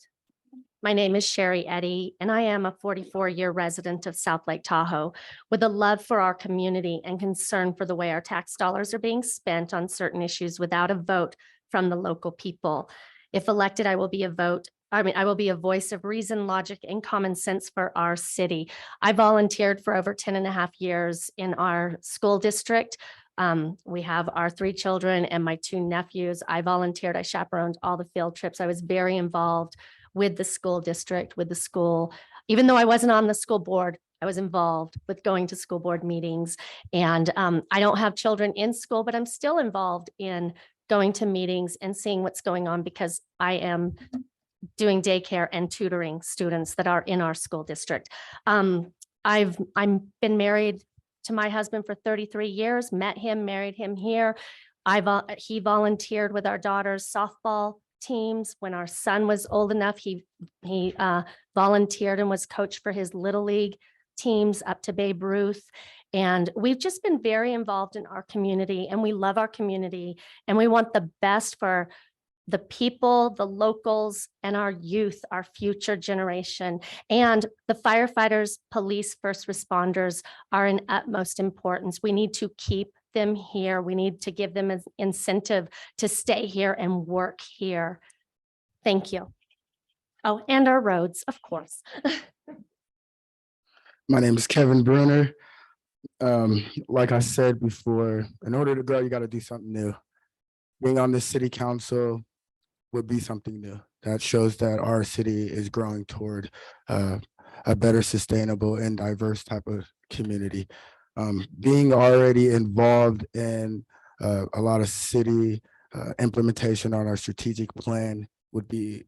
my name is Sherry Eddy, and I am a 44-year resident of South Lake Tahoe with a love for our community and concern for the way our tax dollars are being spent on certain issues without a vote from the local people. If elected, I will be a voice of reason, logic, and common sense for our city. I volunteered for over 10 and a half years in our school district. We have our 3 children and my 2 nephews. I volunteered, I chaperoned all the field trips. I was very involved with the school district, with the school. Even though I wasn't on the school board, I was involved with going to school board meetings. And I don't have children in school, but I'm still involved in going to meetings and seeing what's going on because I am doing daycare and tutoring students that are in our school district. I've been married to my husband for 33 years, met him, married him here. He volunteered with our daughter's softball teams. When our son was old enough, he volunteered and was coached for his Little League teams up to Babe Ruth. And we've just been very involved in our community, and we love our community, and we want the best for the people, the locals, and our youth, our future generation. And the firefighters, police, first responders are in utmost importance. We need to keep them here. We need to give them an incentive to stay here and work here. Thank you. Oh, and our roads, of course. My name is Kevin Bruner. Like I said before, in order to grow, you got to do something new. Being on the city council would be something new. That shows that our city is growing toward a better, sustainable, and diverse type of community. Being already involved in a lot of city implementation on our strategic plan would be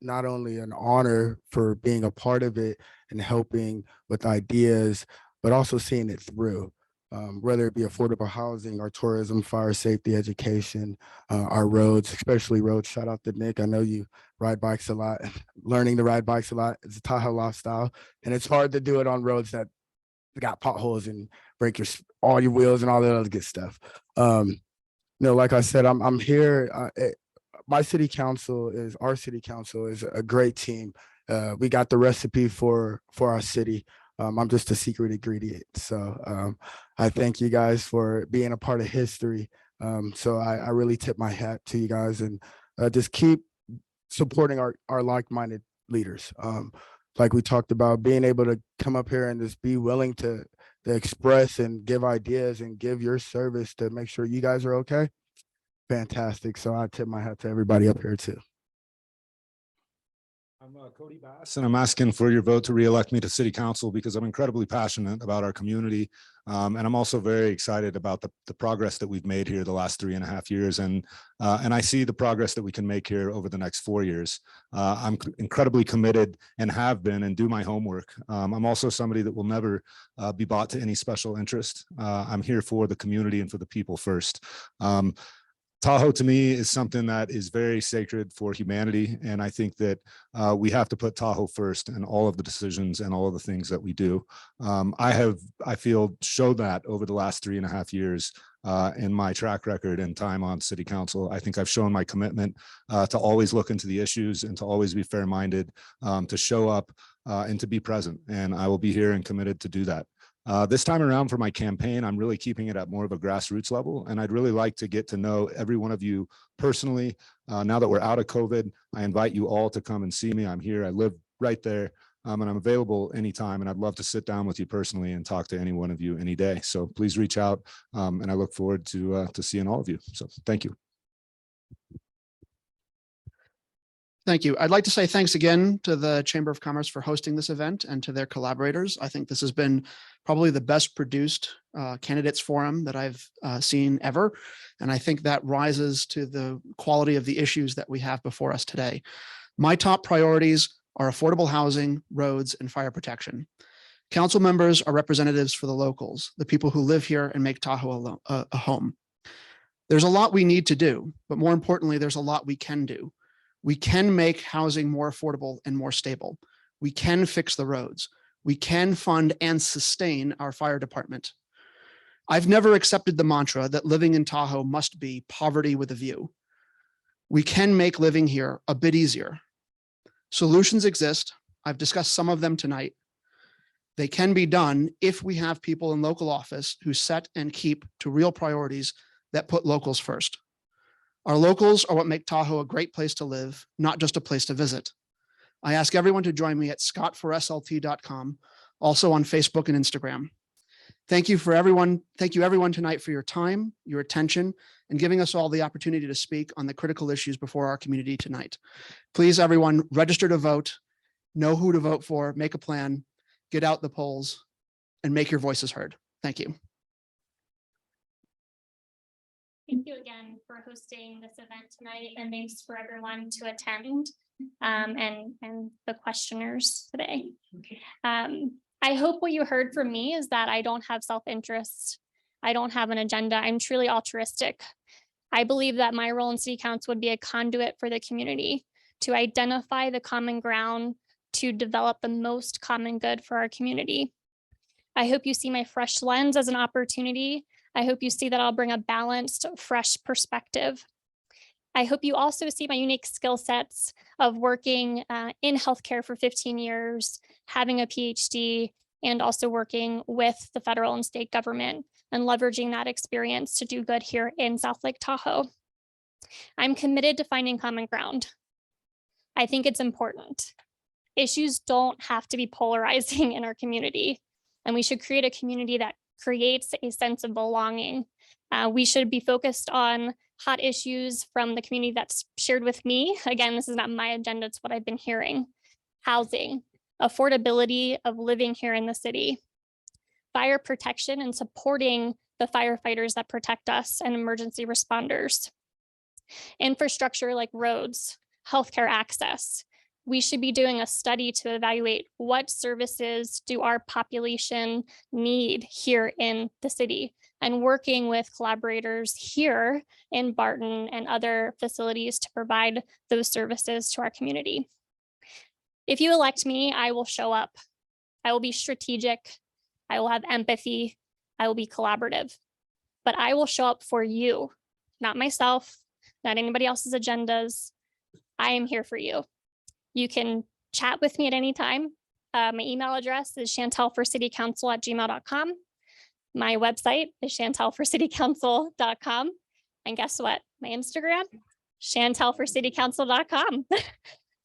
not only an honor for being a part of it and helping with ideas, but also seeing it through. Whether it be affordable housing, our tourism, fire safety, education, our roads, especially roads. Shout out to Nick. I know you ride bikes a lot. Learning to ride bikes a lot is a Tahoe lifestyle, and it's hard to do it on roads that got potholes and break all your wheels and all that other good stuff. Like I said, I'm here. Our city council is a great team. We got the recipe for our city. I'm just a secret ingredient. So I thank you guys for being a part of history. So I really tip my hat to you guys, and just keep supporting our like-minded leaders. Like we talked about, being able to come up here and just be willing to express and give ideas and give your service to make sure you guys are okay. Fantastic. So I tip my hat to everybody up here too. I'm Cody Bass, and I'm asking for your vote to reelect me to City Council because I'm incredibly passionate about our community. And I'm also very excited about the progress that we've made here the last 3.5 years. And I see the progress that we can make here over the next 4 years. I'm incredibly committed and have been and do my homework. I'm also somebody that will never be bought to any special interest. I'm here for the community and for the people first. Tahoe to me is something that is very sacred for humanity. And I think that we have to put Tahoe first in all of the decisions and all of the things that we do. I feel, showed that over the last 3.5 years in my track record and time on city council. I think I've shown my commitment to always look into the issues and to always be fair-minded, to show up and to be present. And I will be here and committed to do that. This time around for my campaign, I'm really keeping it at more of a grassroots level. And I'd really like to get to know every one of you personally. Now that we're out of COVID, I invite you all to come and see me. I'm here. I live right there. And I'm available anytime. And I'd love to sit down with you personally and talk to any one of you any day. So please reach out. And I look forward to seeing all of you. So thank you. Thank you. I'd like to say thanks again to the Chamber of Commerce for hosting this event and to their collaborators. I think this has been probably the best produced candidates forum that I've seen ever. And I think that rises to the quality of the issues that we have before us today. My top priorities are affordable housing, roads, and fire protection. Council members are representatives for the locals, the people who live here and make Tahoe a home. There's a lot we need to do, but more importantly, there's a lot we can do. We can make housing more affordable and more stable. We can fix the roads. We can fund and sustain our fire department. I've never accepted the mantra that living in Tahoe must be poverty with a view. We can make living here a bit easier. Solutions exist. I've discussed some of them tonight. They can be done if we have people in local office who set and keep to real priorities that put locals first. Our locals are what make Tahoe a great place to live, not just a place to visit. I ask everyone to join me at scottforslt.com, also on Facebook and Instagram. Thank you everyone tonight for your time, your attention, and giving us all the opportunity to speak on the critical issues before our community tonight. Please, everyone, register to vote, know who to vote for, make a plan, get out the polls, and make your voices heard. Thank you. Thank you again for hosting this event tonight, and thanks for everyone to attend and the questioners today. I hope what you heard from me is that I don't have self-interest. I don't have an agenda. I'm truly altruistic. I believe that my role in City Council would be a conduit for the community to identify the common ground, to develop the most common good for our community. I hope you see my fresh lens as an opportunity. I hope you see that I'll bring a balanced, fresh perspective. I hope you also see my unique skill sets of working in healthcare for 15 years, having a PhD, and also working with the federal and state government and leveraging that experience to do good here in South Lake Tahoe. I'm committed to finding common ground. I think it's important. Issues don't have to be polarizing in our community, and we should create a community that creates a sense of belonging. We should be focused on hot issues from the community that's shared with me. Again, this is not my agenda, it's what I've been hearing. Housing, affordability of living here in the city, fire protection and supporting the firefighters that protect us and emergency responders. Infrastructure like roads, healthcare access. We should be doing a study to evaluate what services do our population need here in the city, and working with collaborators here in Barton and other facilities to provide those services to our community. If you elect me, I will show up. I will be strategic. I will have empathy. I will be collaborative, but I will show up for you, not myself, not anybody else's agendas. I am here for you. You can chat with me at any time. My email address is chantelforcitycouncil@gmail.com. My website is chantelforcitycouncil.com. And guess what? My Instagram, chantelforcitycouncil.com.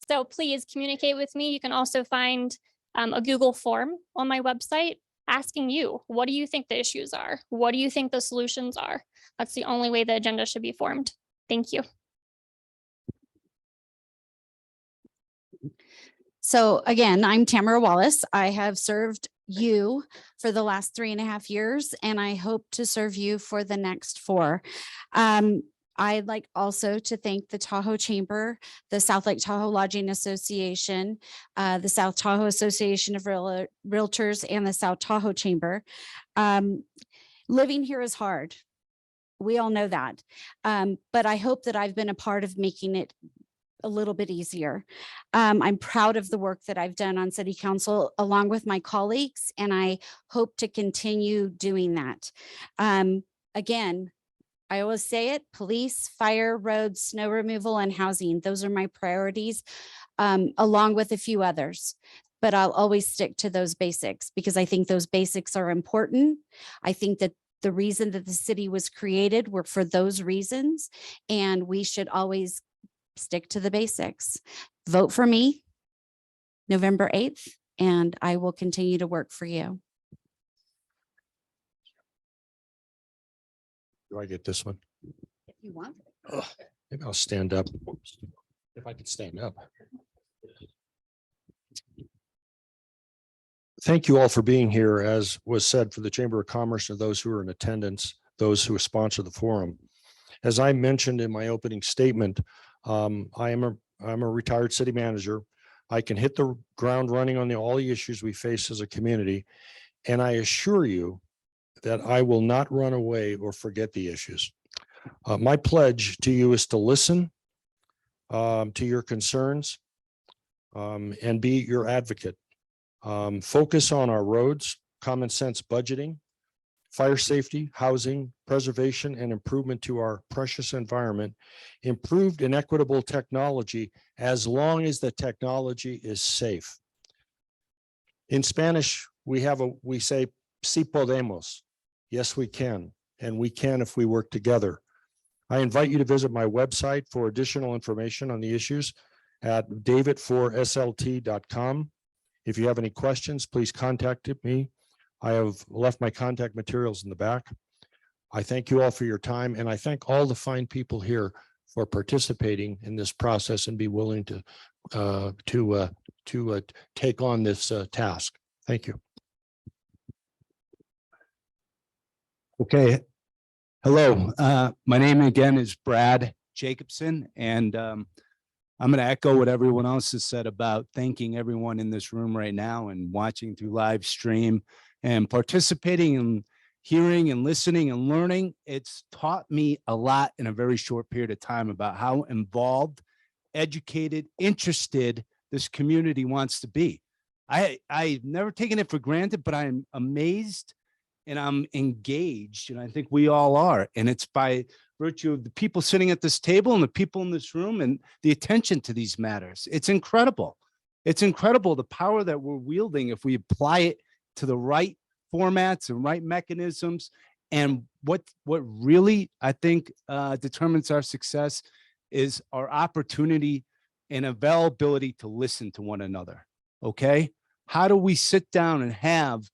So please communicate with me. You can also find a Google form on my website asking you, what do you think the issues are? What do you think the solutions are? That's the only way the agenda should be formed. Thank you. So again, I'm Tamara Wallace. I have served you for the last 3.5 years, and I hope to serve you for the next 4. I'd like also to thank the Tahoe Chamber, the South Lake Tahoe Lodging Association, the South Tahoe Association of Realtors, and the South Tahoe Chamber. Living here is hard. We all know that. But I hope that I've been a part of making it a little bit easier. I'm proud of the work that I've done on city council along with my colleagues, and I hope to continue doing that. Again, I always say it, police, fire, roads, snow removal, and housing. Those are my priorities, along with a few others. But I'll always stick to those basics because I think those basics are important. I think that the reason that the city was created were for those reasons, and we should always stick to the basics. Vote for me November 8th, and I will continue to work for you. Do I get this one? If you want. Ugh, maybe I'll stand up. If I could stand up. Thank you all for being here, as was said, for the Chamber of Commerce and those who are in attendance, those who sponsor the forum. As I mentioned in my opening statement, I'm a retired city manager. I can hit the ground running on all the issues we face as a community. And I assure you that I will not run away or forget the issues. My pledge to you is to listen to your concerns and be your advocate. Focus on our roads, common sense budgeting, fire safety, housing, preservation, and improvement to our precious environment, improved and equitable technology, as long as the technology is safe. In Spanish, we say, si podemos. Yes, we can. And we can if we work together. I invite you to visit my website for additional information on the issues at david4slt.com. If you have any questions, please contact me. I have left my contact materials in the back. I thank you all for your time, and I thank all the fine people here for participating in this process and be willing to take on this task. Thank you. Okay. Hello, my name again is Brad Jacobson, and I'm going to echo what everyone else has said about thanking everyone in this room right now and watching through live stream and participating and hearing and listening and learning. It's taught me a lot in a very short period of time about how involved, educated, interested this community wants to be. I've never taken it for granted, but I'm amazed and I'm engaged, and I think we all are. And it's by virtue of the people sitting at this table and the people in this room and the attention to these matters. It's incredible. It's incredible the power that we're wielding if we apply it to the right formats and right mechanisms. And what really, I think, determines our success is our opportunity and availability to listen to one another. Okay? How do we sit down and have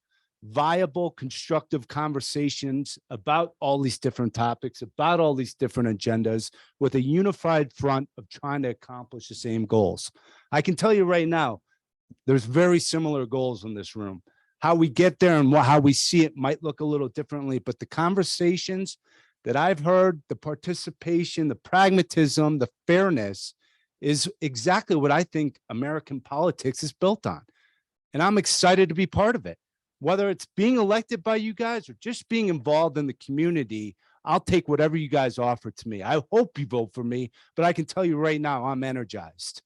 viable, constructive conversations about all these different topics, about all these different agendas, with a unified front of trying to accomplish the same goals? I can tell you right now, there's very similar goals in this room. How we get there and how we see it might look a little differently, but the conversations that I've heard, the participation, the pragmatism, the fairness is exactly what I think American politics is built on. And I'm excited to be part of it. Whether it's being elected by you guys or just being involved in the community, I'll take whatever you guys offer to me. I hope you vote for me, but I can tell you right now, I'm energized.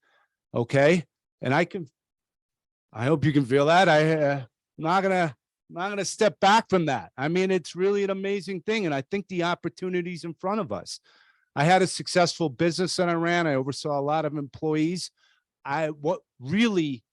Okay. And I hope you can feel that. I'm not gonna step back from that. I mean, it's really an amazing thing. And I think the opportunities in front of us. I had a successful business that I ran. I oversaw a lot of employees. What really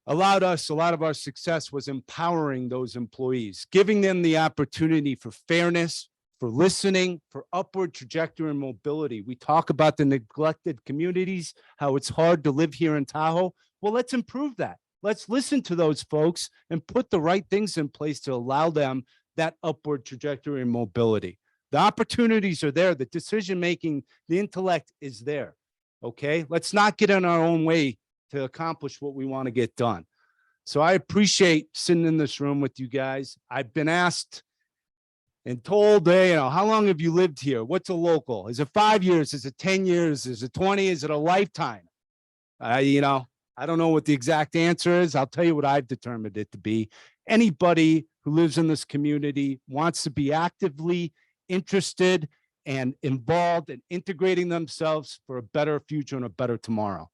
allowed us a lot of our success was empowering those employees, giving them the opportunity for fairness, for listening, for upward trajectory and mobility. We talk about the neglected communities, how it's hard to live here in Tahoe. Well, let's improve that. Let's listen to those folks and put the right things in place to allow them that upward trajectory and mobility. The opportunities are there. The decision-making, the intellect is there. Okay, let's not get in our own way to accomplish what we want to get done. So I appreciate sitting in this room with you guys. I've been asked and told, hey, how long have you lived here? What's a local? Is it 5 years? Is it 10 years? Is it 20? Is it a lifetime? I don't know what the exact answer is. I'll tell you what I've determined it to be. Anybody who lives in this community wants to be actively interested and involved in integrating themselves for a better future and a better tomorrow.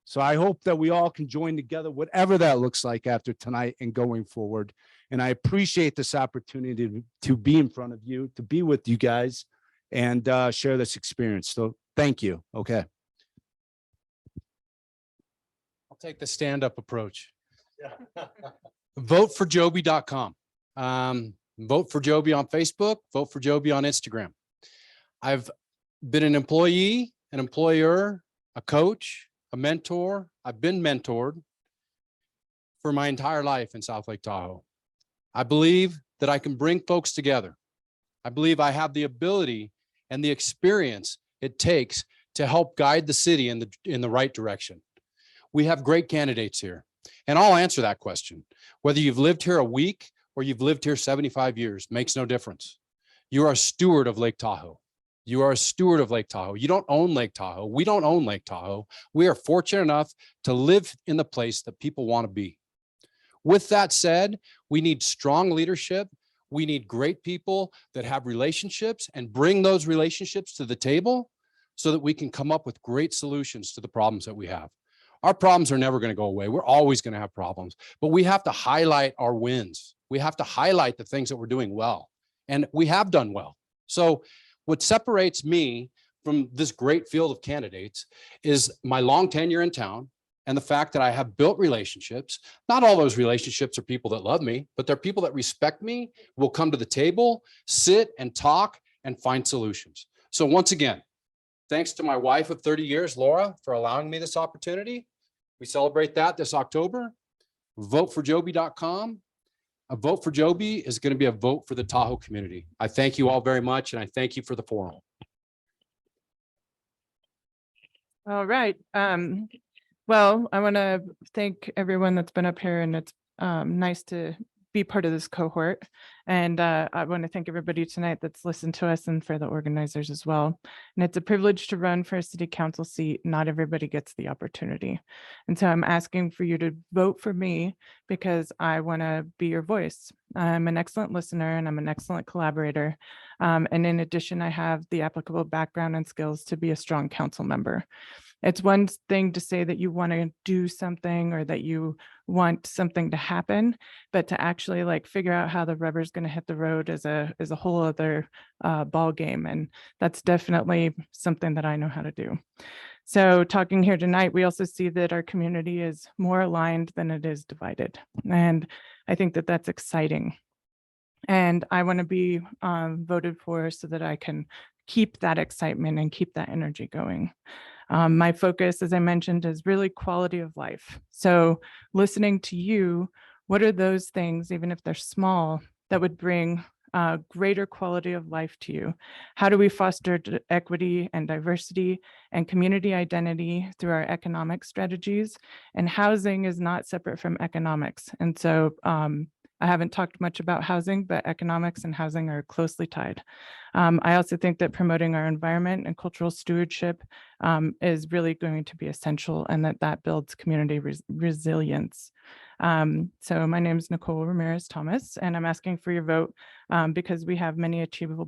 So I hope that we all can join together, whatever that looks like after tonight and going forward. And I appreciate this opportunity to be in front of you, to be with you guys and share this experience. So thank you. Okay. I'll take the stand-up approach. Voteforjoby.com. Vote for Joby on Facebook, vote for Joby on Instagram. I've been an employee, an employer, a coach, a mentor. I've been mentored for my entire life in South Lake Tahoe. I believe that I can bring folks together. I believe I have the ability and the experience it takes to help guide the city in the right direction. We have great candidates here, and I'll answer that question. Whether you've lived here a week or you've lived here 75 years, makes no difference. You are a steward of Lake Tahoe. You are a steward of Lake Tahoe. You don't own Lake Tahoe. We don't own Lake Tahoe. We are fortunate enough to live in the place that people want to be. With that said, we need strong leadership. We need great people that have relationships and bring those relationships to the table so that we can come up with great solutions to the problems that we have. Our problems are never going to go away. We're always going to have problems, but we have to highlight our wins. We have to highlight the things that we're doing well, and we have done well. So what separates me from this great field of candidates is my long tenure in town and the fact that I have built relationships. Not all those relationships are people that love me, but they're people that respect me, will come to the table, sit and talk and find solutions. So once again, thanks to my wife of 30 years, Laura, for allowing me this opportunity. We celebrate that this October. Voteforjoby.com. A vote for Joby is going to be a vote for the Tahoe community. I thank you all very much, and I thank you for the forum. All right. Well, I want to thank everyone that's been up here, and it's nice to be part of this cohort. And I want to thank everybody tonight that's listened to us, and for the organizers as well. And it's a privilege to run for a city council seat. Not everybody gets the opportunity. And so I'm asking for you to vote for me because I want to be your voice. I'm an excellent listener and I'm an excellent collaborator. And in addition, I have the applicable background and skills to be a strong council member. It's one thing to say that you want to do something or that you want something to happen, but to actually like figure out how the rubber's going to hit the road is a whole other ball game. And that's definitely something that I know how to do. So talking here tonight, we also see that our community is more aligned than it is divided. And I think that that's exciting. And I want to be voted for so that I can keep that excitement and keep that energy going. My focus, as I mentioned, is really quality of life. So listening to you, what are those things, even if they're small, that would bring greater quality of life to you? How do we foster equity and diversity and community identity through our economic strategies? And housing is not separate from economics. And so I haven't talked much about housing, but economics and housing are closely tied. I also think that promoting our environment and cultural stewardship is really going to be essential, and that builds community resilience. So my name is Nicole Ramirez Thomas, and I'm asking for your vote because we have many achievable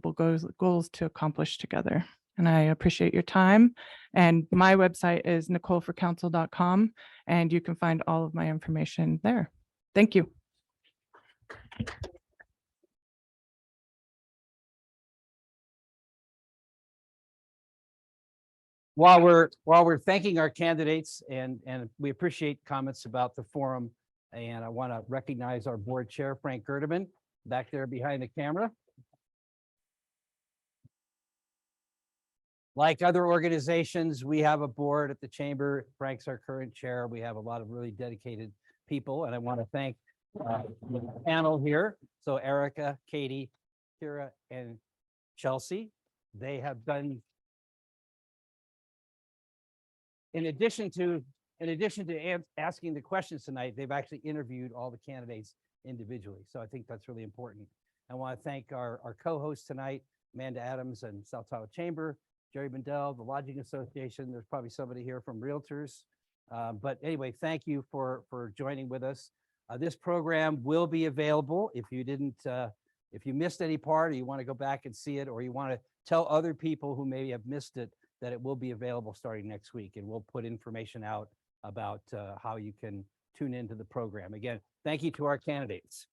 goals to accomplish together. And I appreciate your time. And my website is nicoleforcouncil.com, and you can find all of my information there. Thank you. While we're thanking our candidates and we appreciate comments about the forum, and I want to recognize our board chair, Frank Gerdeman, back there behind the camera. Like other organizations, we have a board at the chamber. Frank's our current chair. We have a lot of really dedicated people, and I want to thank the panel here. So Erica, Katie, Kira, and Chelsea, they have done, in addition to asking the questions tonight, they've actually interviewed all the candidates individually. So I think that's really important. I want to thank our co-hosts tonight, Amanda Adams and South Tahoe Chamber, Jerry Bendel, the Lodging Association. There's probably somebody here from Realtors. But anyway, thank you for joining with us. This program will be available if you didn't If you missed any part, or you want to go back and see it, or you want to tell other people who maybe have missed it, that it will be available starting next week. And we'll put information out about how you can tune into the program. Again, thank you to our candidates.